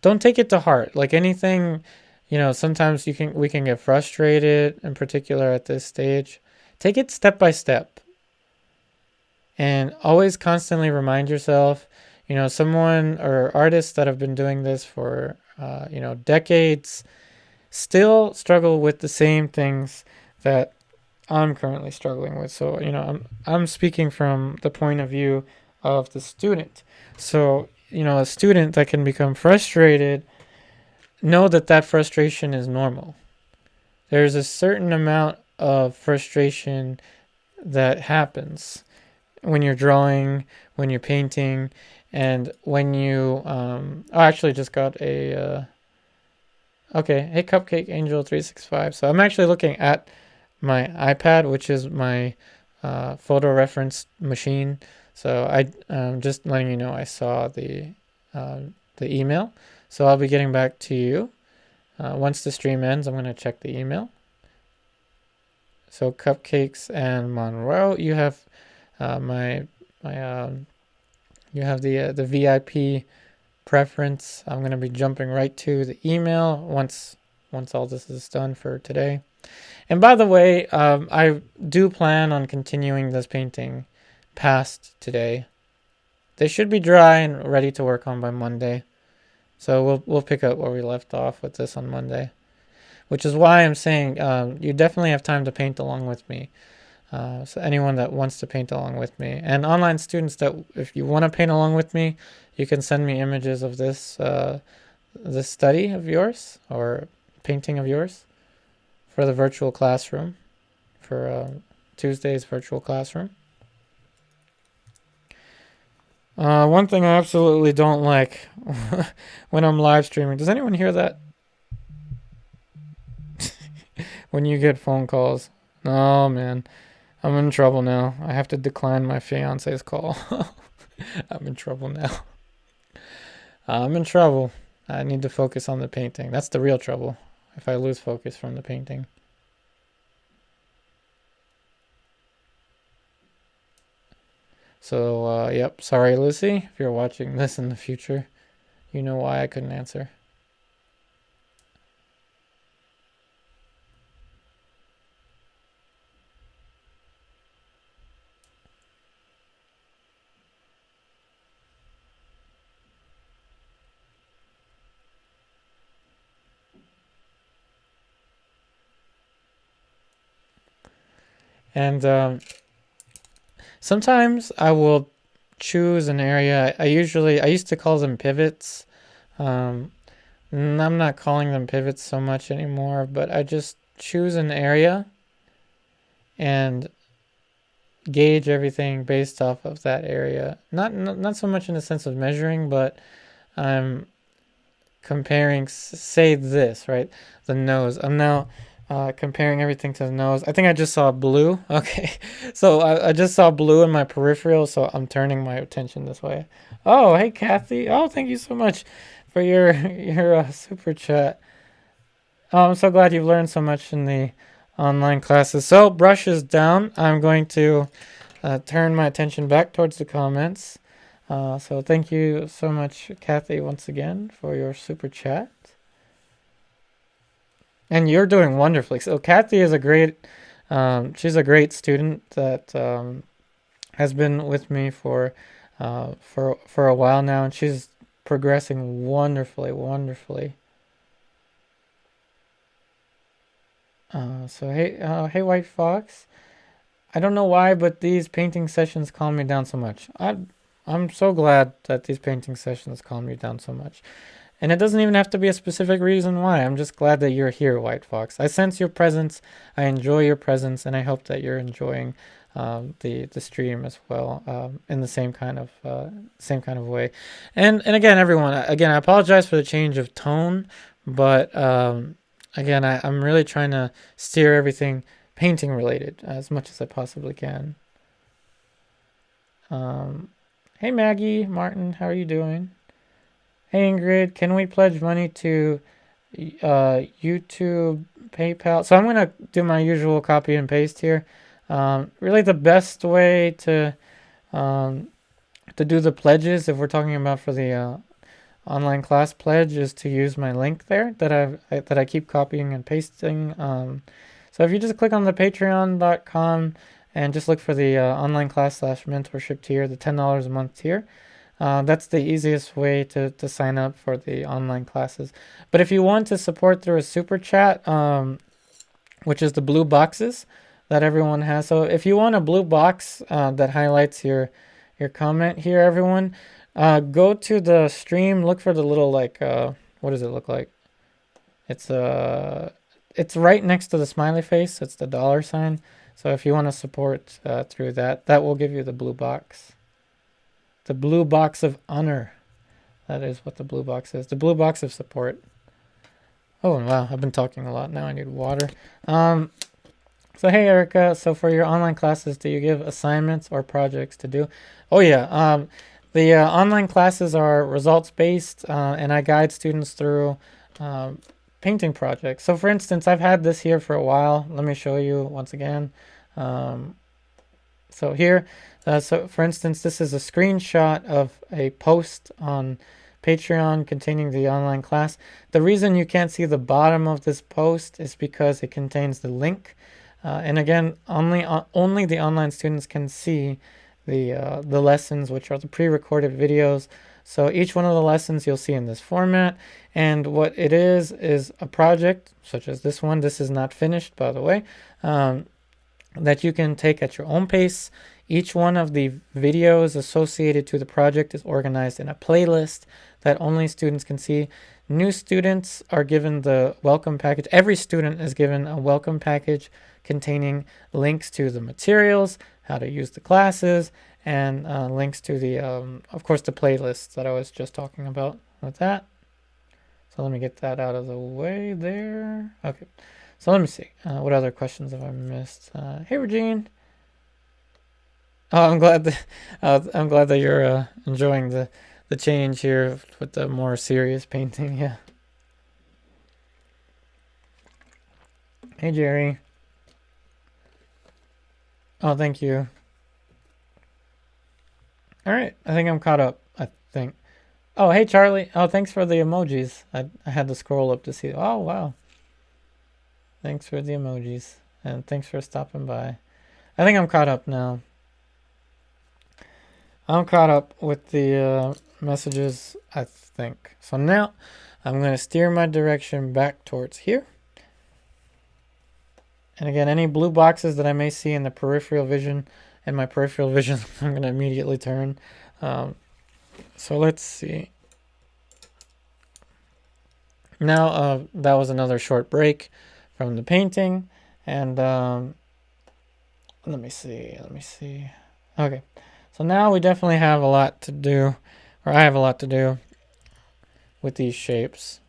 Don't take it to heart. Like anything, sometimes we can get frustrated, in particular at this stage. Take it step by step. And always constantly remind yourself, someone or artists that have been doing this for, decades still struggle with the same things that I'm currently struggling with. So, I'm speaking from the point of view of the student. So, a student that can become frustrated, know that frustration is normal. There's a certain amount of frustration that happens when you're drawing, when you're painting, and when you, I actually just got a, okay, hey Cupcake Angel 365. So I'm actually looking at my iPad, which is my photo reference machine. So I'm just letting you know I saw the email. So I'll be getting back to you. Once the stream ends, I'm going to check the email. So Cupcakes and Monroe, you have you have the VIP preference. I'm going to be jumping right to the email once all this is done for today. And by the way, I do plan on continuing this painting past today. They should be dry and ready to work on by Monday. So we'll pick up where we left off with this on Monday, which is why I'm saying you definitely have time to paint along with me. So anyone that wants to paint along with me, and online students that if you want to paint along with me, you can send me images of this this study of yours or painting of yours for the virtual classroom, for Tuesday's virtual classroom. One thing I absolutely don't like when I'm live streaming. Does anyone hear that? When you get phone calls. Oh man, I'm in trouble now. I have to decline my fiance's call. I'm in trouble now. I'm in trouble. I need to focus on the painting. That's the real trouble. If I lose focus from the painting. So, yep. Sorry, Lucy. If you're watching this in the future, you know why I couldn't answer. And sometimes I will choose an area. I used to call them pivots. I'm not calling them pivots so much anymore, but I just choose an area and gauge everything based off of that area. Not so much in the sense of measuring, but I'm comparing, say this, right? The nose. I'm now comparing everything to the nose. I think I just saw blue. Okay, so I just saw blue in my peripheral, so I'm turning my attention this way. Oh, hey Kathy. Oh, thank you so much for your super chat. Oh, I'm so glad you've learned so much in the online classes. So brush is down. I'm going to turn my attention back towards the comments. So thank you so much, Kathy, once again for your super chat. And you're doing wonderfully. So Kathy is a great, she's a great student that has been with me for a while now, and she's progressing wonderfully. So hey White Fox. I don't know why, but these painting sessions calm me down so much. I'm so glad that these painting sessions calm me down so much. And it doesn't even have to be a specific reason why. I'm just glad that you're here, White Fox. I sense your presence. I enjoy your presence, and I hope that you're enjoying the stream as well, in the same kind of way. And again, everyone, I apologize for the change of tone, but again, I'm really trying to steer everything painting related as much as I possibly can. Hey Maggie, Martin, how are you doing? Hey Ingrid, can we pledge money to YouTube, PayPal? So I'm gonna do my usual copy and paste here. Really the best way to do the pledges, if we're talking about for the online class pledge, is to use my link there that I keep copying and pasting. So if you just click on the patreon.com and just look for the online class / mentorship tier, the $10 a month tier, that's the easiest way to sign up for the online classes. But if you want to support through a super chat, which is the blue boxes that everyone has. So if you want a blue box that highlights your comment here, everyone, go to the stream, look for the little like what does it look like? It's right next to the smiley face. It's the $sign. So if you want to support through that will give you the blue box. The blue box of honor. That is what the blue box is. The blue box of support. Oh wow, I've been talking a lot. Now I need water. So hey Erica, so for your online classes, do you give assignments or projects to do? Oh yeah, the online classes are results based, and I guide students through painting projects. So for instance, I've had this here for a while. Let me show you once again. So here, so for instance, this is a screenshot of a post on Patreon containing the online class. The reason you can't see the bottom of this post is because it contains the link. And again, only the online students can see the lessons, which are the pre-recorded videos. So each one of the lessons you'll see in this format. And what it is a project, such as this one. This is not finished, by the way, that you can take at your own pace. Each one of the videos associated to the project is organized in a playlist that only students can see. New students are given the welcome package. Every student is given a welcome package containing links to the materials, how to use the classes, and links to the, of course, the playlists that I was just talking about with that. So let me get that out of the way there. Okay, so let me see. What other questions have I missed? Hey, Regine. Oh, I'm glad that you're enjoying the change here with the more serious painting. Yeah. Hey, Jerry. Oh, thank you. All right, I think I'm caught up. I think. Oh, hey, Charlie. Oh, thanks for the emojis. I had to scroll up to see. Oh, wow. Thanks for the emojis, and thanks for stopping by. I think I'm caught up now. I'm caught up with the messages, I think. So now I'm going to steer my direction back towards here. And again, any blue boxes that I may see in the peripheral vision, and my peripheral vision, I'm going to immediately turn. So let's see. Now, that was another short break from the painting. And let me see. Okay. So now we definitely have a lot to do, or I have a lot to do with these shapes.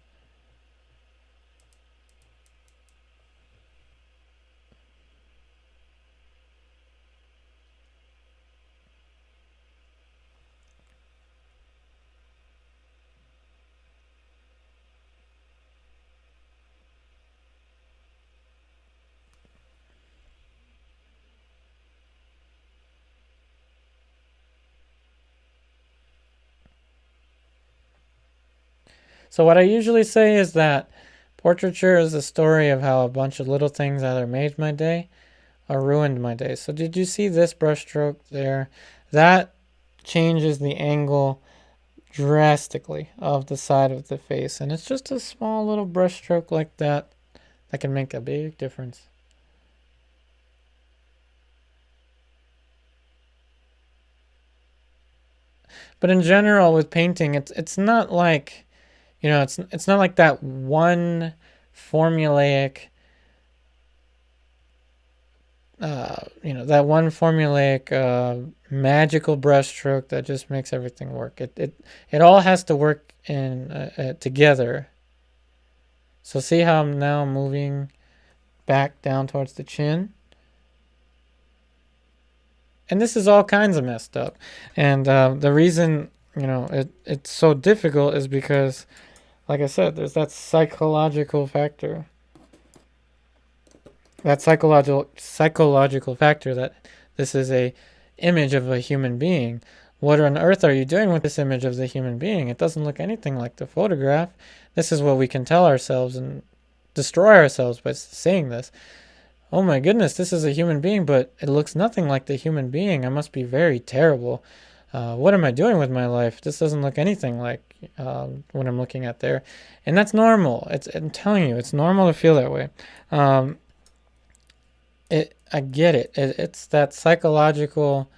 So what I usually say is that portraiture is a story of how a bunch of little things either made my day or ruined my day. So did you see this brushstroke there? That changes the angle drastically of the side of the face. And it's just a small little brushstroke like that that can make a big difference. But in general with painting, it's not like, you know, it's not like that one formulaic, magical brushstroke that just makes everything work. It all has to work in together. So see how I'm now moving back down towards the chin. and this is all kinds of messed up. And the reason, it's so difficult is because, like I said, there's that psychological factor. That psychological factor that this is a image of a human being. What on earth are you doing with this image of the human being? It doesn't look anything like the photograph. This is what we can tell ourselves and destroy ourselves by saying this. Oh my goodness, this is a human being, but it looks nothing like the human being. I must be very terrible. What am I doing with my life? This doesn't look anything like what I'm looking at there. And that's normal. I'm telling you, it's normal to feel that way. I get it. It's that psychological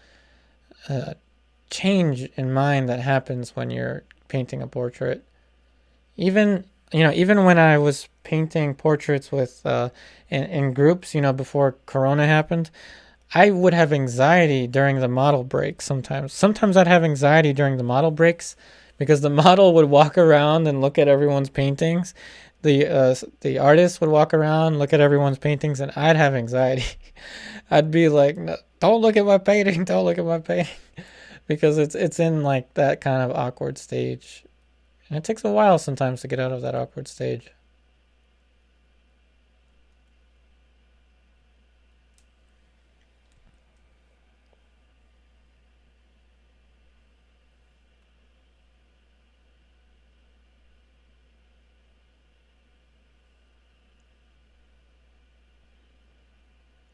change in mind that happens when you're painting a portrait. Even when I was painting portraits with in groups, before Corona happened, I would have anxiety during the model breaks sometimes. Sometimes I'd have anxiety during the model breaks because the model would walk around and look at everyone's paintings. The artist would walk around, look at everyone's paintings, and I'd have anxiety. I'd be like, no, don't look at my painting, don't look at my painting. Because it's in like that kind of awkward stage. And it takes a while sometimes to get out of that awkward stage.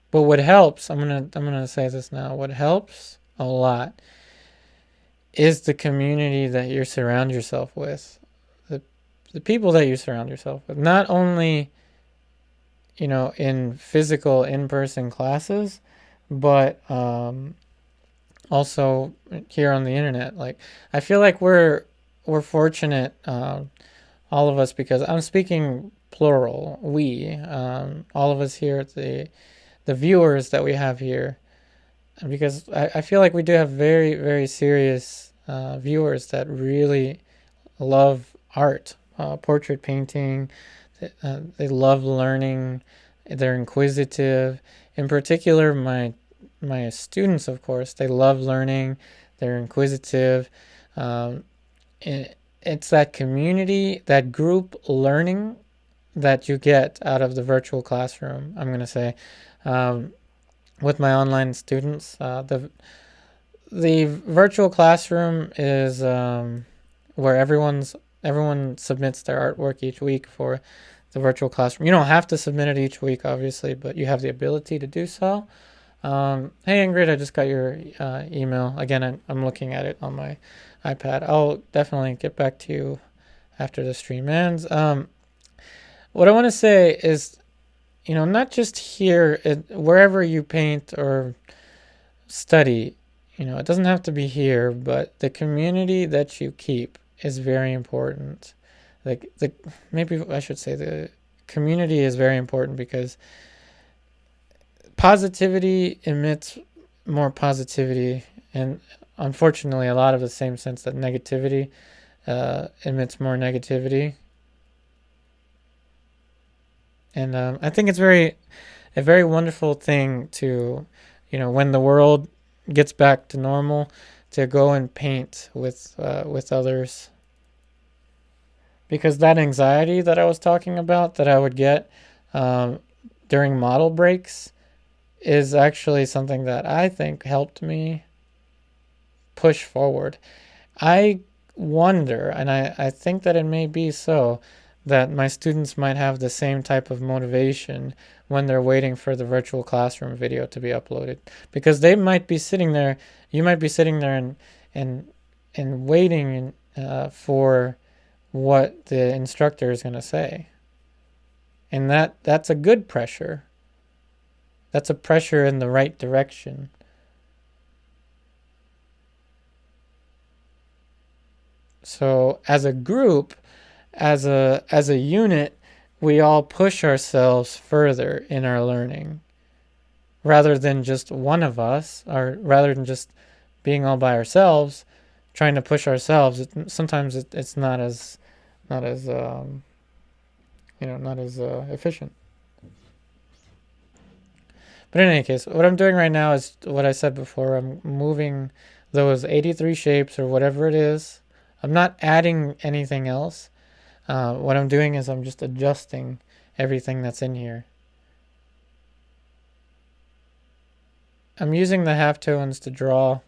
But what helps, I'm gonna say this now, what helps a lot is the community that you surround yourself with. The people that you surround yourself with. Not only, in physical in-person classes, but also here on the internet. Like, I feel like we're fortunate, all of us, because I'm speaking plural, all of us here at the viewers that we have here, because I feel like we do have very, very serious viewers that really love art, portrait painting. They love learning. They're inquisitive. In particular, my students, of course, they love learning. They're inquisitive. It's that community, that group learning that you get out of the virtual classroom, I'm going to say. With my online students, the virtual classroom is where everyone submits their artwork each week for the virtual classroom. You don't have to submit it each week, obviously, but you have the ability to do so. Hey Ingrid, I just got your email. Again, I'm looking at it on my iPad. I'll definitely get back to you after the stream ends. What I want to say is, not just here, wherever you paint or study, it doesn't have to be here, but the community that you keep is very important. Like, maybe I should say the community is very important because positivity emits more positivity, and unfortunately a lot of the same sense that negativity emits more negativity. And I think it's a very wonderful thing to, when the world gets back to normal, to go and paint with others. Because that anxiety that I was talking about that I would get during model breaks is actually something that I think helped me push forward. I wonder, and I think that it may be so, that my students might have the same type of motivation when they're waiting for the virtual classroom video to be uploaded, because they might be sitting there, you might be sitting there and waiting for what the instructor is going to say, and that's a good pressure. That's a pressure in the right direction. So as a group, as a unit, we all push ourselves further in our learning, rather than just one of us, or rather than just being all by ourselves, trying to push ourselves. Sometimes it's not as efficient. But in any case, what I'm doing right now is what I said before. I'm moving those 83 shapes or whatever it is. I'm not adding anything else. What I'm doing is I'm just adjusting everything that's in here. I'm using the halftones to draw.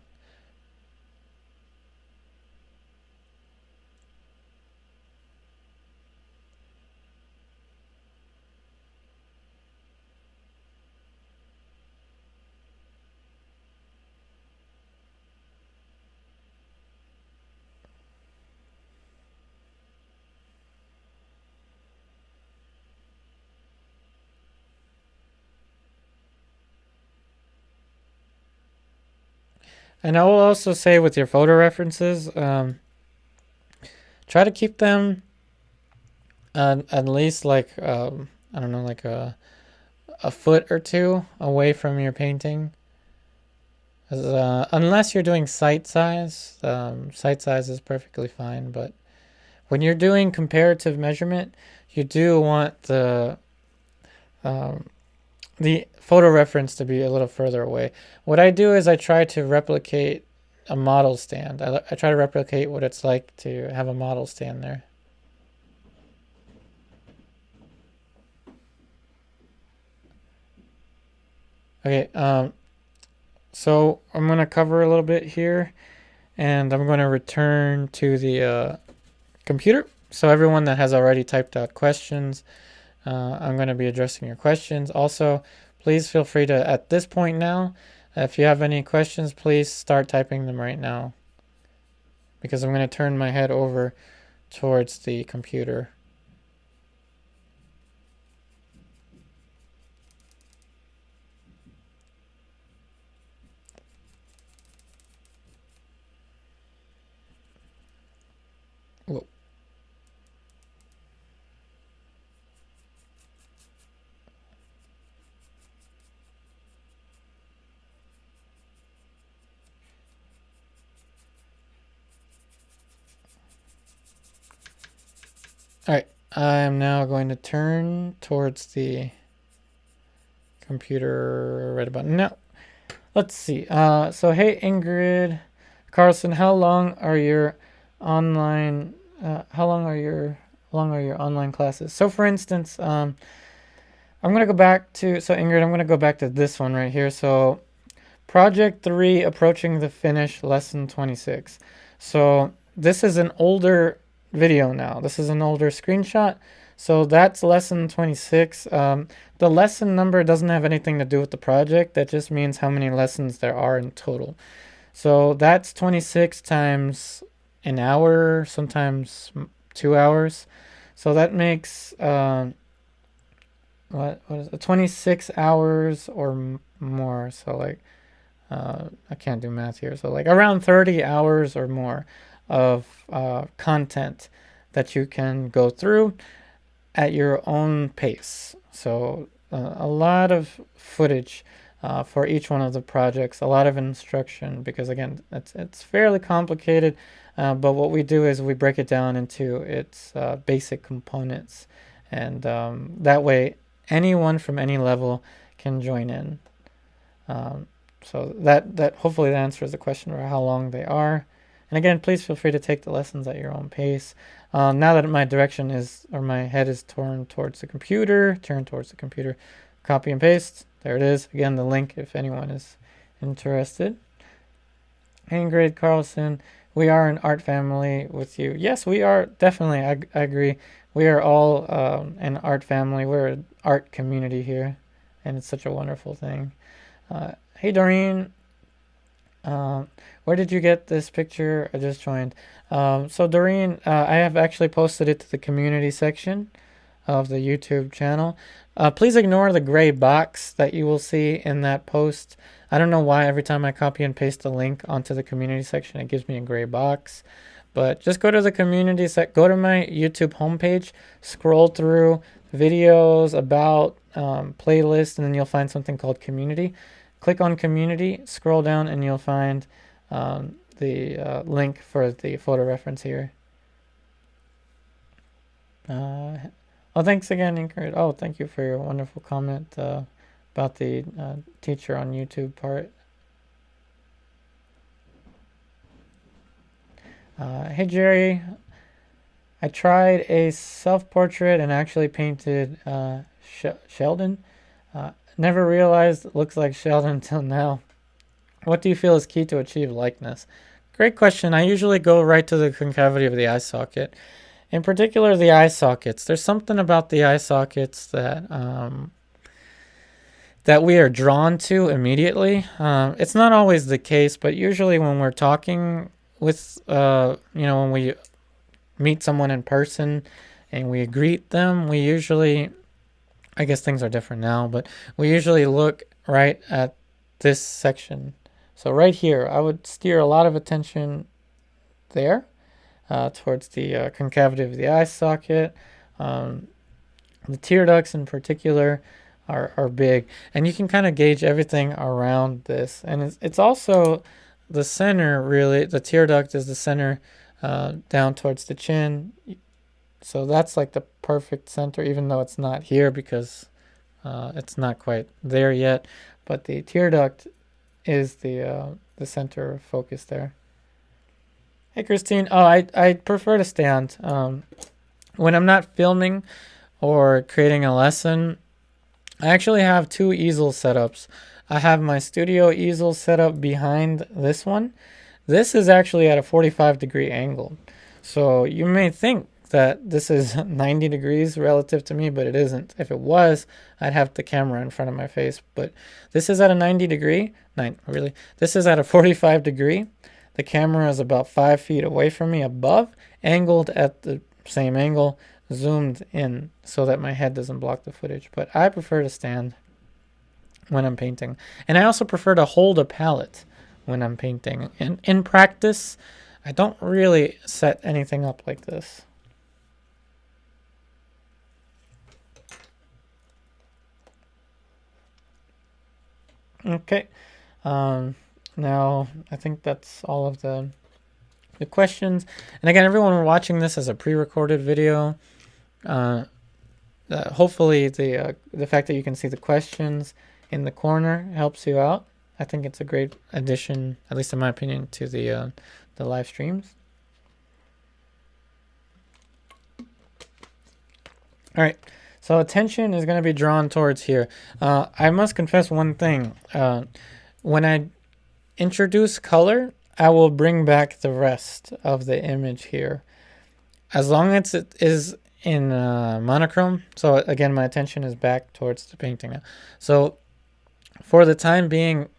And I will also say with your photo references, try to keep them at least like, I don't know, like a foot or two away from your painting. Unless you're doing site size is perfectly fine. But when you're doing comparative measurement, you do want the photo reference to be a little further away. What I do is I try to replicate a model stand. I try to replicate what it's like to have a model stand there. Okay, so I'm going to cover a little bit here, and I'm going to return to the computer. So everyone that has already typed out questions, I'm going to be addressing your questions. Also, please feel free to, at this point now, if you have any questions, please start typing them right now, because I'm going to turn my head over towards the computer. Whoa. All right, I am now going to turn towards the computer right about now. Let's see. So hey Ingrid Carlson, how long are your online online classes? So for instance, I'm gonna go back to, so Ingrid, I'm gonna go back to this one right here. So project 3, approaching the finish, lesson 26. So this is an older video now. This is an older screenshot. So that's lesson 26. The lesson number doesn't have anything to do with the project. That just means how many lessons there are in total. So that's 26 times an hour, sometimes 2 hours. So that makes what is it? 26 hours or more. So like I can't do math here. So like around 30 hours or more of content that you can go through at your own pace. So a lot of footage for each one of the projects, a lot of instruction, because again, it's fairly complicated, but what we do is we break it down into its basic components, and that way anyone from any level can join in. So that hopefully that answers the question about how long they are. And again, please feel free to take the lessons at your own pace. Now that my direction is, or my head is turned towards the computer, copy and paste. There it is. Again, the link if anyone is interested. Ingrid Carlson, we are an art family with you. Yes, we are. Definitely, I agree. We are all an art family. We're an art community here, and it's such a wonderful thing. Hey, Doreen. Where did you get this picture? I just joined. So Doreen, I have actually posted it to the community section of the YouTube channel. Please ignore the gray box that you will see in that post. I don't know why every time I copy and paste the link onto the community section, it gives me a gray box. But just go to the community go to my YouTube homepage, scroll through videos about playlist, and then you'll find something called community. Click on community, scroll down, and you'll find the link for the photo reference here. Oh, thanks again, Ingrid. Oh, thank you for your wonderful comment. about the teacher on YouTube part. Hey Jerry, I tried a self-portrait and actually painted Sheldon. Never realized it looks like Sheldon until now. What do you feel is key to achieve likeness? Great question. I usually go right to the concavity of the eye socket. In particular, the eye sockets. There's something about the eye sockets that that we are drawn to immediately. It's not always the case, but usually when we're talking with, when we meet someone in person and we greet them, we usually, I guess things are different now, but we usually look right at this section. So right here, I would steer a lot of attention there towards the concavity of the eye socket. The tear ducts in particular are big, and you can kind of gauge everything around this. And it's also the center, really. The tear duct is the center down towards the chin. So that's like the perfect center, even though it's not here because it's not quite there yet. But the tear duct is the center of focus there. Hey Christine, I prefer to stand. When I'm not filming or creating a lesson, I actually have two easel setups. I have my studio easel set up behind this one. This is actually at a 45-degree angle. So you may think that this is 90 degrees relative to me, but it isn't. If it was, I'd have the camera in front of my face. But this is at a 90 degree. This is at a 45 degree. The camera is about 5 feet away from me above, angled at the same angle, zoomed in so that my head doesn't block the footage. But I prefer to stand when I'm painting. And I also prefer to hold a palette when I'm painting. And in practice, I don't really set anything up like this. Okay. Now, I think that's all of the questions. And again, everyone watching this as a pre-recorded video, hopefully the fact that you can see the questions in the corner helps you out. I think it's a great addition, at least in my opinion, to the live streams. All right, so attention is going to be drawn towards here. I must confess one thing. When I introduce color, I will bring back the rest of the image here. As long as it is in monochrome, so again, my attention is back towards the painting now. So for the time being,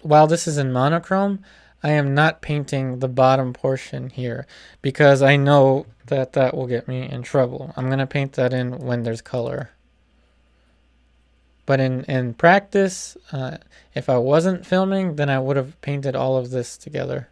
while this is in monochrome, I am not painting the bottom portion here because I know that that will get me in trouble. I'm going to paint that in when there's color. But in practice, if I wasn't filming, then I would have painted all of this together.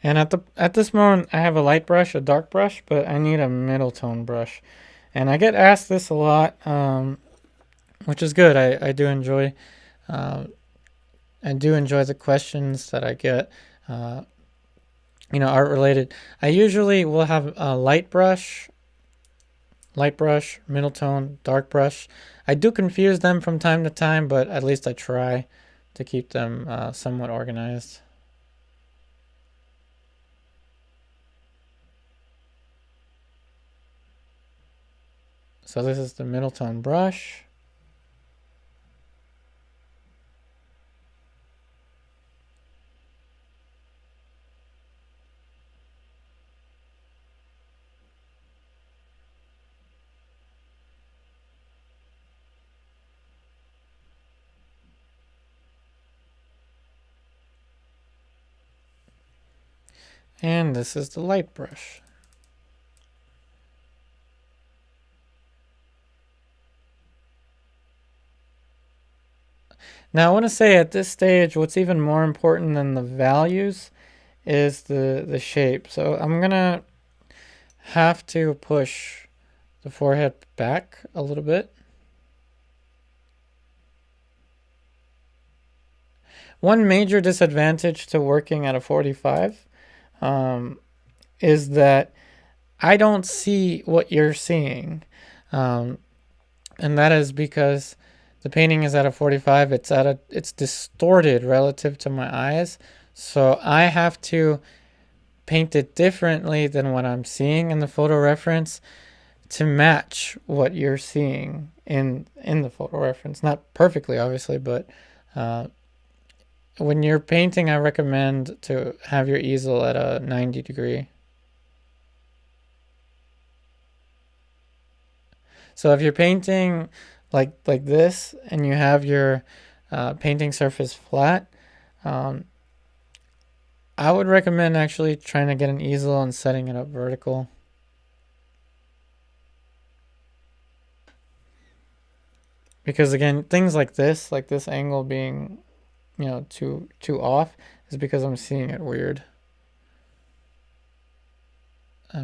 And at this moment, I have a light brush, a dark brush, but I need a middle tone brush. And I get asked this a lot which is good. I do enjoy the questions that I get, art related. I usually will have a light brush, middle tone, dark brush. I do confuse them from time to time, but at least I try to keep them somewhat organized. So this is the middle tone brush. And this is the light brush. Now I want to say at this stage, what's even more important than the values is the shape. So I'm going to have to push the forehead back a little bit. One major disadvantage to working at a 45 is that I don't see what you're seeing. And that is because the painting is at a 45. It's distorted relative to my eyes. So I have to paint it differently than what I'm seeing in the photo reference to match what you're seeing in the photo reference. Not perfectly, obviously, but when you're painting, I recommend to have your easel at a 90 degree. So if you're painting like this and you have your painting surface flat, I would recommend actually trying to get an easel and setting it up vertical. Because again, things like this angle being, too off is because I'm seeing it weird.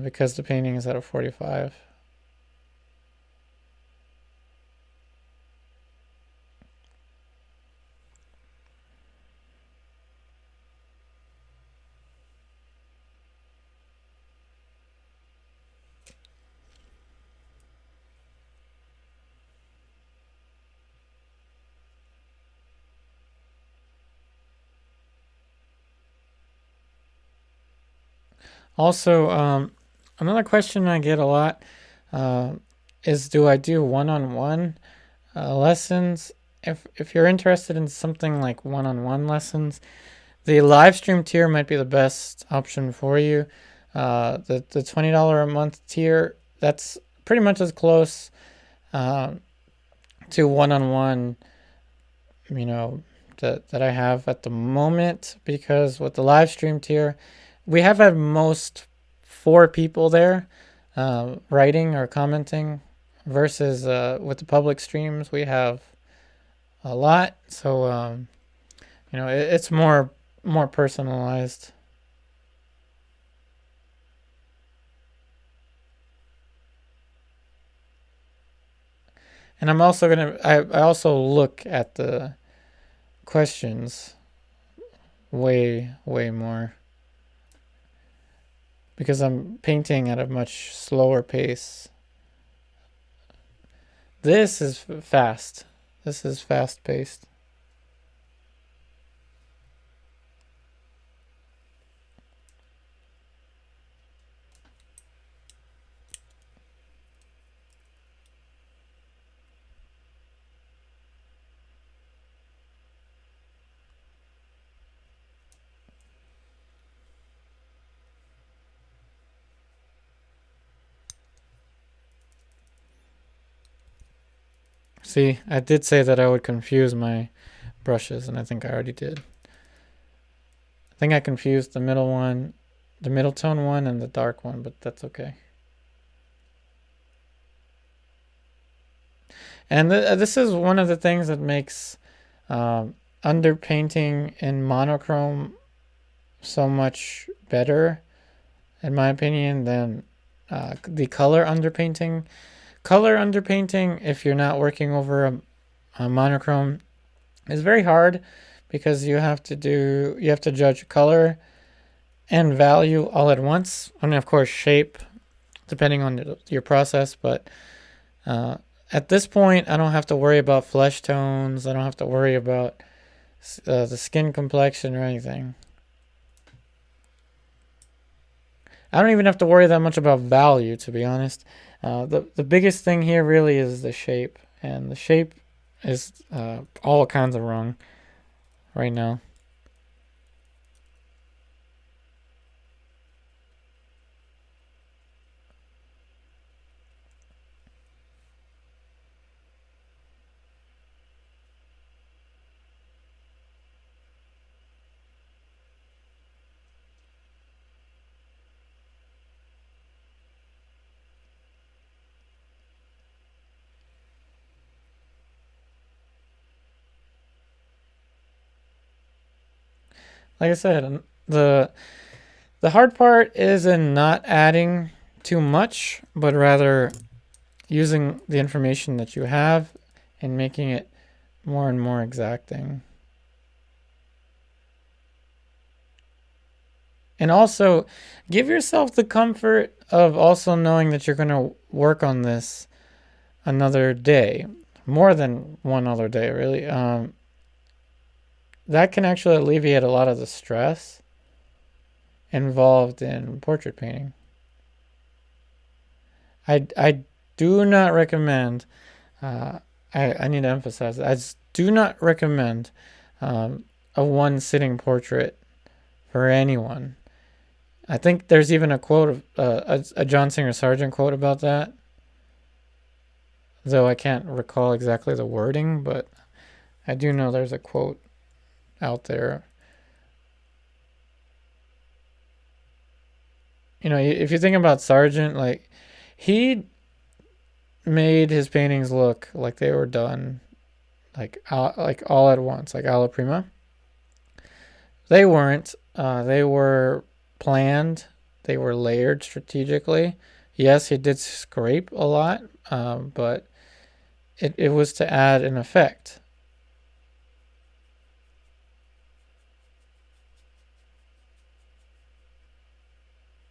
Because the painting is at a 45. Also, another question I get a lot is, do I do one-on-one lessons? If you're interested in something like one-on-one lessons, the live stream tier might be the best option for you. The $20 a month tier, that's pretty much as close to one-on-one, that I have at the moment, because with the live stream tier, we have at most 4 people there writing or commenting, versus with the public streams we have a lot. So it's more personalized. And I'm also I also look at the questions way more, because I'm painting at a much slower pace. This is fast. This is fast paced. See, I did say that I would confuse my brushes, and I think I already did. I think I confused the middle one, the middle tone one, and the dark one, but that's okay. And this is one of the things that makes underpainting in monochrome so much better, in my opinion, than the color underpainting. Color underpainting, if you're not working over monochrome is very hard because you have to judge color and value all at once, and of course shape, depending on your process. But at this point, I don't have to worry about flesh tones. I don't have to worry about the skin complexion or anything. I don't even have to worry that much about value, to be honest. The biggest thing here really is the shape, and the shape is all kinds of wrong right now. Like I said, the hard part is in not adding too much, but rather using the information that you have and making it more and more exacting. And also, give yourself the comfort of also knowing that you're going to work on this another day, more than one other day, really. That can actually alleviate a lot of the stress involved in portrait painting. I do not recommend, I need to emphasize that, I do not recommend a one sitting portrait for anyone. I think there's even a quote, a John Singer Sargent quote about that, though I can't recall exactly the wording, but I do know there's a quote out there. You know, if you think about Sargent, like, he made his paintings look like they were done like all at once, like alla prima. They weren't. They were planned. They were layered strategically. Yes, he did scrape a lot, but it was to add an effect.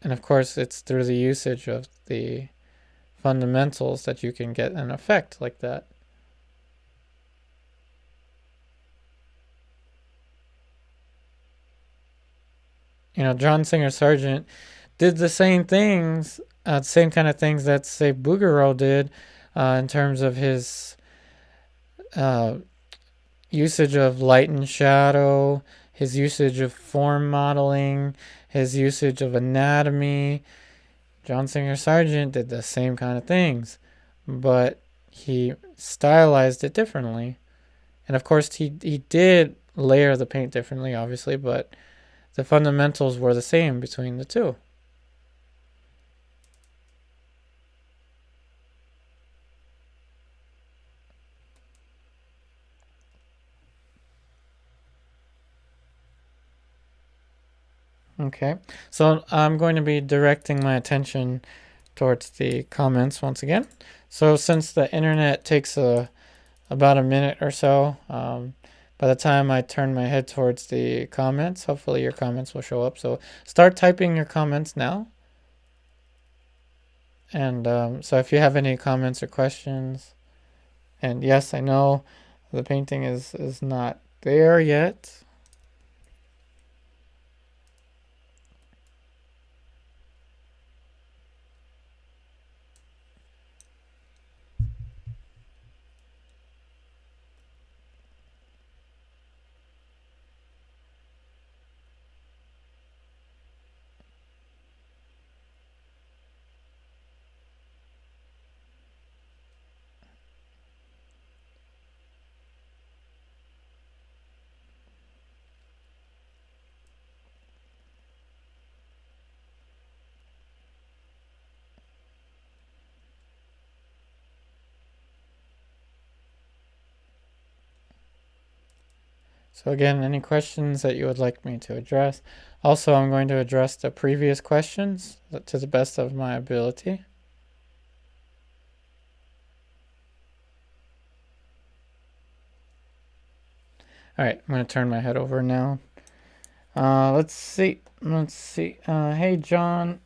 And of course, it's through the usage of the fundamentals that you can get an effect like that. You know, John Singer Sargent did the same things, same kind of things that, say, Bouguereau did in terms of his usage of light and shadow, his usage of form modeling, his usage of anatomy. John Singer Sargent did the same kind of things, but he stylized it differently. And of course, he did layer the paint differently, obviously, but the fundamentals were the same between the two. Okay, so I'm going to be directing my attention towards the comments once again. So since the internet takes about a minute or so, by the time I turn my head towards the comments, hopefully your comments will show up. So start typing your comments now. And so if you have any comments or questions, and yes, I know the painting is not there yet. So again, any questions that you would like me to address? Also, I'm going to address the previous questions to the best of my ability. All right, I'm going to turn my head over now. Let's see. Hey, John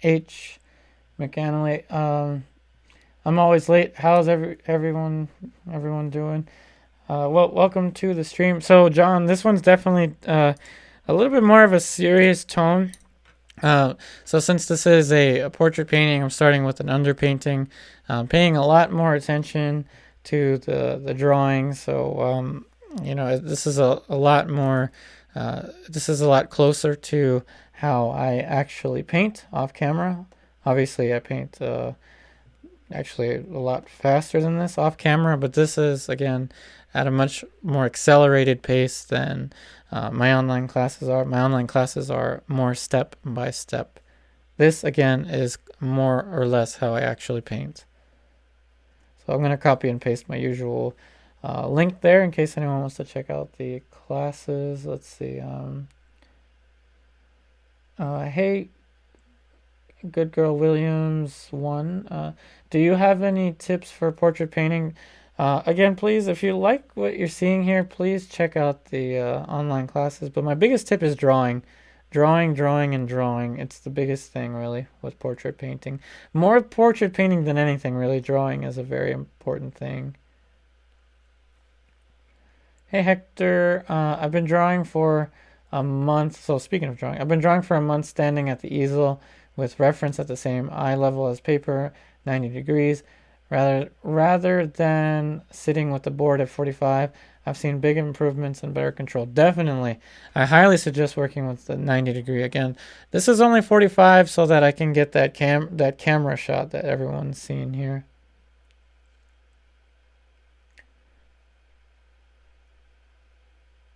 H. McAnally. I'm always late. How's everyone doing? Well, welcome to the stream. So, John, this one's definitely a little bit more of a serious tone. So since this is a portrait painting, I'm starting with an underpainting, paying a lot more attention to the drawing. So this is a lot more. This is a lot closer to how I actually paint off camera. Obviously, I paint actually a lot faster than this off camera, but this is again at a much more accelerated pace than my online classes are. My online classes are more step by step. This again is more or less how I actually paint. So I'm going to copy and paste my usual link there in case anyone wants to check out the classes. Let's see. Hey, Good Girl Williams 1. Do you have any tips for portrait painting? Again, please, if you like what you're seeing here, please check out the online classes. But my biggest tip is drawing. Drawing, and drawing. It's the biggest thing, really, with portrait painting. More portrait painting than anything, really. Drawing is a very important thing. Hey, Hector. I've been drawing for a month. So speaking of drawing, I've been drawing for a month standing at the easel with reference at the same eye level as paper, 90 degrees. Rather than sitting with the board at 45, I've seen big improvements and better control. Definitely. I highly suggest working with the 90 degree. Again, this is only 45 so that I can get that camera shot that everyone's seeing here.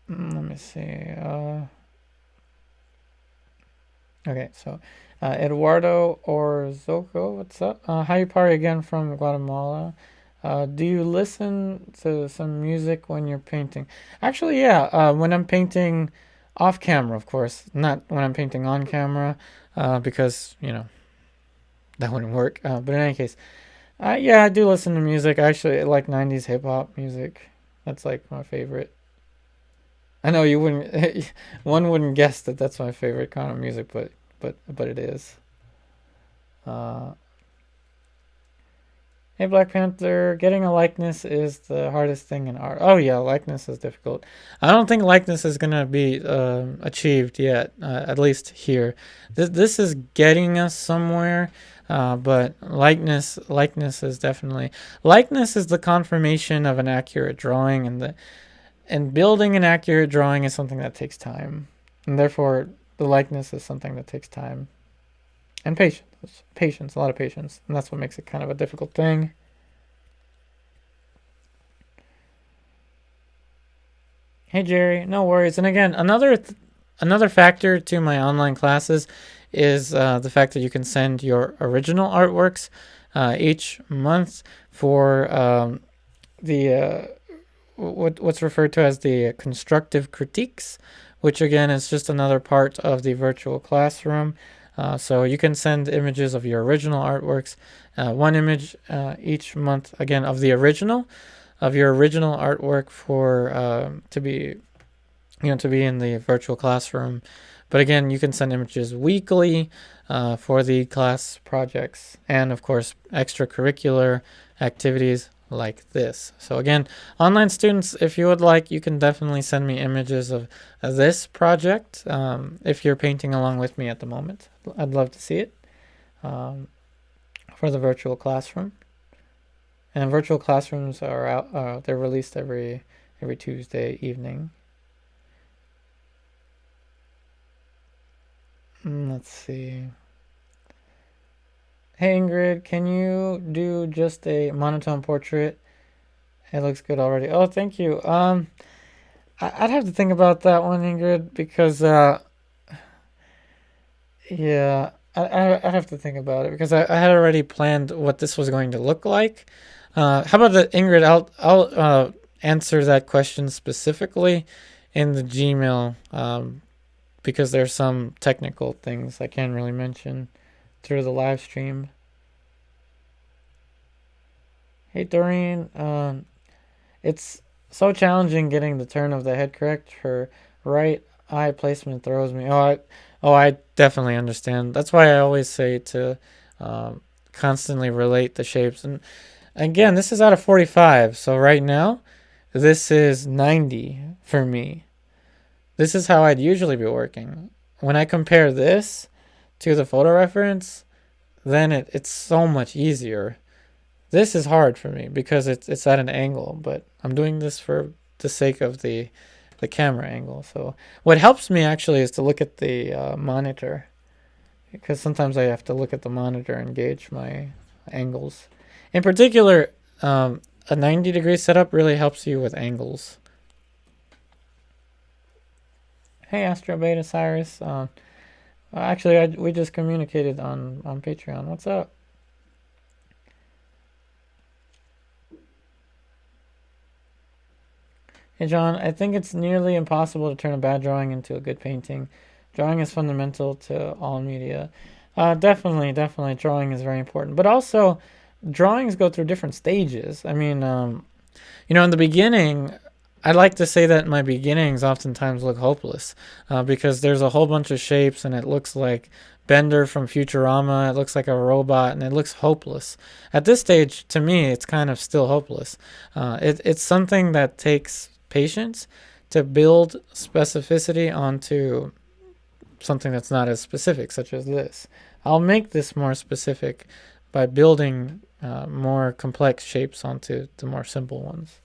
Let me see. Okay, so Eduardo Orzoco, what's up? Hi, Pari again from Guatemala. Do you listen to some music when you're painting? Actually, yeah, when I'm painting off camera, of course, not when I'm painting on camera, because, that wouldn't work. But in any case, yeah, I do listen to music. I actually like 90s hip hop music. That's like my favorite. I know you wouldn't, one wouldn't guess that that's my favorite kind of music, but it is. Hey, Black Panther, getting a likeness is the hardest thing in art. Oh yeah, likeness is difficult. I don't think likeness is gonna be achieved yet, at least here. This is getting us somewhere, but likeness is definitely, likeness is the confirmation of an accurate drawing, and building an accurate drawing is something that takes time, and therefore the likeness is something that takes time and patience, a lot of patience, and that's what makes it kind of a difficult thing. Hey Jerry, no worries. And again, another factor to my online classes is the fact that you can send your original artworks each month for what's referred to as the constructive critiques, which again is just another part of the virtual classroom. So you can send images of your original artworks, one image each month, again, of your original artwork for to be in the virtual classroom. But again, you can send images weekly for the class projects, and of course extracurricular activities like this. So again, online students, if you would like, you can definitely send me images of this project if you're painting along with me at the moment. I'd love to see it for the virtual classroom. And virtual classrooms are out. They're released every Tuesday evening. Let's see. Hey Ingrid, can you do just a monotone portrait? It looks good already. Oh, thank you. I'd have to think about that one, Ingrid, because yeah, I'd have to think about it because I had already planned what this was going to look like. How about that, Ingrid? I'll answer that question specifically in the Gmail because there's some technical things I can't really mention through the live stream. Hey Doreen, it's so challenging getting the turn of the head correct. Her right eye placement throws me. I definitely understand. That's why I always say to constantly relate the shapes. And again, this is out of 45. So right now, this is 90 for me. This is how I'd usually be working. When I compare this to the photo reference, then it's so much easier. This is hard for me because it's at an angle, but I'm doing this for the sake of the camera angle. So what helps me actually is to look at the monitor, because sometimes I have to look at the monitor and gauge my angles. In particular, a 90-degree setup really helps you with angles. Hey, Astro Beta Cyrus. Actually, we just communicated on Patreon. What's up? Hey, John. I think it's nearly impossible to turn a bad drawing into a good painting. Drawing is fundamental to all media. Definitely, drawing is very important. But also, drawings go through different stages. I mean, in the beginning, I like to say that my beginnings oftentimes look hopeless because there's a whole bunch of shapes and it looks like Bender from Futurama. It looks like a robot and it looks hopeless. At this stage, to me, it's kind of still hopeless. It's something that takes patience to build specificity onto something that's not as specific, such as this. I'll make this more specific by building more complex shapes onto the more simple ones.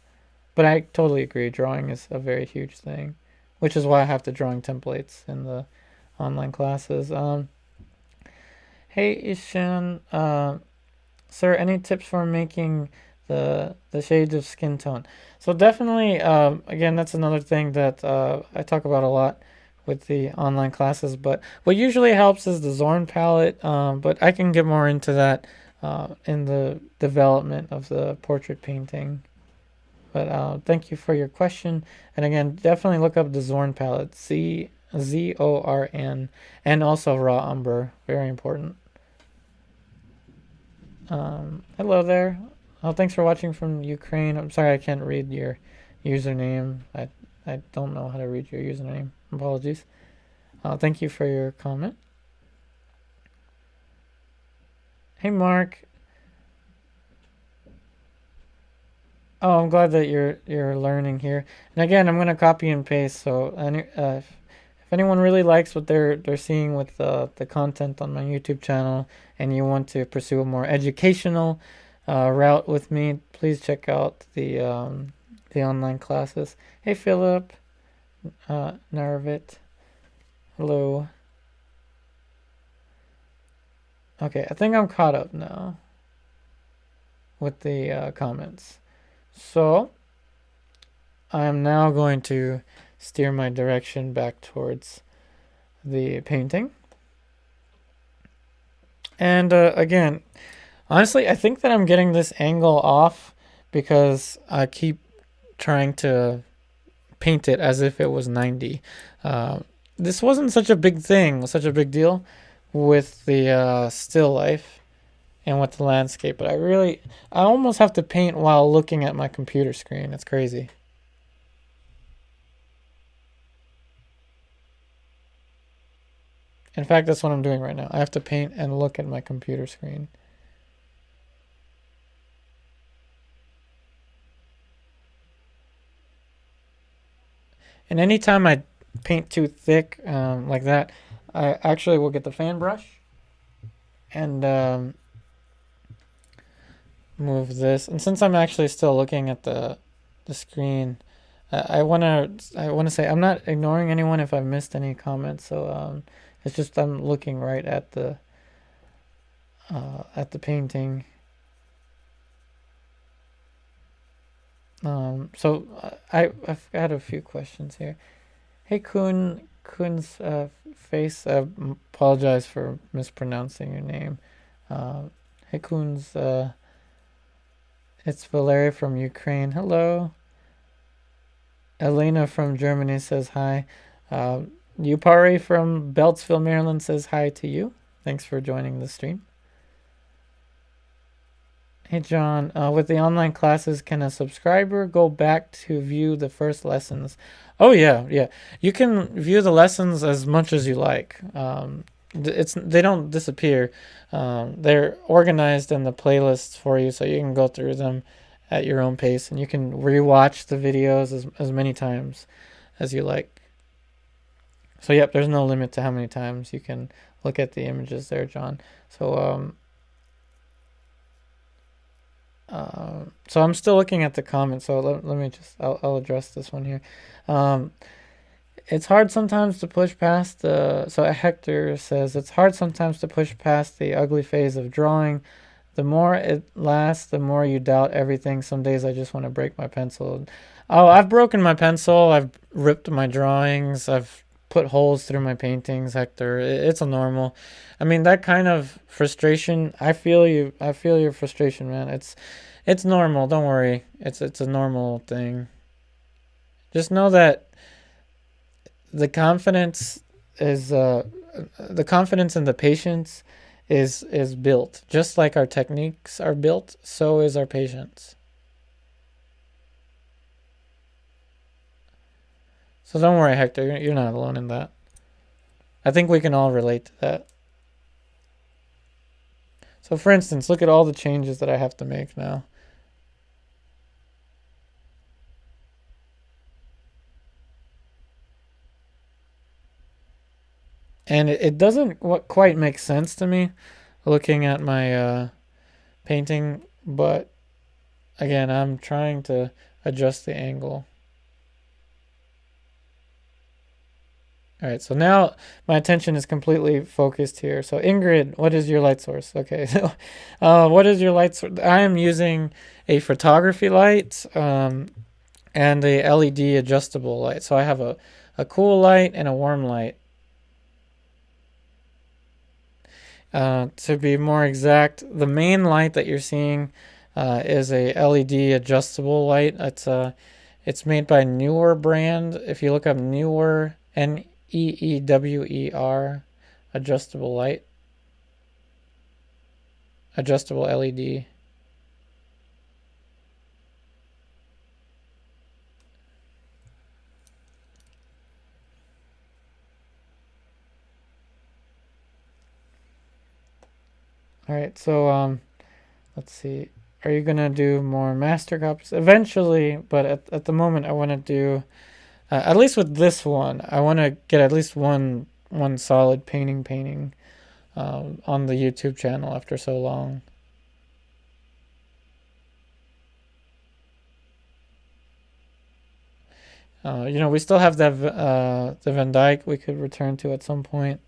But I totally agree, drawing is a very huge thing, which is why I have the drawing templates in the online classes. Hey Ishan, sir, any tips for making the shades of skin tone? So definitely, again, that's another thing that I talk about a lot with the online classes. But what usually helps is the Zorn palette, but I can get more into that in the development of the portrait painting. But thank you for your question. And again, definitely look up the Zorn palette, Zorn, and also raw umber, very important. Hello there. Oh, thanks for watching from Ukraine. I'm sorry I can't read your username. I don't know how to read your username. Apologies. Thank you for your comment. Hey, Mark. Oh, I'm glad that you're learning here. And again, I'm gonna copy and paste. So, if anyone really likes what they're seeing with the content on my YouTube channel, and you want to pursue a more educational route with me, please check out the online classes. Hey, Philip, Narvit, hello. Okay, I think I'm caught up now with the comments. So I am now going to steer my direction back towards the painting. And again, honestly, I think that I'm getting this angle off because I keep trying to paint it as if it was 90. This wasn't such a big thing, such a big deal with the still life and with the landscape, but I almost have to paint while looking at my computer screen. It's crazy. In fact, that's what I'm doing right now. I have to paint and look at my computer screen. And anytime I paint too thick like that, I actually will get the fan brush and move this. And since I'm actually still looking at the screen, I wanna say I'm not ignoring anyone if I've missed any comments. So it's just I'm looking right at the painting. So I've got a few questions here. Hey Kun's face. Apologize for mispronouncing your name. Hey Kun's. It's Valeria from Ukraine. Hello. Elena from Germany says hi. Upari from Beltsville, Maryland says hi to you. Thanks for joining the stream. Hey John, with the online classes, can a subscriber go back to view the first lessons? Oh yeah, yeah. You can view the lessons as much as you like. They don't disappear. They're organized in the playlists for you, so you can go through them at your own pace, and you can rewatch the videos as many times as you like. So yep, there's no limit to how many times you can look at the images there, John. So I'm still looking at the comments, so let me just, I'll address this one here. It's hard sometimes to push past so Hector says, it's hard sometimes to push past the ugly phase of drawing. The more it lasts, the more you doubt everything. Some days I just want to break my pencil. Oh, I've broken my pencil. I've ripped my drawings. I've put holes through my paintings, Hector. It's a normal. I mean, that kind of frustration, I feel you. I feel your frustration, man. It's normal. Don't worry. It's a normal thing. Just know that the confidence is the confidence and the patience is built. Just like our techniques are built, so is our patience. So don't worry, Hector. You're not alone in that. I think we can all relate to that. So for instance, look at all the changes that I have to make now. And it doesn't quite make sense to me looking at my painting, but again, I'm trying to adjust the angle. All right, so now my attention is completely focused here. So Ingrid, what is your light source? Okay, so what is your light source? I am using a photography light and a LED adjustable light. So I have a cool light and a warm light. To be more exact, the main light that you're seeing is a LED adjustable light. It's made by Newer brand. If you look up Newer, Neewer, adjustable light, adjustable LED. All right, so let's see. Are you gonna do more master copies eventually? But at the moment, I want to do at least with this one. I want to get at least one solid painting on the YouTube channel after so long. We still have that the Van Dyke we could return to at some point.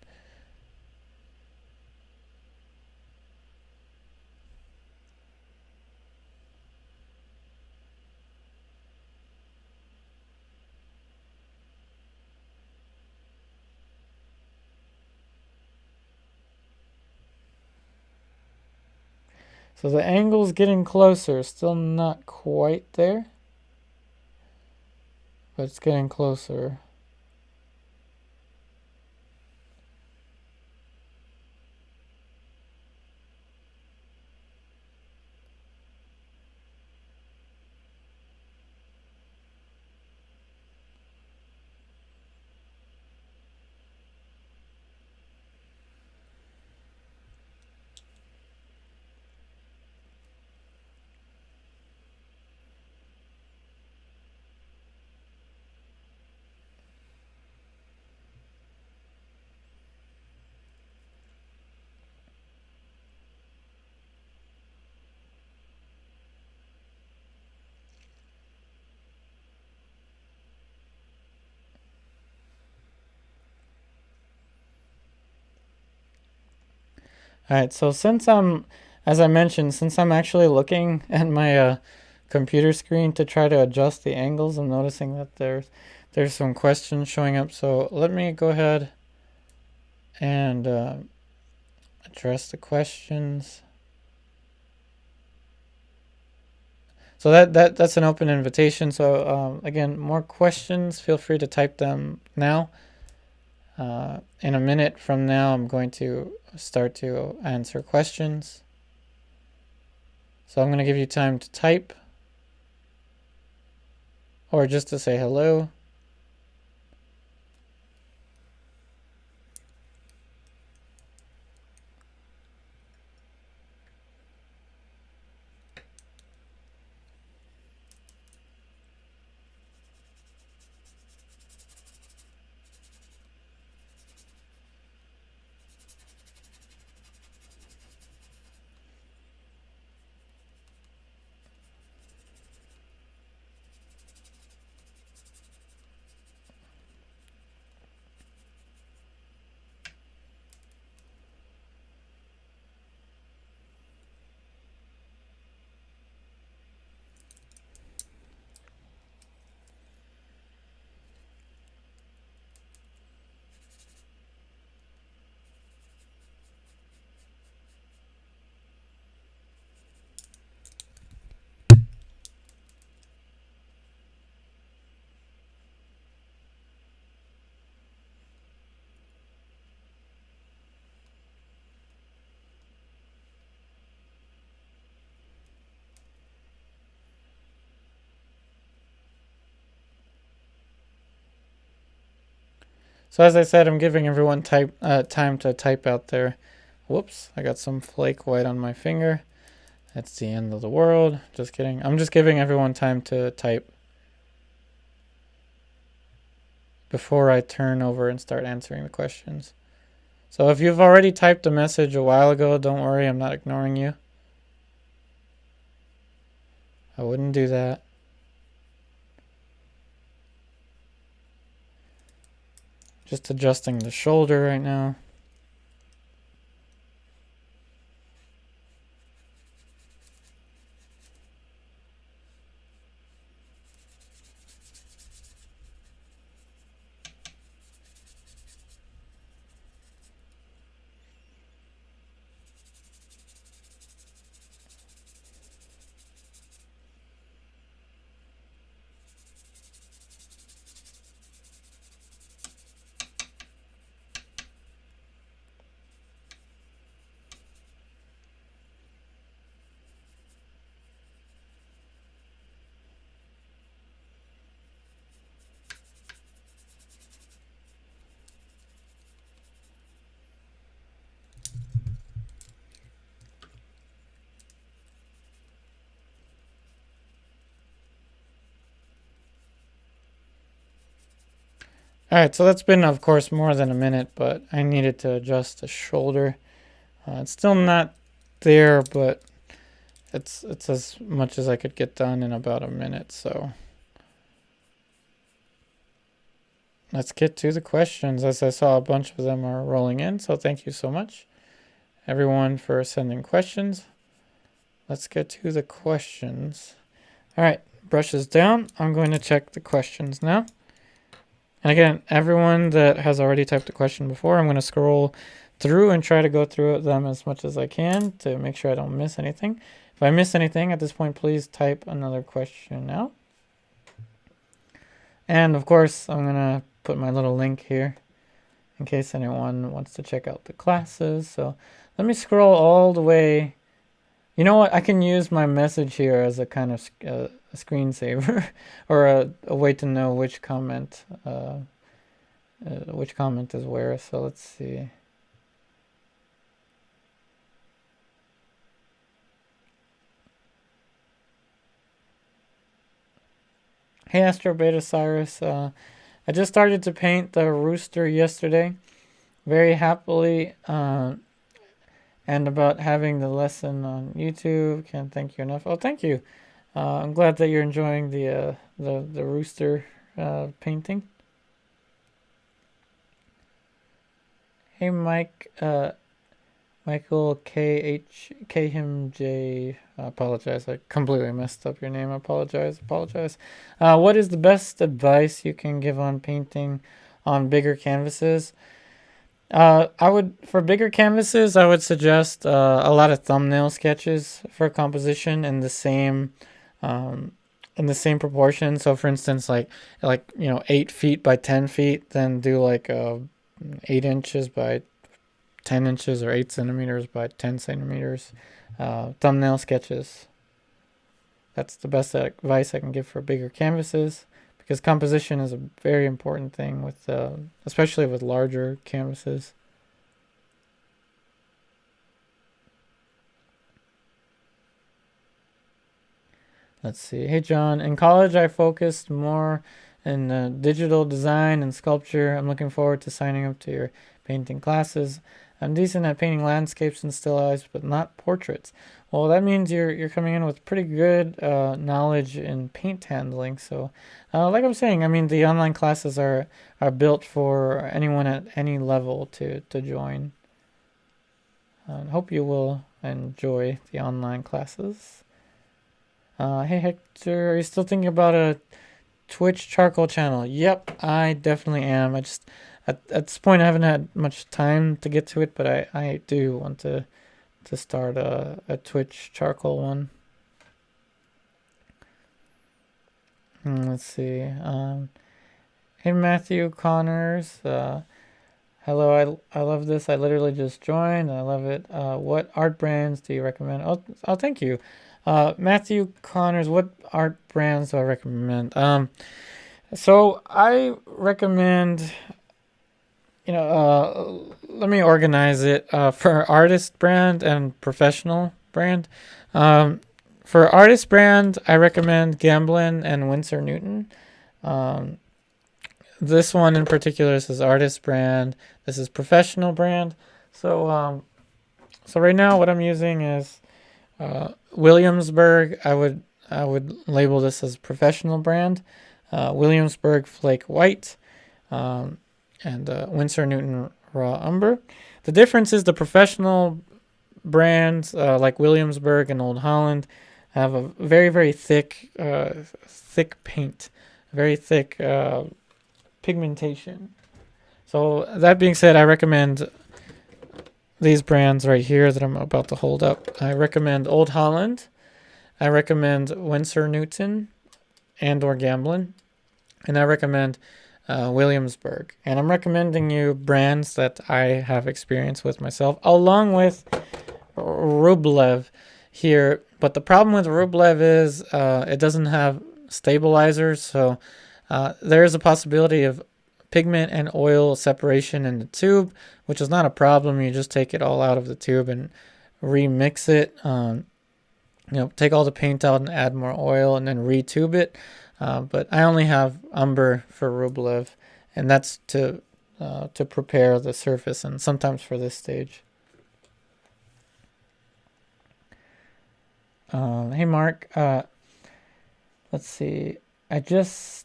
So the angle's getting closer, still not quite there, but it's getting closer. All right, so as I mentioned, since I'm actually looking at my computer screen to try to adjust the angles, I'm noticing that there's some questions showing up. So let me go ahead and address the questions. So that's an open invitation. So again, more questions, feel free to type them now. In a minute from now, I'm going to start to answer questions. So I'm going to give you time to type or just to say hello. So as I said, I'm giving everyone time to type out there. Whoops, I got some flake white on my finger. That's the end of the world. Just kidding. I'm just giving everyone time to type before I turn over and start answering the questions. So if you've already typed a message a while ago, don't worry, I'm not ignoring you. I wouldn't do that. Just adjusting the shoulder right now. Alright, so that's been, of course, more than a minute, but I needed to adjust the shoulder. It's still not there, but it's as much as I could get done in about a minute, so let's get to the questions, as I saw a bunch of them are rolling in, so thank you so much, everyone, for sending questions. Let's get to the questions. Alright, brushes down. I'm going to check the questions now. And again, everyone that has already typed a question before, I'm going to scroll through and try to go through them as much as I can to make sure I don't miss anything. If I miss anything at this point, please type another question out. And of course, I'm going to put my little link here in case anyone wants to check out the classes. So let me scroll all the way. You know what? I can use my message here as a kind of a screensaver or a way to know which comment is where. So let's see. Hey Astro Beta Cyrus, I just started to paint the rooster yesterday, very happily, and about having the lesson on YouTube. Can't thank you enough. Oh, thank you. I'm glad that you're enjoying the rooster painting. Hey Mike, Michael KHMJ. I apologize. I completely messed up your name. I apologize. What is the best advice you can give on painting on bigger canvases? For bigger canvases, I would suggest a lot of thumbnail sketches for composition in the same proportion. So for instance, like 8 feet by 10 feet, then do like 8 inches by 10 inches or 8 centimeters by 10 centimeters thumbnail sketches. That's the best advice I can give for bigger canvases, because composition is a very important thing with, especially with larger canvases. Let's see. Hey, John. In college, I focused more in digital design and sculpture. I'm looking forward to signing up to your painting classes. I'm decent at painting landscapes and still lifes, but not portraits. Well, that means you're coming in with pretty good knowledge in paint handling. So, like I'm saying, I mean, the online classes are built for anyone at any level to join. I hope you will enjoy the online classes. Hey Hector, are you still thinking about a Twitch charcoal channel? Yep, I definitely am. I just at this point I haven't had much time to get to it, but I do want to start a Twitch charcoal one. Let's see. Hey Matthew Connors. Hello, I love this. I literally just joined. I love it. What art brands do you recommend? Oh, thank you. Matthew Connors, what art brands do I recommend? So I recommend, let me organize it for artist brand and professional brand. For artist brand, I recommend Gamblin and Winsor Newton. This one in particular, this is artist brand. This is professional brand. So right now what I'm using is Williamsburg. I would label this as professional brand. Williamsburg Flake White, and Winsor Newton Raw Umber. The difference is the professional brands like Williamsburg and Old Holland have a very, very thick paint, very thick pigmentation. So that being said, I recommend these brands right here that I'm about to hold up. I recommend Old Holland. I recommend Winsor Newton and or Gamblin. And I recommend Williamsburg. And I'm recommending you brands that I have experience with myself, along with Rublev here. But the problem with Rublev is it doesn't have stabilizers. So there is a possibility of pigment and oil separation in the tube, which is not a problem. You just take it all out of the tube and remix it. Take all the paint out and add more oil and then retube it. But I only have Umber for Rublev, and that's to prepare the surface and sometimes for this stage. Hey Mark, let's see. I just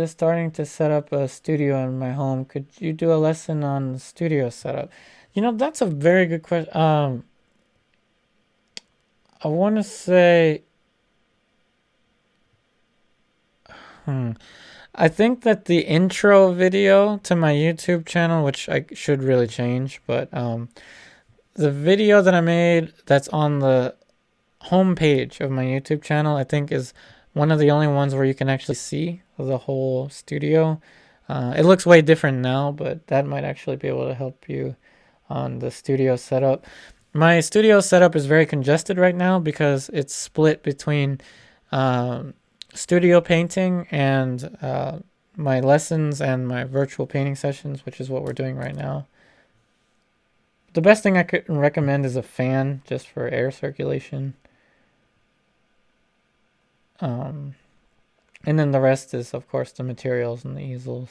starting to set up a studio in my home. Could you do a lesson on the studio setup? That's a very good question. I want to say, I think that the intro video to my YouTube channel, which I should really change, but the video that I made that's on the home page of my YouTube channel, I think is one of the only ones where you can actually see the whole studio. It looks way different now, but that might actually be able to help you on the studio setup. My studio setup is very congested right now because it's split between studio painting and my lessons and my virtual painting sessions, which is what we're doing right now. The best thing I could recommend is a fan just for air circulation. And then the rest is, of course, the materials and the easels.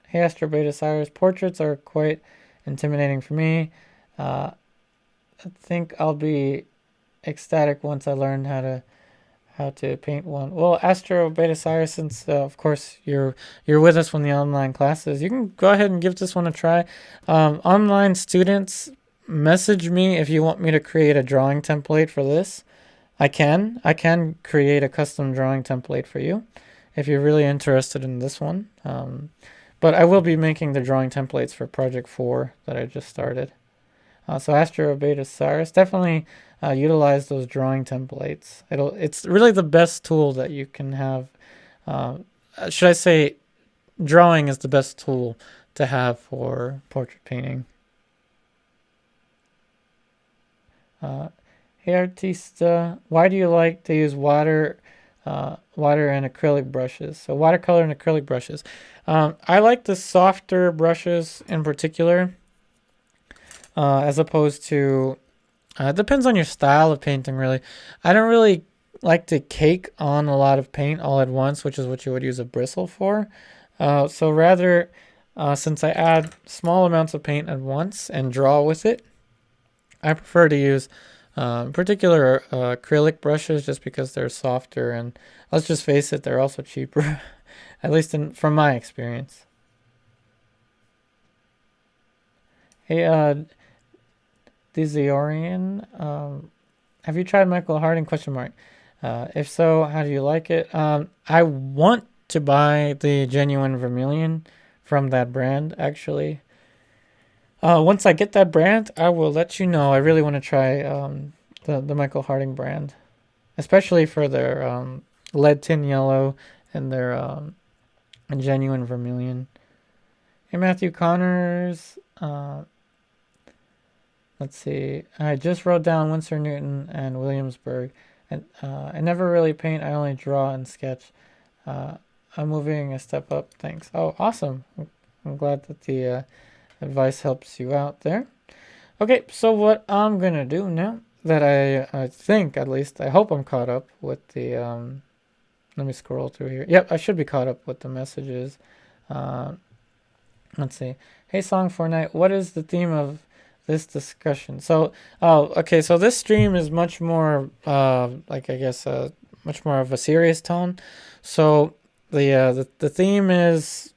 Hey, Astro Beta Cyrus, portraits are quite intimidating for me. I think I'll be ecstatic once I learn how to paint one. Well, Astro Beta Cyrus, since of course you're with us from the online classes, you can go ahead and give this one a try. Online students, message me if you want me to create a drawing template for this. I can create a custom drawing template for you if you're really interested in this one. But I will be making the drawing templates for Project 4 that I just started. So Astro Beta Cyrus, definitely utilize those drawing templates. It's really the best tool that you can have. Should I say drawing is the best tool to have for portrait painting. Hey Artista, why do you like to use water and acrylic brushes? So watercolor and acrylic brushes. I like the softer brushes in particular, as opposed to, it depends on your style of painting really. I don't really like to cake on a lot of paint all at once, which is what you would use a bristle for. So rather, since I add small amounts of paint at once and draw with it, I prefer to use particular acrylic brushes just because they're softer, and let's just face it, they're also cheaper, at least from my experience. Hey, Alizarin, have you tried Michael Harding? Question mark. If so, how do you like it? I want to buy the genuine Vermilion from that brand, actually. Once I get that brand, I will let you know. I really want to try the Michael Harding brand, especially for their lead tin yellow and their genuine Vermilion. Hey, Matthew Connors. Let's see. I just wrote down Winsor, Newton, and Williamsburg. And I never really paint. I only draw and sketch. I'm moving a step up. Thanks. Oh, awesome. I'm glad that the advice helps you out there. Okay, so what I'm going to do now that I think, at least, I hope I'm caught up with the, let me scroll through here. Yep, I should be caught up with the messages. Let's see. Hey, Song Fortnite, what is the theme of this discussion? So, okay, so this stream is much more, like, I guess, much more of a serious tone. So the theme is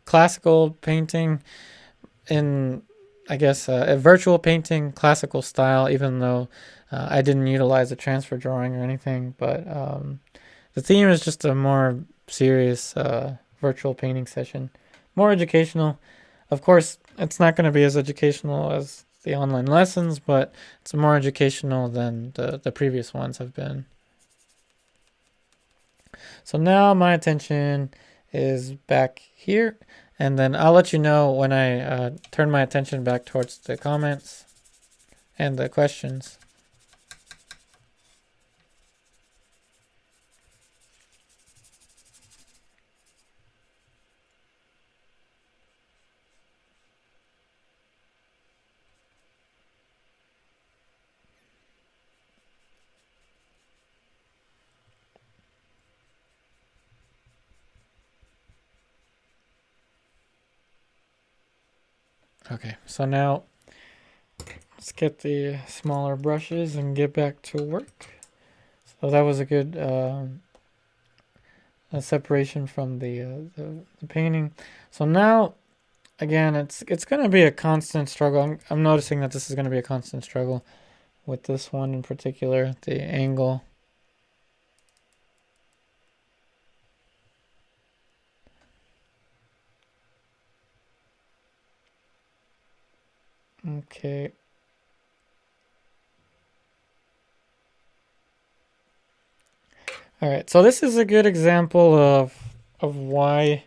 classical painting in, I guess, a virtual painting, classical style, even though I didn't utilize a transfer drawing or anything. But the theme is just a more serious virtual painting session, more educational. Of course, it's not going to be as educational as the online lessons, but it's more educational than the previous ones have been. So now my attention is back here, and then I'll let you know when I turn my attention back towards the comments and the questions. Okay, so now let's get the smaller brushes and get back to work. So that was a good separation from the painting. So now, again, it's going to be a constant struggle. I'm noticing that this is going to be a constant struggle with this one in particular, the angle. Okay. All right, so this is a good example of why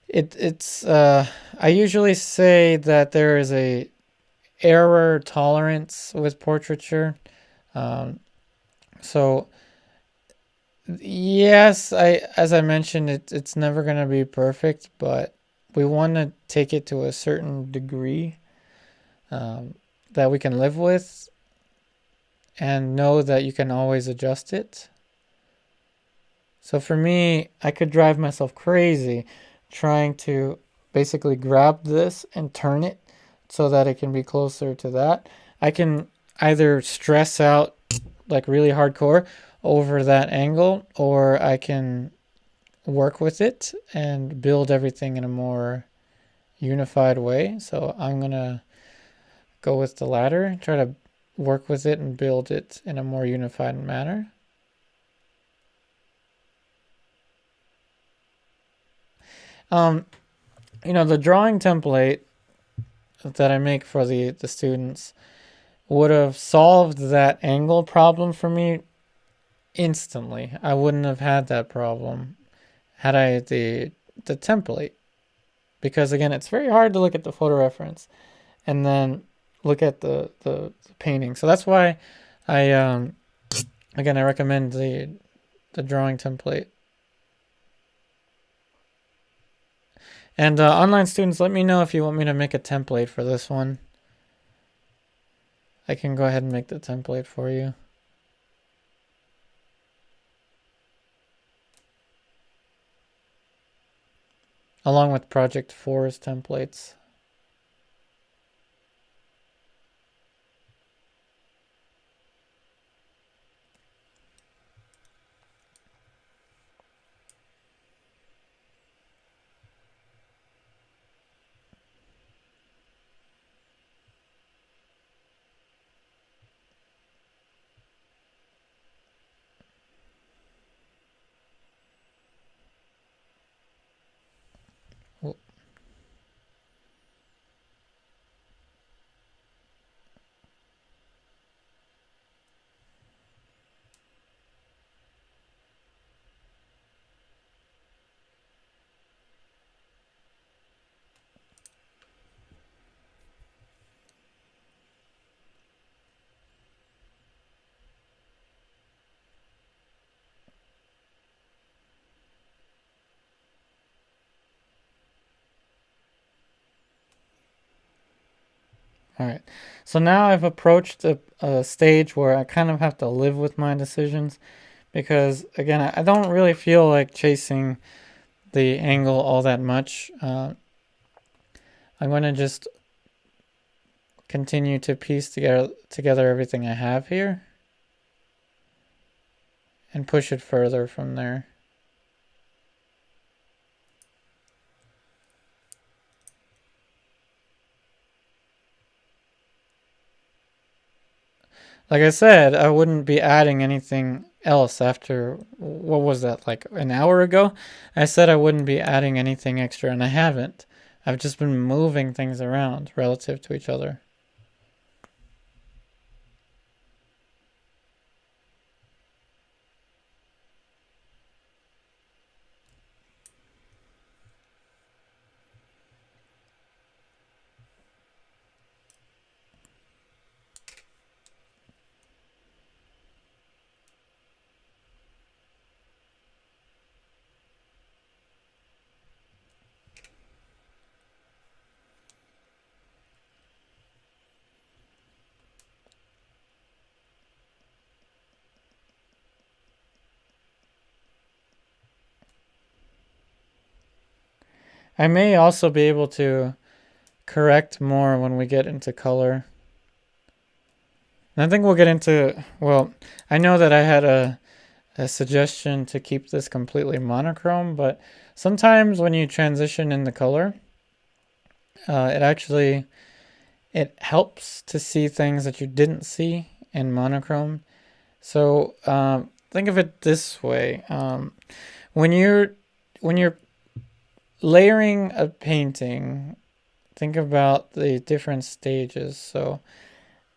it's I usually say that there is a error tolerance with portraiture. So yes, as I mentioned, it's never going to be perfect, but we want to take it to a certain degree that we can live with and know that you can always adjust it. So for me, I could drive myself crazy trying to basically grab this and turn it so that it can be closer to that. I can either stress out like really hardcore over that angle, or I can work with it and build everything in a more unified way. So I'm gonna go with the latter, try to work with it and build it in a more unified manner. You know, the drawing template that I make for the students would have solved that angle problem for me instantly. I wouldn't have had that problem had I the template, because again, it's very hard to look at the photo reference and then look at the painting. So that's why I again I recommend the drawing template. And online students, let me know if you want me to make a template for this one. I can go ahead and make the template for you. Along with Project 4's templates. All right, so now I've approached a stage where I kind of have to live with my decisions because, again, I don't really feel like chasing the angle all that much. I'm going to just continue to piece together everything I have here and push it further from there. Like I said, I wouldn't be adding anything else after, what was that, like an hour ago? I said I wouldn't be adding anything extra, and I haven't. I've just been moving things around relative to each other. I may also be able to correct more when we get into color. And I think we'll get into, well, I know that I had a suggestion to keep this completely monochrome, but sometimes when you transition in the color, it helps to see things that you didn't see in monochrome. So think of it this way: when you're layering a painting, think about the different stages. So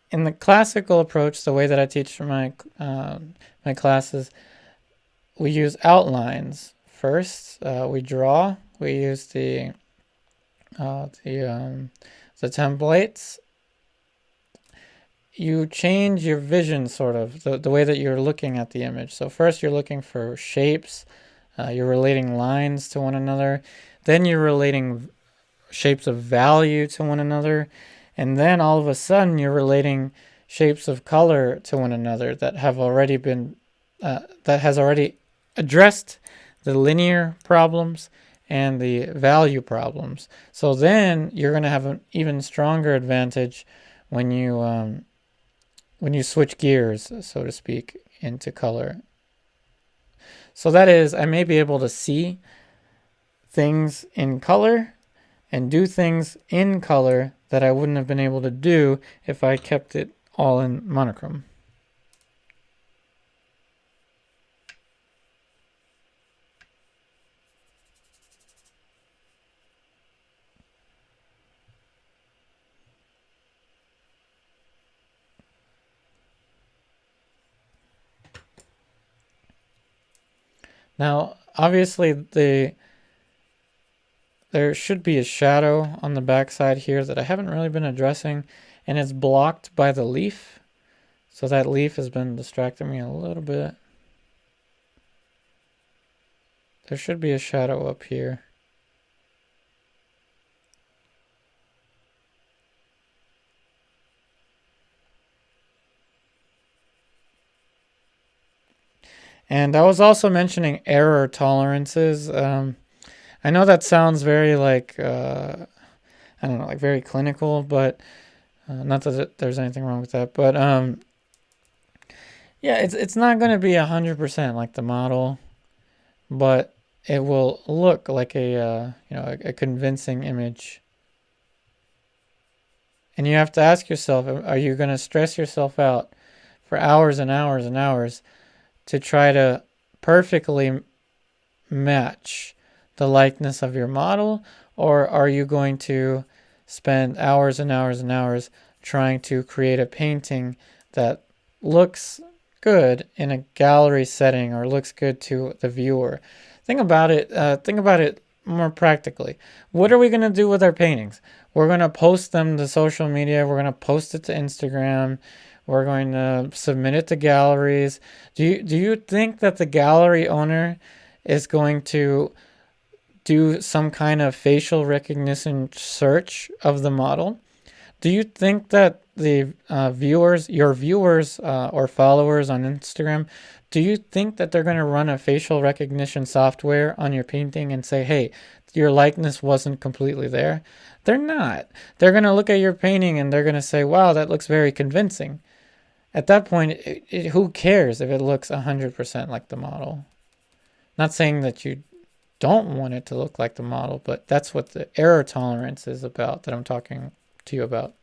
in the classical approach, the way that I teach my my classes, we use outlines first. We draw. We use the templates. You change your vision, sort of the way that you're looking at the image. So first you're looking for shapes. You're relating lines to one another. Then you're relating shapes of value to one another. And then all of a sudden you're relating shapes of color to one another that have already been, that has already addressed the linear problems and the value problems. So then you're going to have an even stronger advantage when you switch gears, so to speak, into color. So that is, I may be able to see things in color and do things in color that I wouldn't have been able to do if I kept it all in monochrome. Now, obviously, the there should be a shadow on the back side here that I haven't really been addressing, and it's blocked by the leaf. So that leaf has been distracting me a little bit. There should be a shadow up here. And I was also mentioning error tolerances. I know that sounds very like, I don't know, like very clinical, but not that there's anything wrong with that. But yeah, it's not going to be 100% like the model, but it will look like a, a convincing image. And you have to ask yourself, are you going to stress yourself out for hours and hours and hours to try to perfectly match the likeness of your model, or are you going to spend hours and hours and hours trying to create a painting that looks good in a gallery setting or looks good to the viewer? Think about it more practically. What are we going to do with our paintings? We're going to post them to social media. We're going to post it to Instagram. We're going to submit it to galleries. Do you think that the gallery owner is going to do some kind of facial recognition search of the model? Do you think that the your viewers or followers on Instagram, do you think that they're going to run a facial recognition software on your painting and say, hey, your likeness wasn't completely there? They're not. They're going to look at your painting and they're going to say, wow, that looks very convincing. At that point, who cares if it looks 100% like the model? Not saying that you don't want it to look like the model, but that's what the error tolerance is about that I'm talking to you about.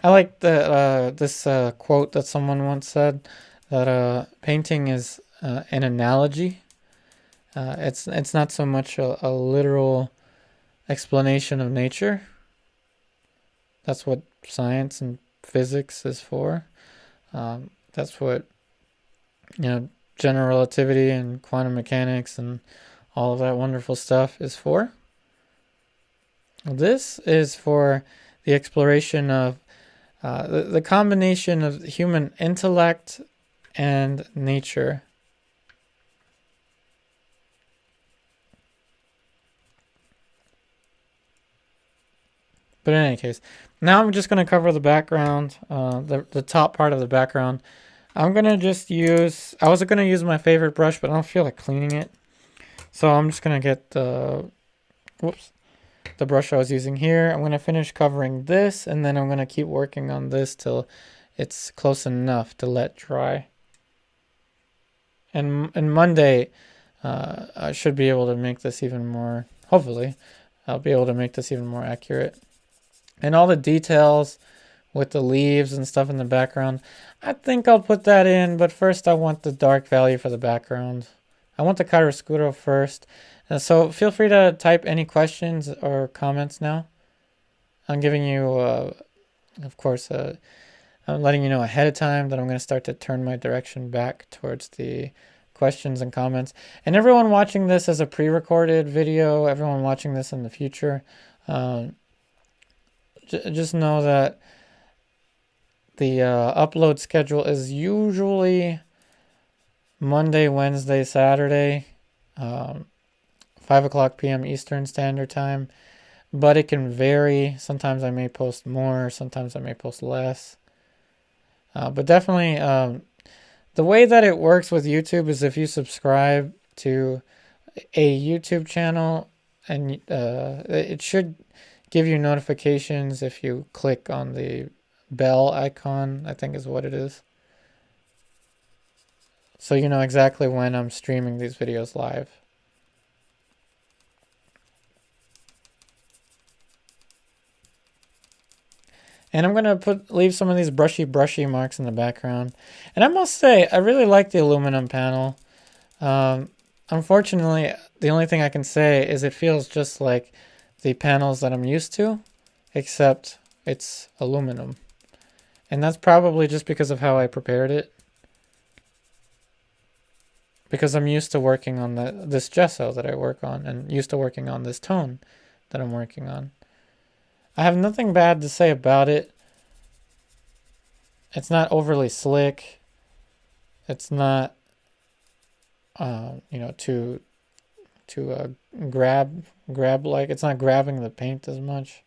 I like this quote that someone once said, that painting is an analogy. It's not so much a literal explanation of nature. That's what science and physics is for. That's what general relativity and quantum mechanics and all of that wonderful stuff is for. This is for the exploration of the combination of human intellect and nature. But in any case, now I'm just going to cover the background, the top part of the background. I'm going to just use, I was going to use my favorite brush, but I don't feel like cleaning it. So I'm just going to get the brush I was using here. I'm going to finish covering this, and then I'm going to keep working on this till it's close enough to let dry. And Monday, I should be able to make this even more, hopefully, I'll be able to make this even more accurate. And all the details with the leaves and stuff in the background, I think I'll put that in, but first I want the dark value for the background. I want the chiaroscuro first. So feel free to type any questions or comments now. I'm giving you, of course, I'm letting you know ahead of time that I'm going to start to turn my direction back towards the questions and comments. And everyone watching this as a pre-recorded video, everyone watching this in the future, just know that the upload schedule is usually Monday, Wednesday, Saturday, 5 p.m. Eastern Standard Time, but it can vary. Sometimes I may post more, sometimes I may post less. But definitely, the way that it works with YouTube is if you subscribe to a YouTube channel, and it should give you notifications if you click on the bell icon, I think is what it is. So you know exactly when I'm streaming these videos live. And I'm going to leave some of these brushy marks in the background. And I must say, I really like the aluminum panel. Unfortunately, the only thing I can say is it feels just like the panels that I'm used to, except it's aluminum. And that's probably just because of how I prepared it. Because I'm used to working on this gesso that I work on, and used to working on this tone that I'm working on. I have nothing bad to say about it. It's not overly slick. It's not, you know, to grab like. It's not grabbing the paint as much.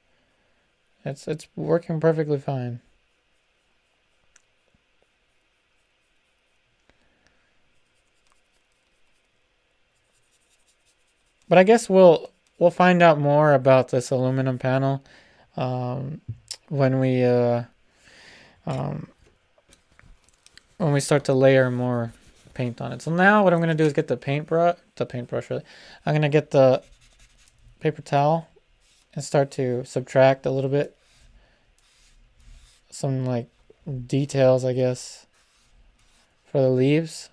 It's working perfectly fine. But I guess we'll find out more about this aluminum panel when we start to layer more paint on it. So now what I'm gonna do is get the paintbrush. Really. I'm gonna get the paper towel and start to subtract a little bit. Some like details, I guess, for the leaves.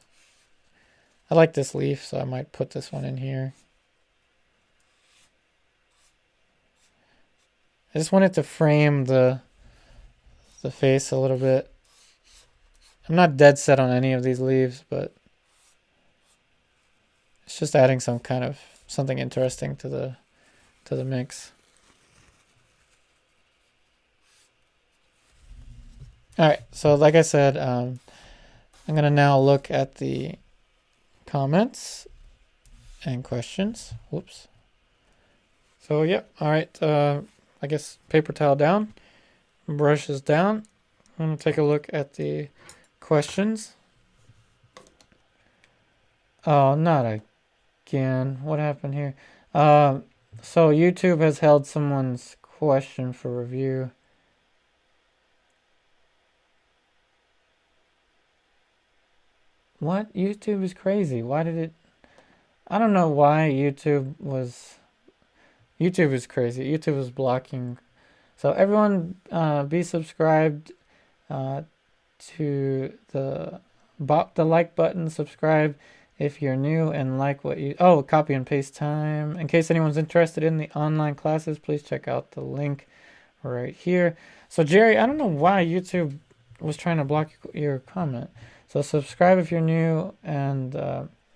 I like this leaf, so I might put this one in here. I just wanted to frame the face a little bit. I'm not dead set on any of these leaves, but it's just adding some kind of something interesting to the mix. All right, so like I said, I'm gonna now look at the comments and questions. Whoops. So yep, all right. I guess paper towel down, brushes down. I'm gonna take a look at the questions. Oh, not again. What happened here? So YouTube has held someone's question for review. What? YouTube is crazy. Why did it? I don't know why YouTube is crazy. YouTube is blocking. So everyone be subscribed to the like button. Subscribe if you're new and like what you... Oh, copy and paste time. In case anyone's interested in the online classes, please check out the link right here. So Jerry, I don't know why YouTube was trying to block your comment. So subscribe if you're new and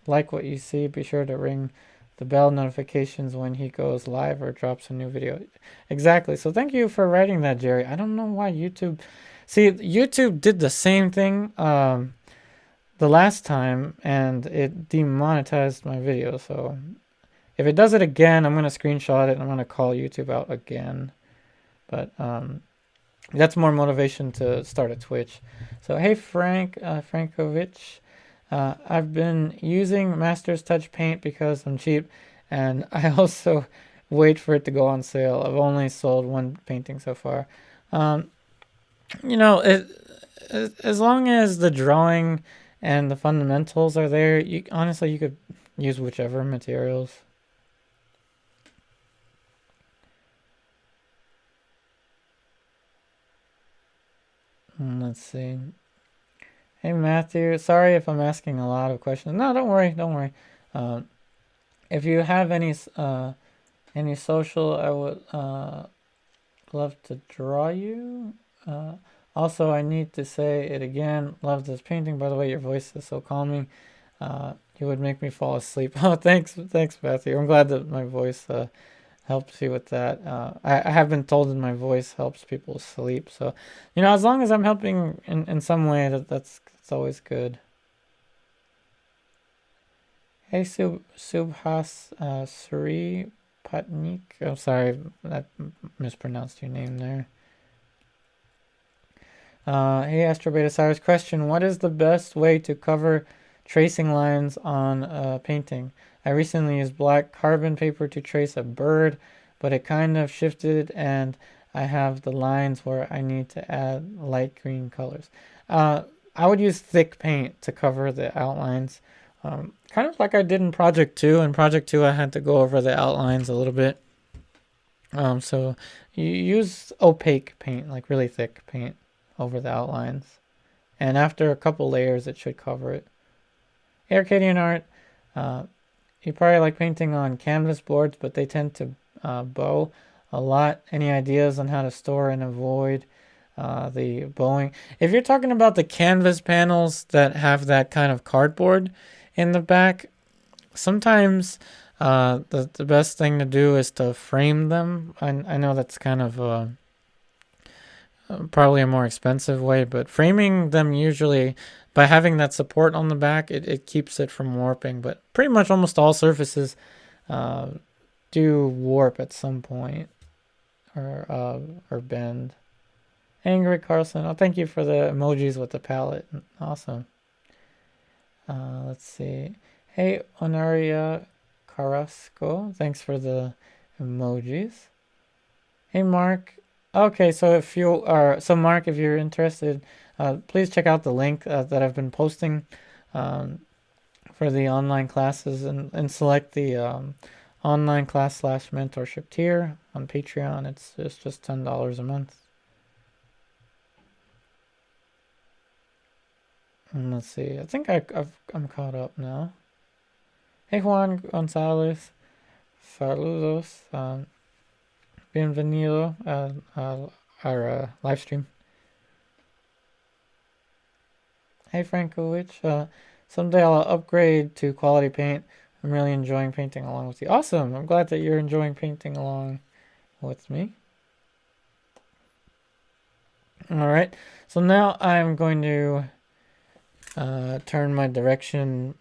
like what you see. Be sure to ring the bell notifications when he goes live or drops a new video. Exactly. So thank you for writing that, Jerry. I don't know why YouTube... See, YouTube did the same thing the last time, and it demonetized my video. So if it does it again, I'm going to screenshot it and I'm going to call YouTube out again. But that's more motivation to start a Twitch. So hey Frankovich, I've been using Master's Touch paint because I'm cheap, and I also wait for it to go on sale. I've only sold one painting so far. You know, as long as the drawing and the fundamentals are there, honestly you could use whichever materials. Let's see. Hey Matthew, sorry if I'm asking a lot of questions. No, don't worry. If you have any social, I would love to draw you. Also, I need to say it again. Love this painting. By the way, your voice is so calming. You would make me fall asleep. Oh, thanks, Matthew. I'm glad that my voice helps you with that. I have been told that my voice helps people sleep. So, you know, as long as I'm helping in some way, that's always good. Hey, Subhas Sri Patnik. I'm sorry, I mispronounced your name there. Hey, Astrobeta Cyrus, question: what is the best way to cover tracing lines on a painting? I recently used black carbon paper to trace a bird, but it kind of shifted and I have the lines where I need to add light green colors. I would use thick paint to cover the outlines, kind of like I did in Project 2. In Project 2, I had to go over the outlines a little bit. So you use opaque paint, like really thick paint, over the outlines. And after a couple layers, it should cover it. Hey, Arcadian Art. You probably like painting on canvas boards, but they tend to bow a lot. Any ideas on how to store and avoid the bowing? If you're talking about the canvas panels that have that kind of cardboard in the back, sometimes the best thing to do is to frame them. I know that's kind of probably a more expensive way, but framing them usually, by having that support on the back, it keeps it from warping. But pretty much almost all surfaces do warp at some point or bend. Angry Carlson, oh, thank you for the emojis with the palette. Awesome. Let's see. Hey, Honoria Carrasco, thanks for the emojis. Hey, Mark. Okay, so if you are, so Mark, if you're interested, please check out the link that I've been posting for the online classes and select the online class / mentorship tier on Patreon. It's just $10 a month. And let's see. I think I'm caught up now. Hey, Juan Gonzalez. Saludos. Bienvenido a our live stream. Hey, Frankowich. Someday I'll upgrade to quality paint. I'm really enjoying painting along with you. Awesome. I'm glad that you're enjoying painting along with me. All right. So now I'm going to turn my direction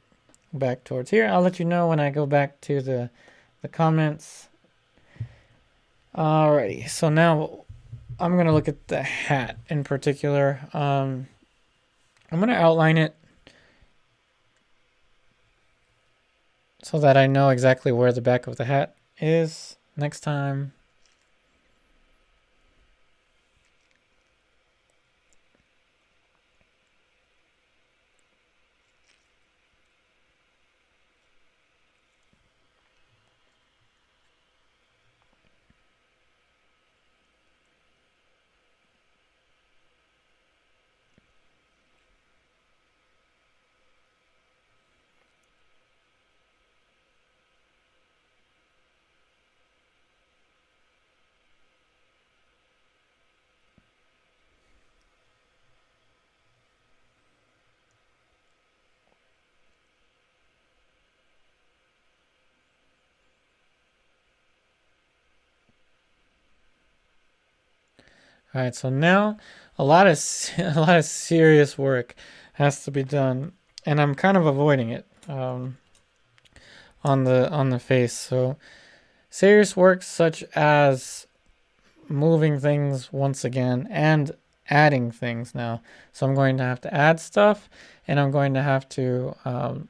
back towards here. I'll let you know when I go back to the comments. Alrighty, so now I'm gonna look at the hat in particular. I'm gonna outline it so that I know exactly where the back of the hat is next time. All right, so now a lot of serious work has to be done, and I'm kind of avoiding it on the face. So serious work such as moving things once again and adding things now. So I'm going to have to add stuff, and I'm going to have to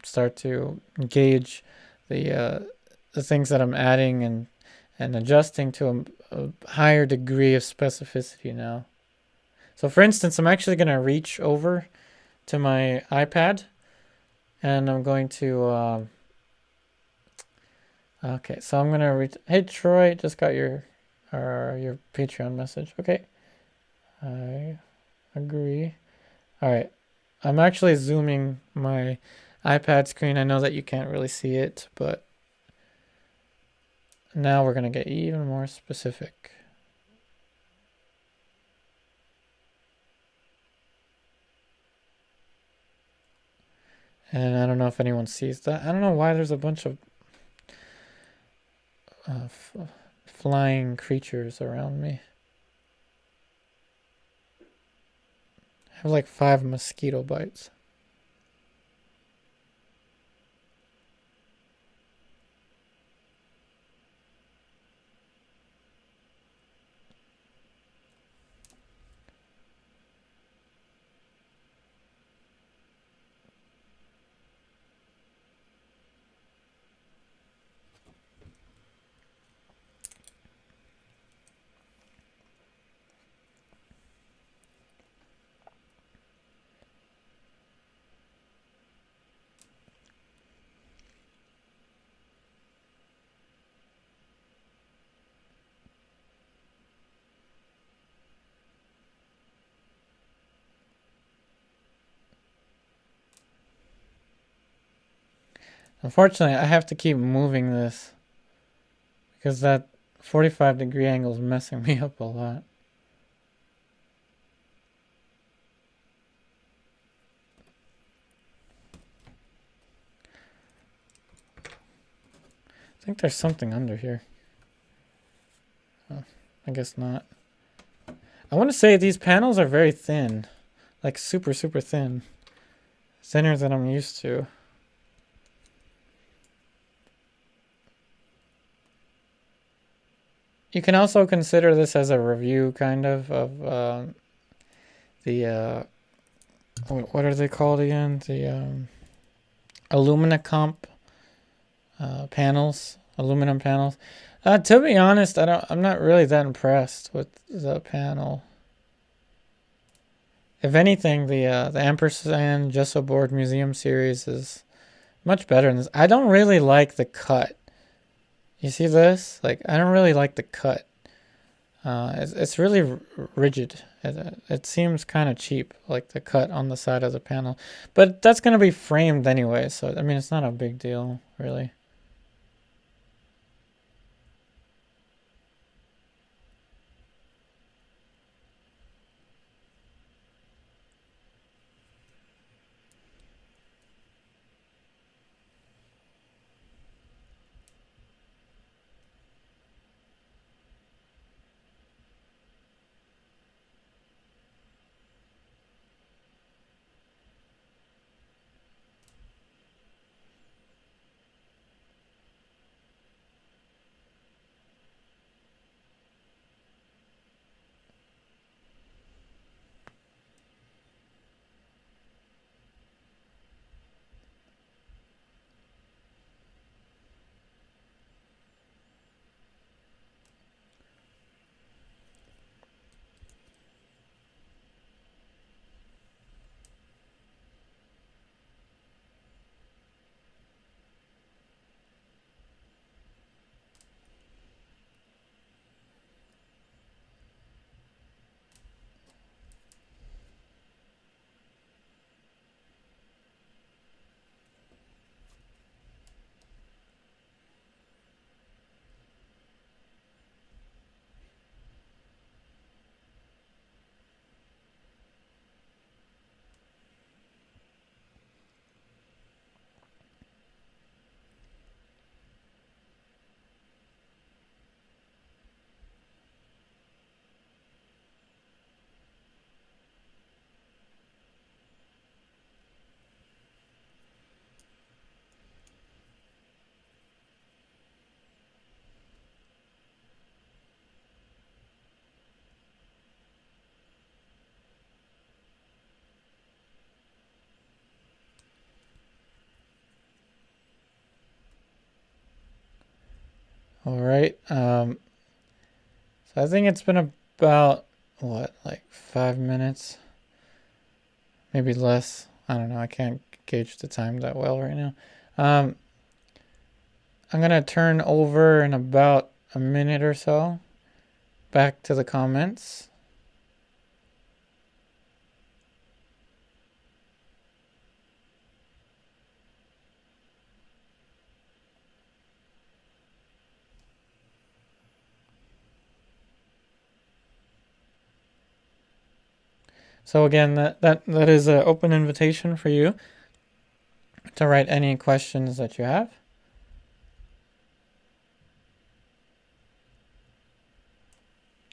start to gauge the things that I'm adding and adjusting to a higher degree of specificity now. So for instance, I'm actually going to reach over to my iPad, and I'm going to okay, so I'm going to reach. Hey Troy, just got your Patreon message. Okay, I agree. All right, I'm actually zooming my iPad screen. I know that you can't really see it, but now we're going to get even more specific. And I don't know if anyone sees that. I don't know why there's a bunch of flying creatures around me. I have like 5 mosquito bites. Unfortunately, I have to keep moving this because that 45-degree angle is messing me up a lot. I think there's something under here. Oh, I guess not. I want to say these panels are very thin. Like super, super thin. Thinner than I'm used to. You can also consider this as a review, kind of the, what are they called again? The Aluminacomp panels, aluminum panels. To be honest, I'm not really that impressed with the panel. If anything, the Ampersand Gesso Board Museum series is much better than this. I don't really like the cut. You see this? Like, I don't really like the cut. It's really rigid. It seems kind of cheap, like the cut on the side of the panel. But that's going to be framed anyway, so I mean, it's not a big deal, really. All right. So I think it's been about, what, like 5 minutes? Maybe less. I don't know. I can't gauge the time that well right now. I'm going to turn over in about a minute or so. Back to the comments. So again, that is an open invitation for you to write any questions that you have.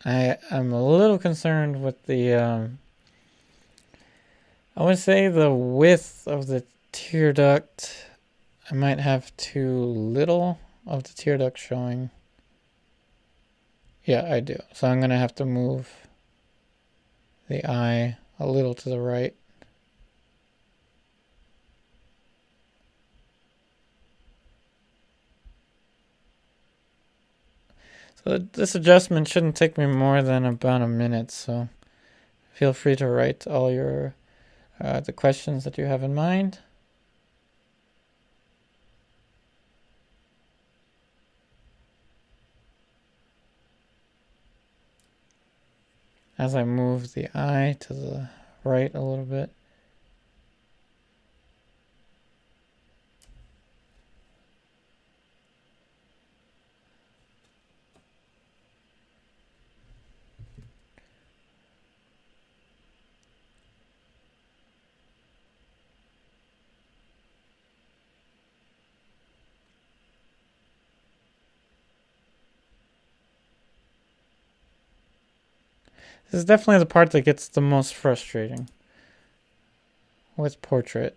I am a little concerned with the, I would say the width of the tear duct. I might have too little of the tear duct showing. Yeah, I do. So I'm going to have to move the eye a little to the right. So this adjustment shouldn't take me more than about a minute, so feel free to write all your the questions that you have in mind. As I move the eye to the right a little bit. This is definitely the part that gets the most frustrating with portrait.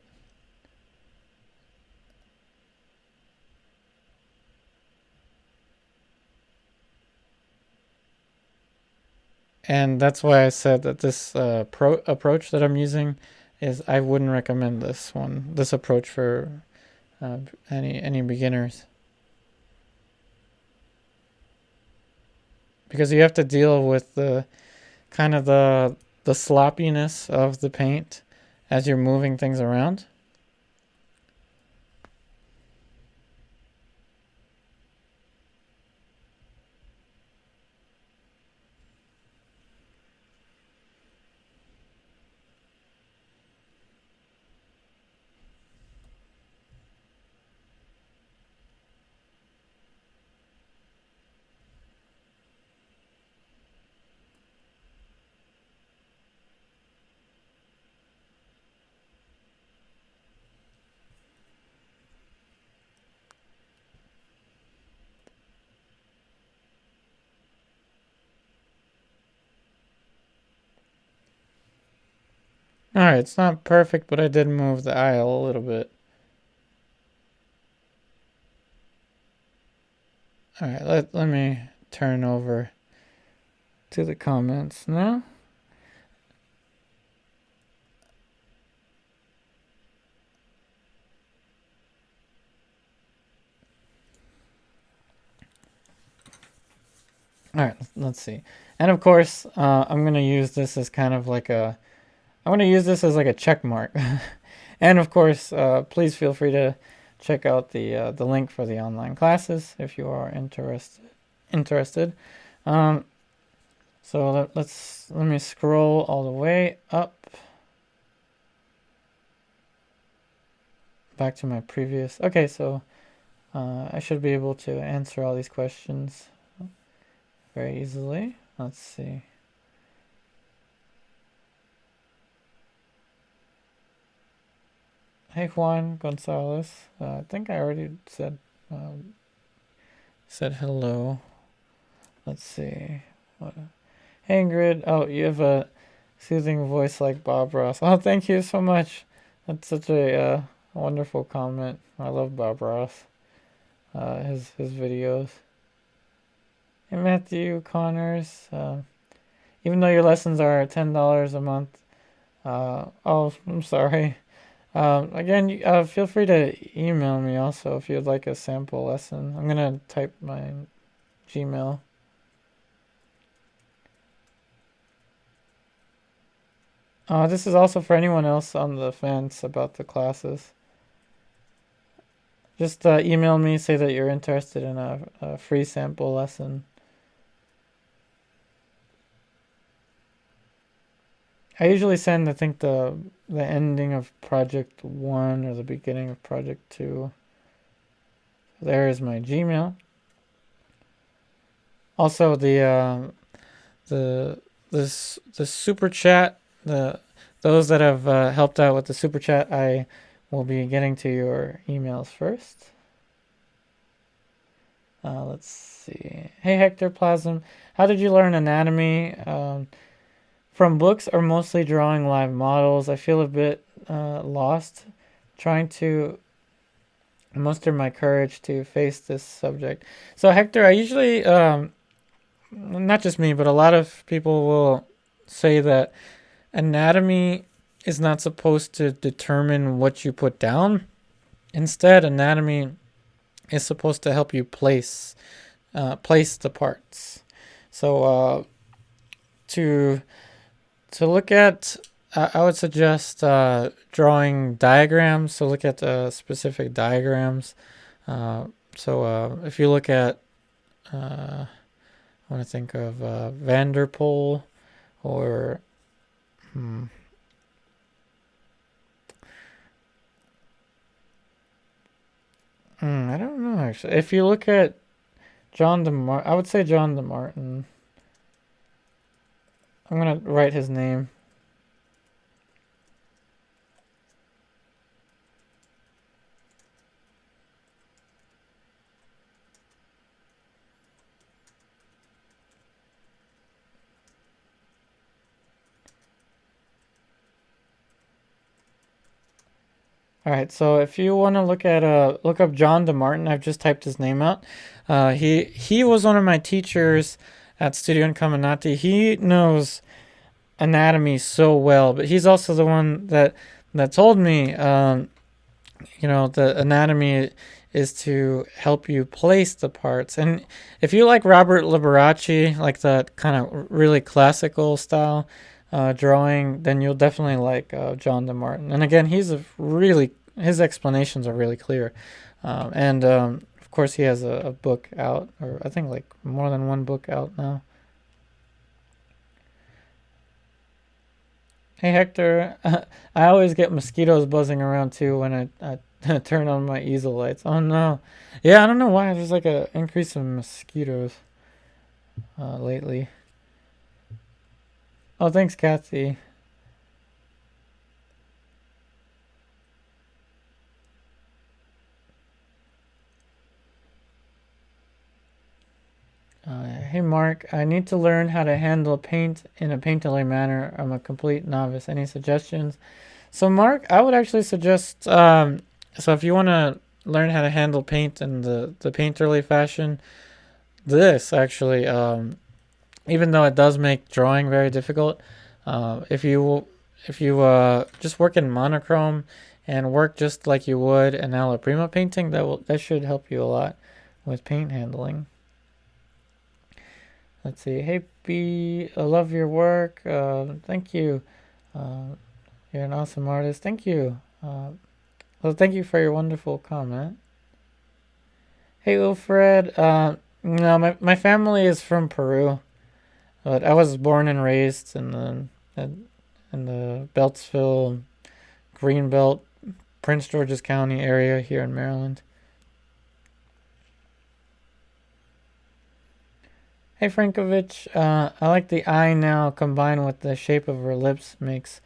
And that's why I said that this approach that I'm using is, I wouldn't recommend this approach for any beginners. Because you have to deal with the kind of the sloppiness of the paint as you're moving things around. Alright, it's not perfect, but I did move the aisle a little bit. Alright, let me turn over to the comments now. Alright, let's see. And of course, I'm going to use this as kind of like I'm going to use this as like a check mark. And of course, please feel free to check out the link for the online classes if you are interested. So let me scroll all the way up back to my previous. Okay, so I should be able to answer all these questions very easily. Let's see. Hey Juan Gonzalez, I think I already said hello. Let's see. Hey Ingrid, oh, you have a soothing voice like Bob Ross. Oh, thank you so much. That's such a wonderful comment. I love Bob Ross, his videos. Hey Matthew Connors, even though your lessons are $10 a month, oh, I'm sorry. Again, feel free to email me also if you'd like a sample lesson. I'm gonna type my Gmail. This is also for anyone else on the fence about the classes. Just email me, say that you're interested in a free sample lesson. I usually send, I think, the ending of project 1 or the beginning of project 2. There is my Gmail. Also, the super chat, those that have helped out with the super chat, I will be getting to your emails first. Let's see. Hey Hector Plasm, how did you learn anatomy? From books or mostly drawing live models? I feel a bit lost trying to muster my courage to face this subject. So Hector, I usually, not just me, but a lot of people will say that anatomy is not supposed to determine what you put down. Instead, anatomy is supposed to help you place the parts. So to look at, I would suggest drawing diagrams. So look at specific diagrams. If you look at, I want to think of Vanderpool or I don't know actually. If you look at John DeMartin, I would say John DeMartin. I'm gonna write his name. All right, so if you want to look up John DeMartin, I've just typed his name out. He was one of my teachers at Studio Incaminati. He knows anatomy so well, but he's also the one that told me, the anatomy is to help you place the parts. And if you like Robert Liberace, like that kind of really classical style drawing, then you'll definitely like John DeMartin. And again, his explanations are really clear. And of course, he has a book out, or I think like more than one book out now. Hey Hector, I always get mosquitoes buzzing around too when I turn on my easel lights. Oh no. Yeah, I don't know why. There's like a increase in mosquitoes lately. Oh, thanks, Kathy. Hey Mark, I need to learn how to handle paint in a painterly manner. I'm a complete novice. Any suggestions? So Mark, I would actually suggest, so if you want to learn how to handle paint in the painterly fashion, this actually, even though it does make drawing very difficult, if you just work in monochrome and work just like you would an alla prima painting, that should help you a lot with paint handling. Let's see. Hey B, I love your work. Thank you. You're an awesome artist. Thank you. Well, thank you for your wonderful comment. Hey Wilfred. No, my family is from Peru, but I was born and raised in the Beltsville, Greenbelt, Prince George's County area here in Maryland. Hey Frankovich, I like the eye now combined with the shape of her lips makes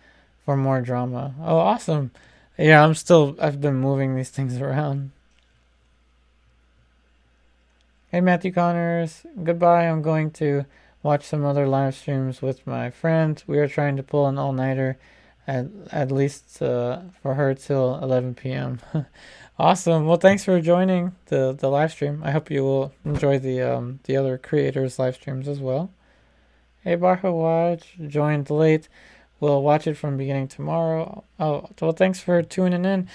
for more drama. Oh, awesome. Yeah, I've been moving these things around. Hey Matthew Connors, goodbye. I'm going to watch some other live streams with my friend. We are trying to pull an all-nighter at least for her till 11 p.m. Awesome. Well, thanks for joining the live stream. I hope you will enjoy the other creators' live streams as well. Hey, Barha Watch joined late. We'll watch it from beginning tomorrow. Oh, well, thanks for tuning in.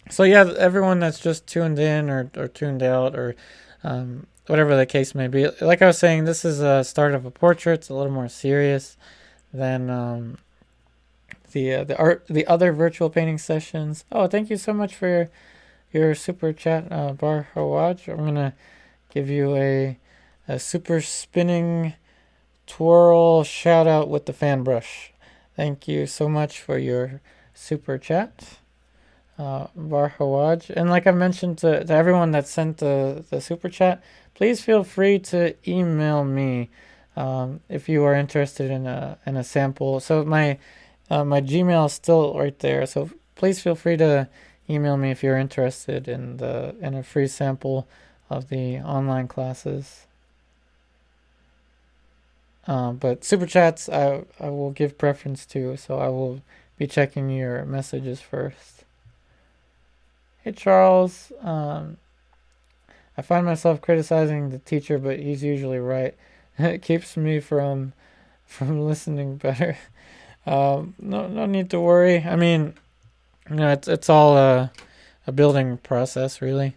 So yeah, everyone that's just tuned in or tuned out or whatever the case may be. Like I was saying, this is a start of a portrait. It's a little more serious than the other virtual painting sessions. Oh, thank you so much for your super chat, Bar Hawaj. I'm gonna give you a super spinning twirl shout out with the fan brush. Thank you so much for your super chat, Bar Hawaj. And like I mentioned to everyone that sent the super chat, please feel free to email me if you are interested in a sample. So my Gmail is still right there, so please feel free to email me if you're interested in a free sample of the online classes. But super chats I will give preference to, so I will be checking your messages first. Hey Charles, I find myself criticizing the teacher, but he's usually right. It keeps me from listening better. No need to worry. I mean, it's all a building process, really.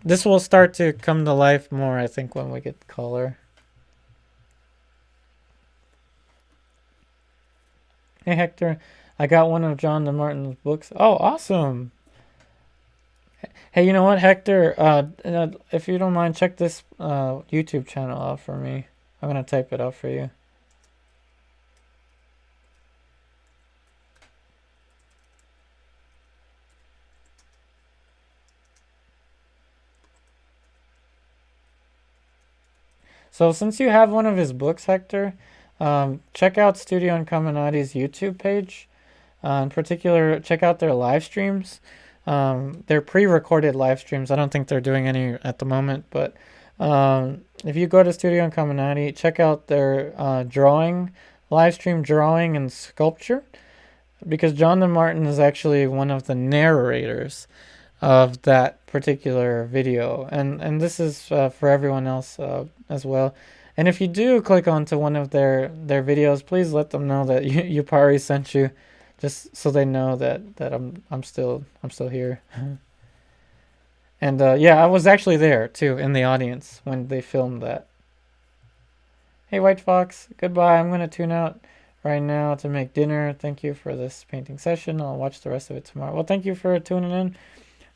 This will start to come to life more, I think, when we get color. Hey Hector, I got one of John DeMartin's books. Oh, awesome. Hey, you know what, Hector? If you don't mind, check this YouTube channel out for me. I'm gonna type it out for you. So since you have one of his books, Hector, check out Studio Incaminati's YouTube page. In particular, check out their live streams. They're pre-recorded live streams. I don't think they're doing any at the moment, but if you go to Studio Incaminati, check out their live stream drawing and sculpture. because Jonathan Martin is actually one of the narrators of that particular video, and this is for everyone else as well. And if you do click onto one of their videos, please let them know that Yupari sent you, just so they know that I'm still here. And yeah, I was actually there too in the audience when they filmed that. Hey White Fox, goodbye. I'm gonna tune out right now to make dinner. Thank you for this painting session. I'll watch the rest of it tomorrow. Well, thank you for tuning in,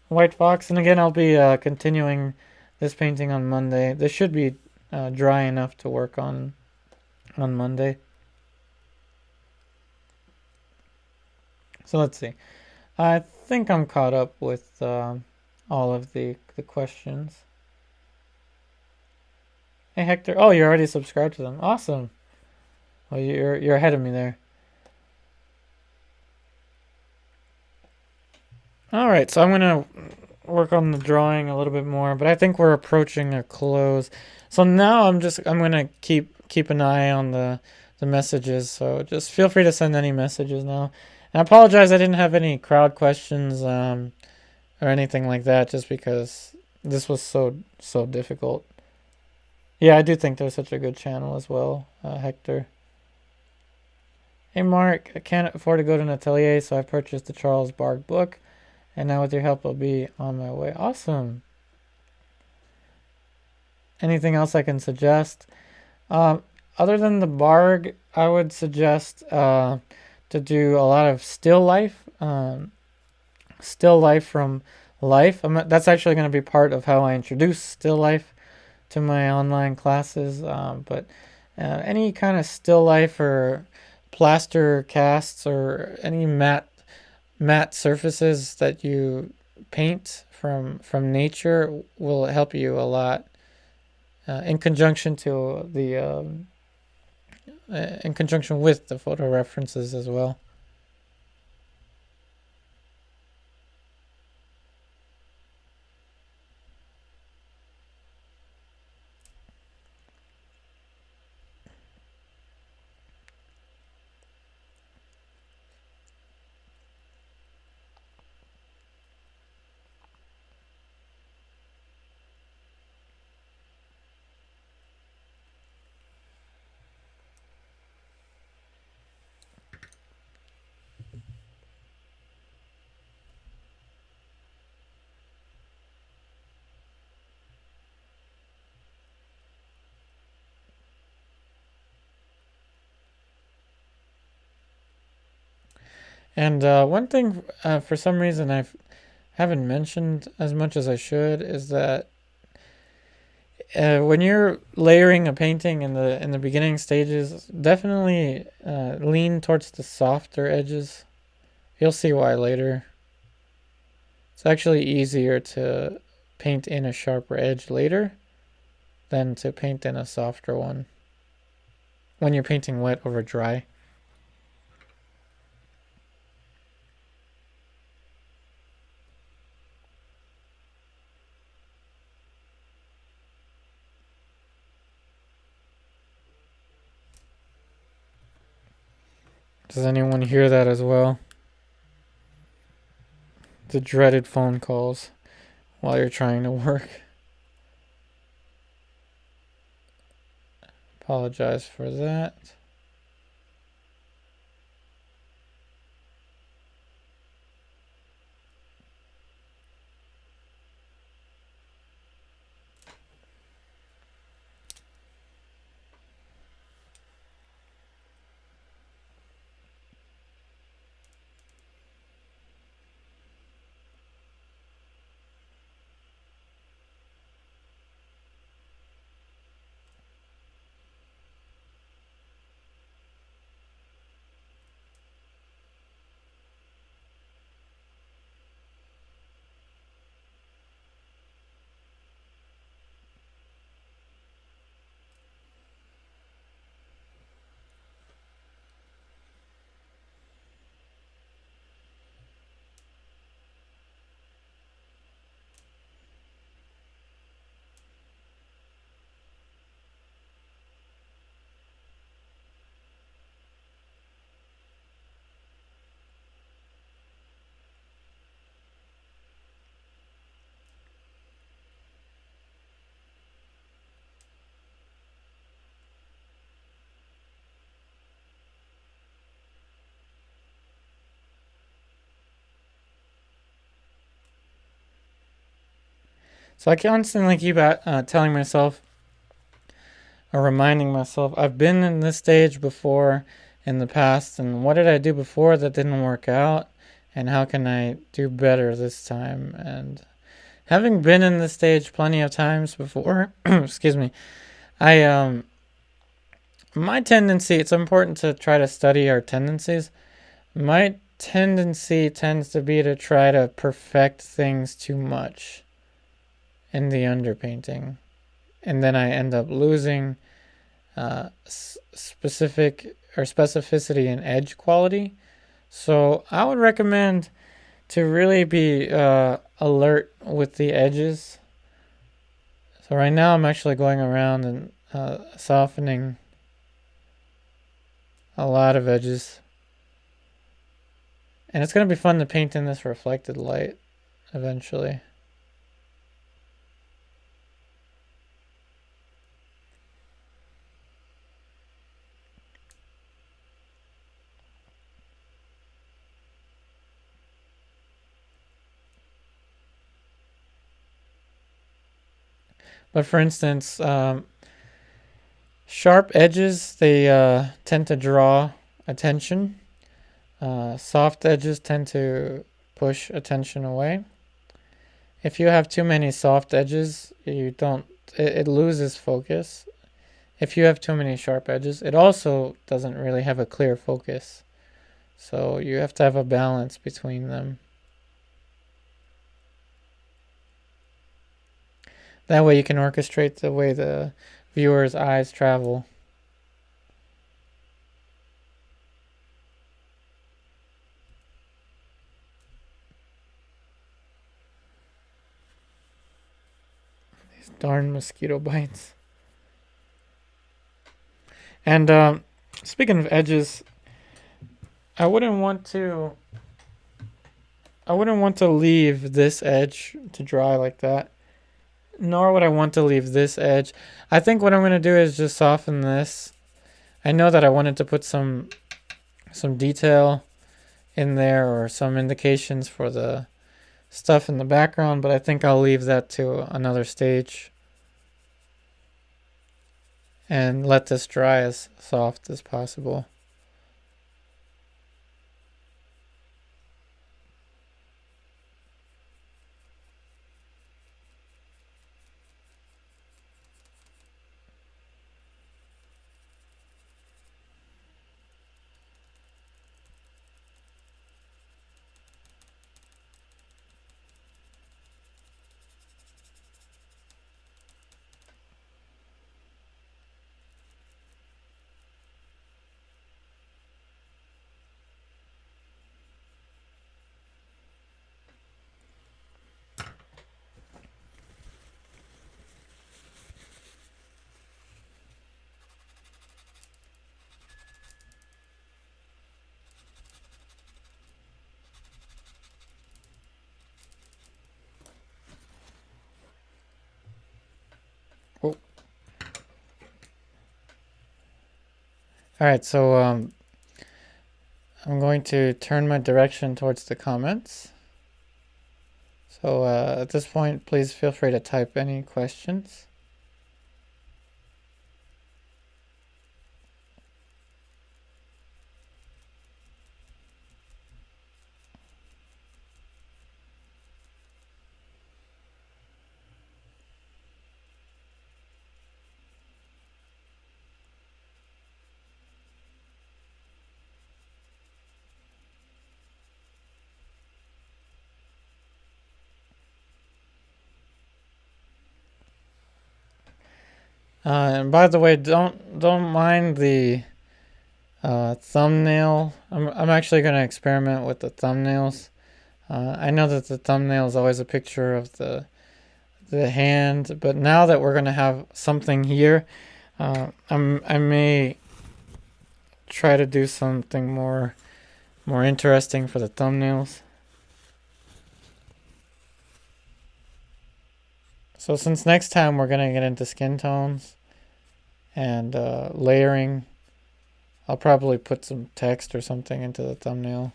White Fox. And again, I'll be continuing this painting on Monday. This should be dry enough to work on Monday. So let's see. I think I'm caught up with all of the questions. Hey Hector. Oh, you're already subscribed to them. Awesome. Well, you're ahead of me there. All right, so I'm gonna work on the drawing a little bit more, but I think we're approaching a close. So now I'm gonna keep an eye on the messages. So just feel free to send any messages now. And I apologize I didn't have any crowd questions or anything like that, just because this was so difficult. Yeah, I do think they're such a good channel as well, Hector. Hey Mark, I can't afford to go to an atelier, so I purchased the Charles Barg book, and now with your help I'll be on my way. Awesome. Anything else I can suggest? Other than the Barg, I would suggest to do a lot of still life from life. That's actually going to be part of how I introduce still life to my online classes. But any kind of still life or plaster casts or any matte surfaces that you paint from nature will help you a lot. In conjunction with the photo references as well. And one thing, for some reason, I haven't mentioned as much as I should, is that when you're layering a painting in the beginning stages, definitely lean towards the softer edges. You'll see why later. It's actually easier to paint in a sharper edge later than to paint in a softer one when you're painting wet over dry. Does anyone hear that as well? The dreaded phone calls while you're trying to work. Apologize for that. So I constantly keep telling myself or reminding myself, I've been in this stage before in the past, and what did I do before that didn't work out, and how can I do better this time? And having been in this stage plenty of times before, excuse me, my tendency, it's important to try to study our tendencies. My tendency tends to be to try to perfect things too much in the underpainting. And then I end up losing specific or specificity and edge quality. So I would recommend to really be alert with the edges. So right now I'm actually going around and softening a lot of edges. And it's going to be fun to paint in this reflected light eventually. But for instance, sharp edges, they tend to draw attention. Soft edges tend to push attention away. If you have too many soft edges, it loses focus. If you have too many sharp edges, it also doesn't really have a clear focus. So you have to have a balance between them. That way you can orchestrate the way the viewer's eyes travel. These darn mosquito bites. And speaking of edges, I wouldn't want to leave this edge to dry like that. Nor would I want to leave this edge. I think what I'm going to do is just soften this. I know that I wanted to put some detail in there or some indications for the stuff in the background, but I think I'll leave that to another stage and let this dry as soft as possible. Oh. Alright, so I'm going to turn my direction towards the comments. So at this point, please feel free to type any questions. And by the way, don't mind the thumbnail. I'm actually going to experiment with the thumbnails. I know that the thumbnail is always a picture of the hand, but now that we're going to have something here, I may try to do something more interesting for the thumbnails. So since next time we're going to get into skin tones and layering, I'll probably put some text or something into the thumbnail.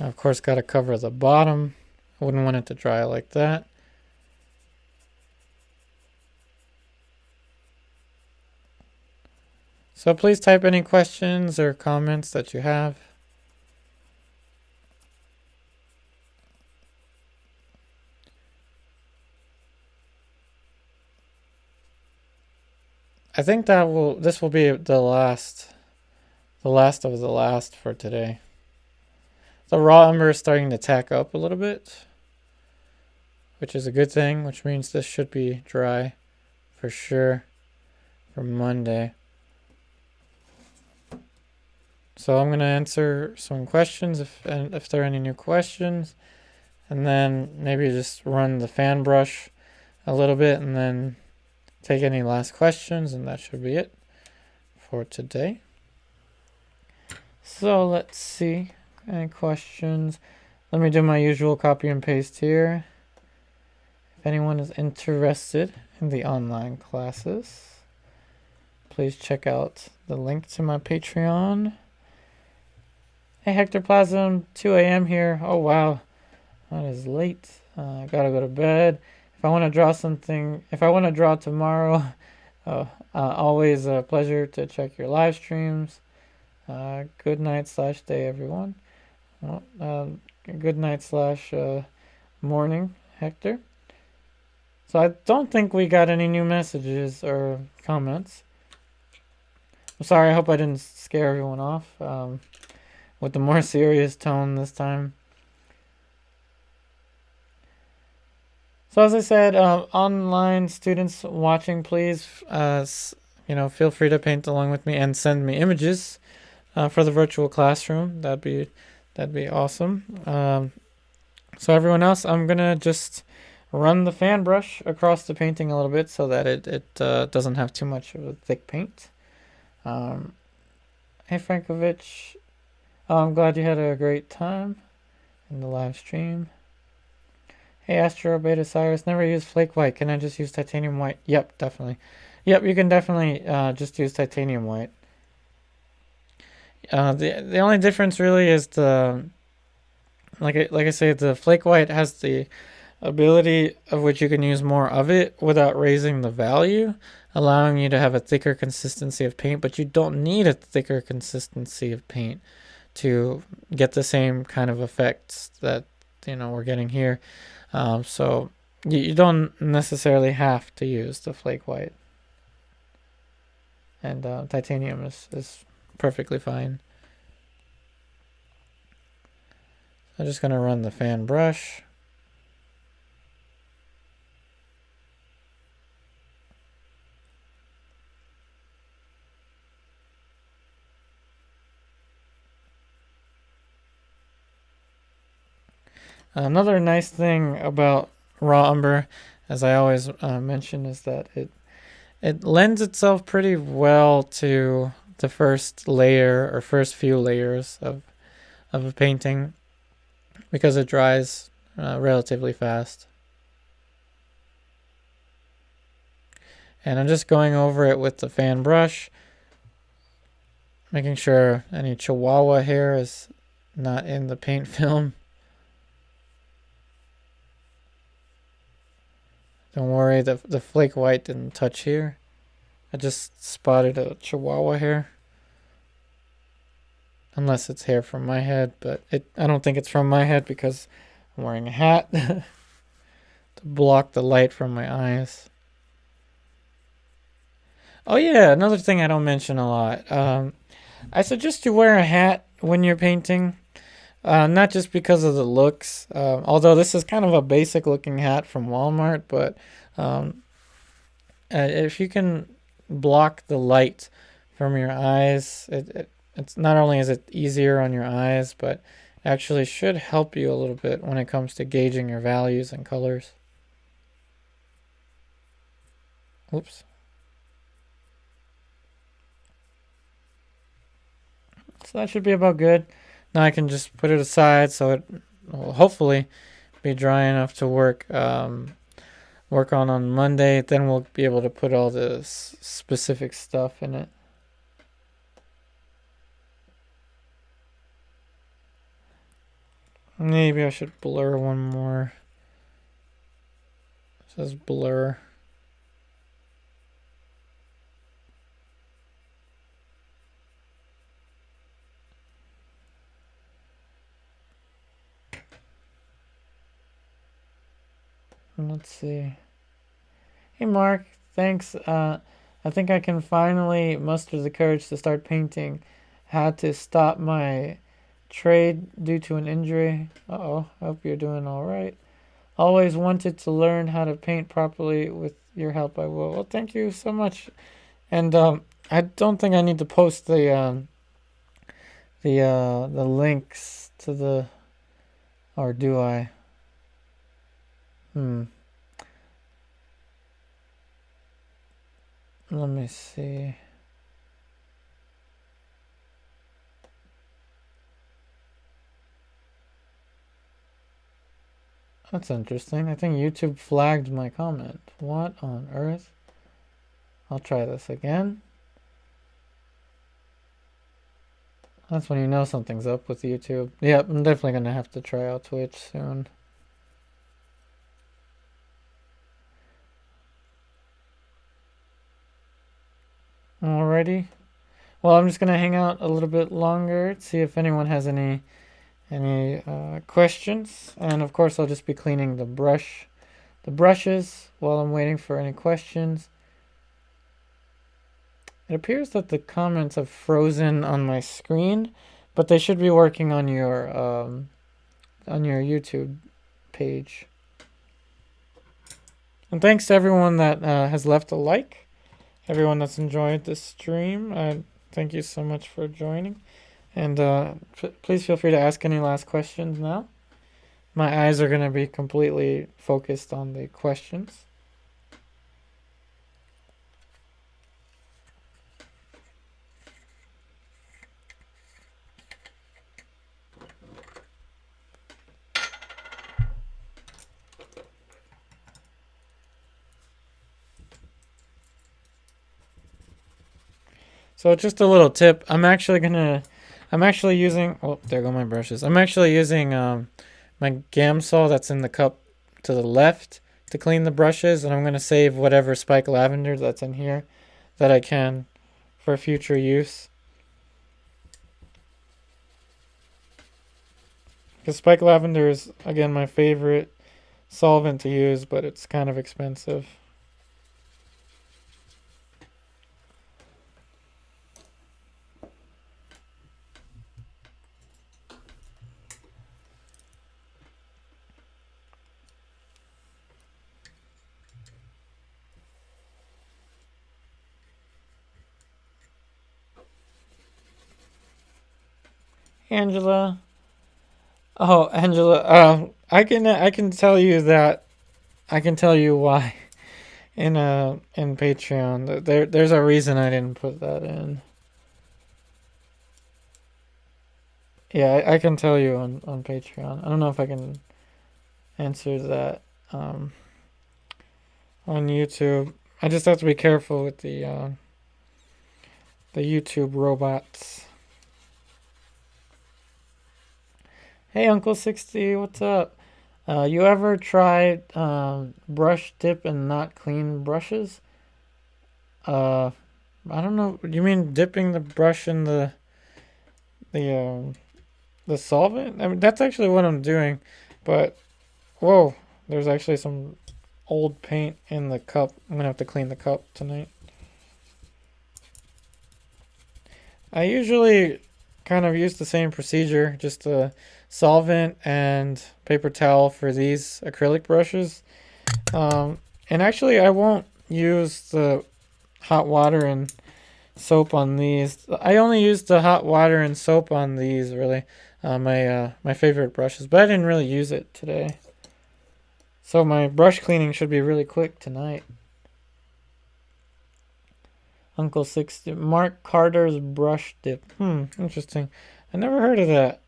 Of course, got to cover the bottom. I wouldn't want it to dry like that. So please type any questions or comments that you have. I think this will be the last of the last for today. The raw umber is starting to tack up a little bit, which is a good thing, which means this should be dry for sure for Monday. So I'm going to answer some questions if there are any new questions, and then maybe just run the fan brush a little bit and then take any last questions, and that should be it for today. So let's see, any questions? Let me do my usual copy and paste here. If anyone is interested in the online classes, please check out the link to my Patreon. Hey, Hectoplasm, 2 a.m. here. Oh, wow. That is late. I gotta go to bed. If I want to draw something, if I want to draw tomorrow, always a pleasure to check your live streams. Good night/day, everyone. Well, good night/morning, Hector. So I don't think we got any new messages or comments. I'm sorry, I hope I didn't scare everyone off with the more serious tone this time. So as I said, online students watching, please, feel free to paint along with me and send me images for the virtual classroom. That'd be awesome. So everyone else, I'm gonna just run the fan brush across the painting a little bit so that it doesn't have too much of a thick paint. Hey Frankovich, I'm glad you had a great time in the live stream. Hey Astro Beta Cyrus, never use flake white. Can I just use titanium white? Yep, definitely. Yep, you can definitely just use titanium white. The only difference really is like I say, the flake white has the ability of which you can use more of it without raising the value, allowing you to have a thicker consistency of paint, but you don't need a thicker consistency of paint to get the same kind of effects that we're getting here. So you don't necessarily have to use the flake white, and titanium is perfectly fine. I'm just going to run the fan brush. Another nice thing about raw umber, as I always mention, is that it lends itself pretty well to the first layer or first few layers of a painting because it dries relatively fast. And I'm just going over it with the fan brush, making sure any chihuahua hair is not in the paint film. Don't worry, the flake white didn't touch here. I just spotted a chihuahua hair. Unless it's hair from my head, but I don't think it's from my head because I'm wearing a hat to block the light from my eyes. Oh yeah, another thing I don't mention a lot. I suggest you wear a hat when you're painting. Not just because of the looks, although this is kind of a basic looking hat from Walmart, but if you can block the light from your eyes, it's not only is it easier on your eyes, but actually should help you a little bit when it comes to gauging your values and colors. Oops. So that should be about good. Now I can just put it aside so it will hopefully be dry enough to work on Monday. Then we'll be able to put all the specific stuff in it. Maybe I should blur one more. It says blur. Let's see. Hey Mark, thanks. I think I can finally muster the courage to start painting. Had to stop my trade due to an injury. Uh-oh, hope you're doing all right. Always wanted to learn how to paint properly. With your help, I will. Well, thank you so much. And I don't think I need to post the links to the, or do I? Let me see. That's interesting. I think YouTube flagged my comment. What on earth? I'll try this again. That's when you know something's up with YouTube. Yeah, I'm definitely going to have to try out Twitch soon. Alrighty. Well, I'm just going to hang out a little bit longer, see if anyone has any questions. And of course, I'll just be cleaning the brushes while I'm waiting for any questions. It appears that the comments have frozen on my screen, but they should be working on your YouTube page. And thanks to everyone that has left a like, everyone that's enjoyed this stream. Thank you so much for joining. And please feel free to ask any last questions now. My eyes are going to be completely focused on the questions. So just a little tip. I'm actually using, oh, there go my brushes. I'm actually using my Gamsol that's in the cup to the left to clean the brushes, and I'm going to save whatever spike lavender that's in here that I can for future use. Because spike lavender is, again, my favorite solvent to use, but it's kind of expensive. Angela. Oh, Angela. I can tell you that. I can tell you why. In Patreon, there's a reason I didn't put that in. Yeah, I can tell you on Patreon. I don't know if I can answer that on YouTube. I just have to be careful with the YouTube robots. Hey, Uncle 60, what's up? You ever tried brush dip and not clean brushes? I don't know. You mean dipping the brush in the solvent? I mean, that's actually what I'm doing. But whoa, there's actually some old paint in the cup. I'm gonna have to clean the cup tonight. I usually kind of use the same procedure, just the solvent and paper towel for these acrylic brushes. And actually I won't use the hot water and soap on these. I only use the hot water and soap on these, really. My favorite brushes, but I didn't really use it today. So my brush cleaning should be really quick tonight. Uncle 60, Mark Carter's brush dip. Interesting. I never heard of that.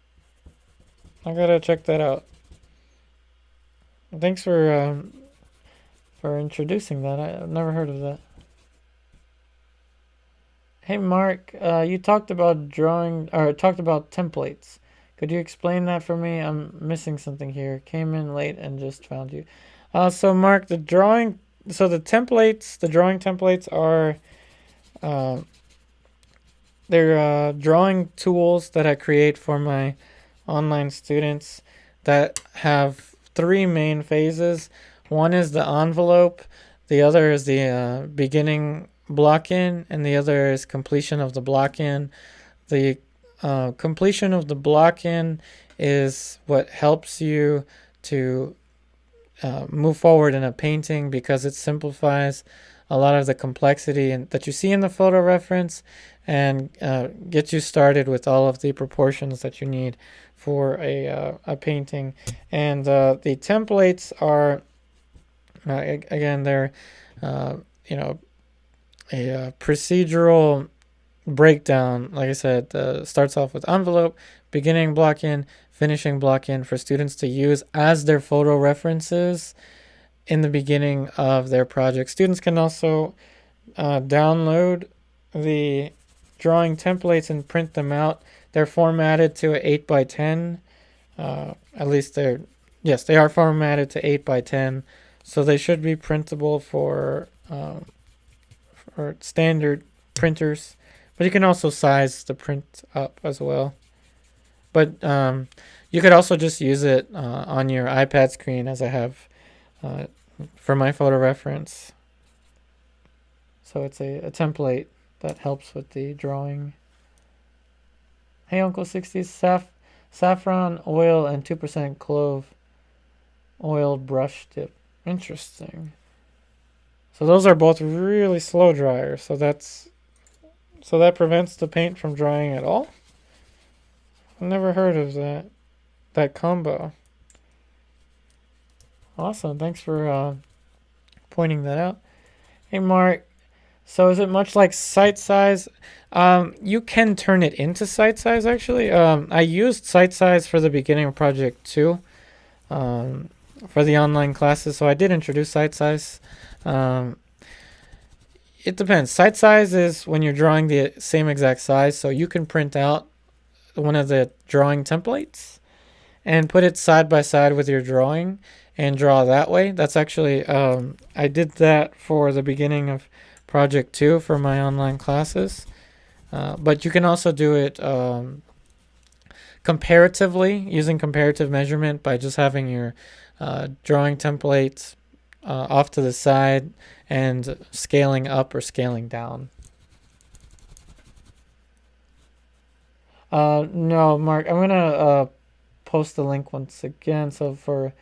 I gotta check that out. Thanks for introducing that. I've never heard of that. Hey Mark, you talked about talked about templates. Could you explain that for me? I'm missing something here. Came in late and just found you. So Mark, the drawing templates are they're drawing tools that I create for my online students that have three main phases. One is the envelope, the other is the beginning block-in, and the other is completion of the block-in. The completion of the block-in is what helps you to move forward in a painting because it simplifies a lot of the complexity that you see in the photo reference and gets you started with all of the proportions that you need for a painting. And the templates are, again, they're, you know, a procedural breakdown. Like I said, starts off with envelope, beginning block-in, finishing block-in for students to use as their photo references in the beginning of their project. Students can also download the drawing templates and print them out. They're formatted to an 8x10. At least they are formatted to 8x10, so they should be printable for standard printers. But you can also size the print up as well. But you could also just use it on your iPad screen, as I have for my photo reference. So it's a template that helps with the drawing. Hey, Uncle 60s, saffron oil and 2% clove oil brush tip. Interesting. So those are both really slow dryers. So that prevents the paint from drying at all. I've never heard of that combo. Awesome. Thanks for pointing that out. Hey, Mark. So is it much like site size? You can turn it into site size, actually. I used site size for the beginning of project 2 for the online classes. So I did introduce site size. It depends. Site size is when you're drawing the same exact size. So you can print out one of the drawing templates and put it side by side with your drawing and draw that way. That's actually, I did that for the beginning of project 2 for my online classes. But you can also do it comparatively, using comparative measurement by just having your drawing templates off to the side and scaling up or scaling down. No, Mark, I'm gonna post the link once again. So for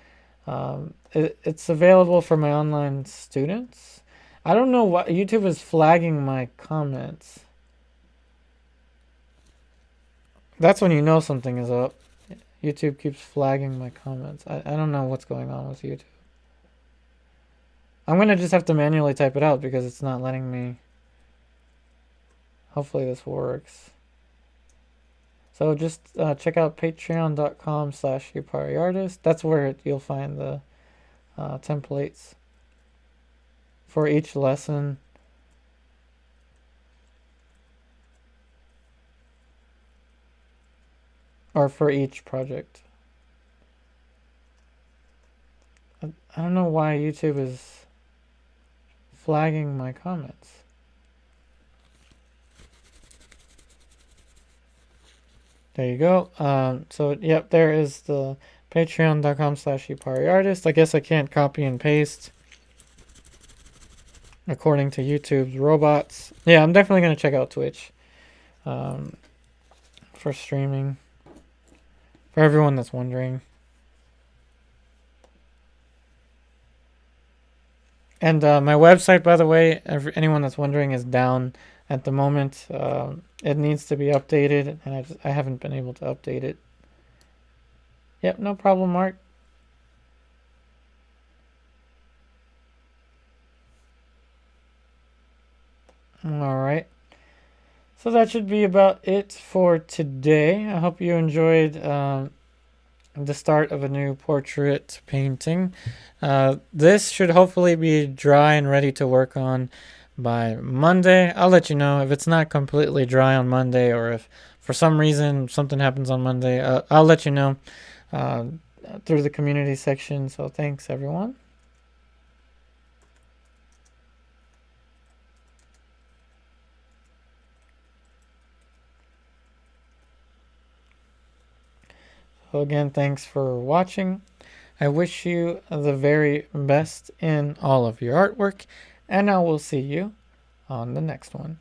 it's available for my online students. I don't know what YouTube is flagging my comments. That's when you know something is up. YouTube keeps flagging my comments. I don't know what's going on with YouTube. I'm going to just have to manually type it out because it's not letting me. Hopefully this works. So just check out patreon.com/YouPartyArtist. That's where you'll find the templates for each lesson. Or for each project. I don't know why YouTube is flagging my comments. There you go. So yep, there is the patreon.com/YouPartyArtist. I guess I can't copy and paste according to YouTube's robots. Yeah, I'm definitely going to check out Twitch for streaming. For everyone that's wondering. And my website, by the way, anyone that's wondering, is down at the moment. It needs to be updated, and I haven't been able to update it. Yep, no problem, Mark. All right. So that should be about it for today. I hope you enjoyed the start of a new portrait painting. This should hopefully be dry and ready to work on by Monday. I'll let you know if it's not completely dry on Monday, or if for some reason something happens on Monday. I'll let you know through the community section. So thanks, everyone. So again, thanks for watching. I wish you the very best in all of your artwork, and I will see you on the next one.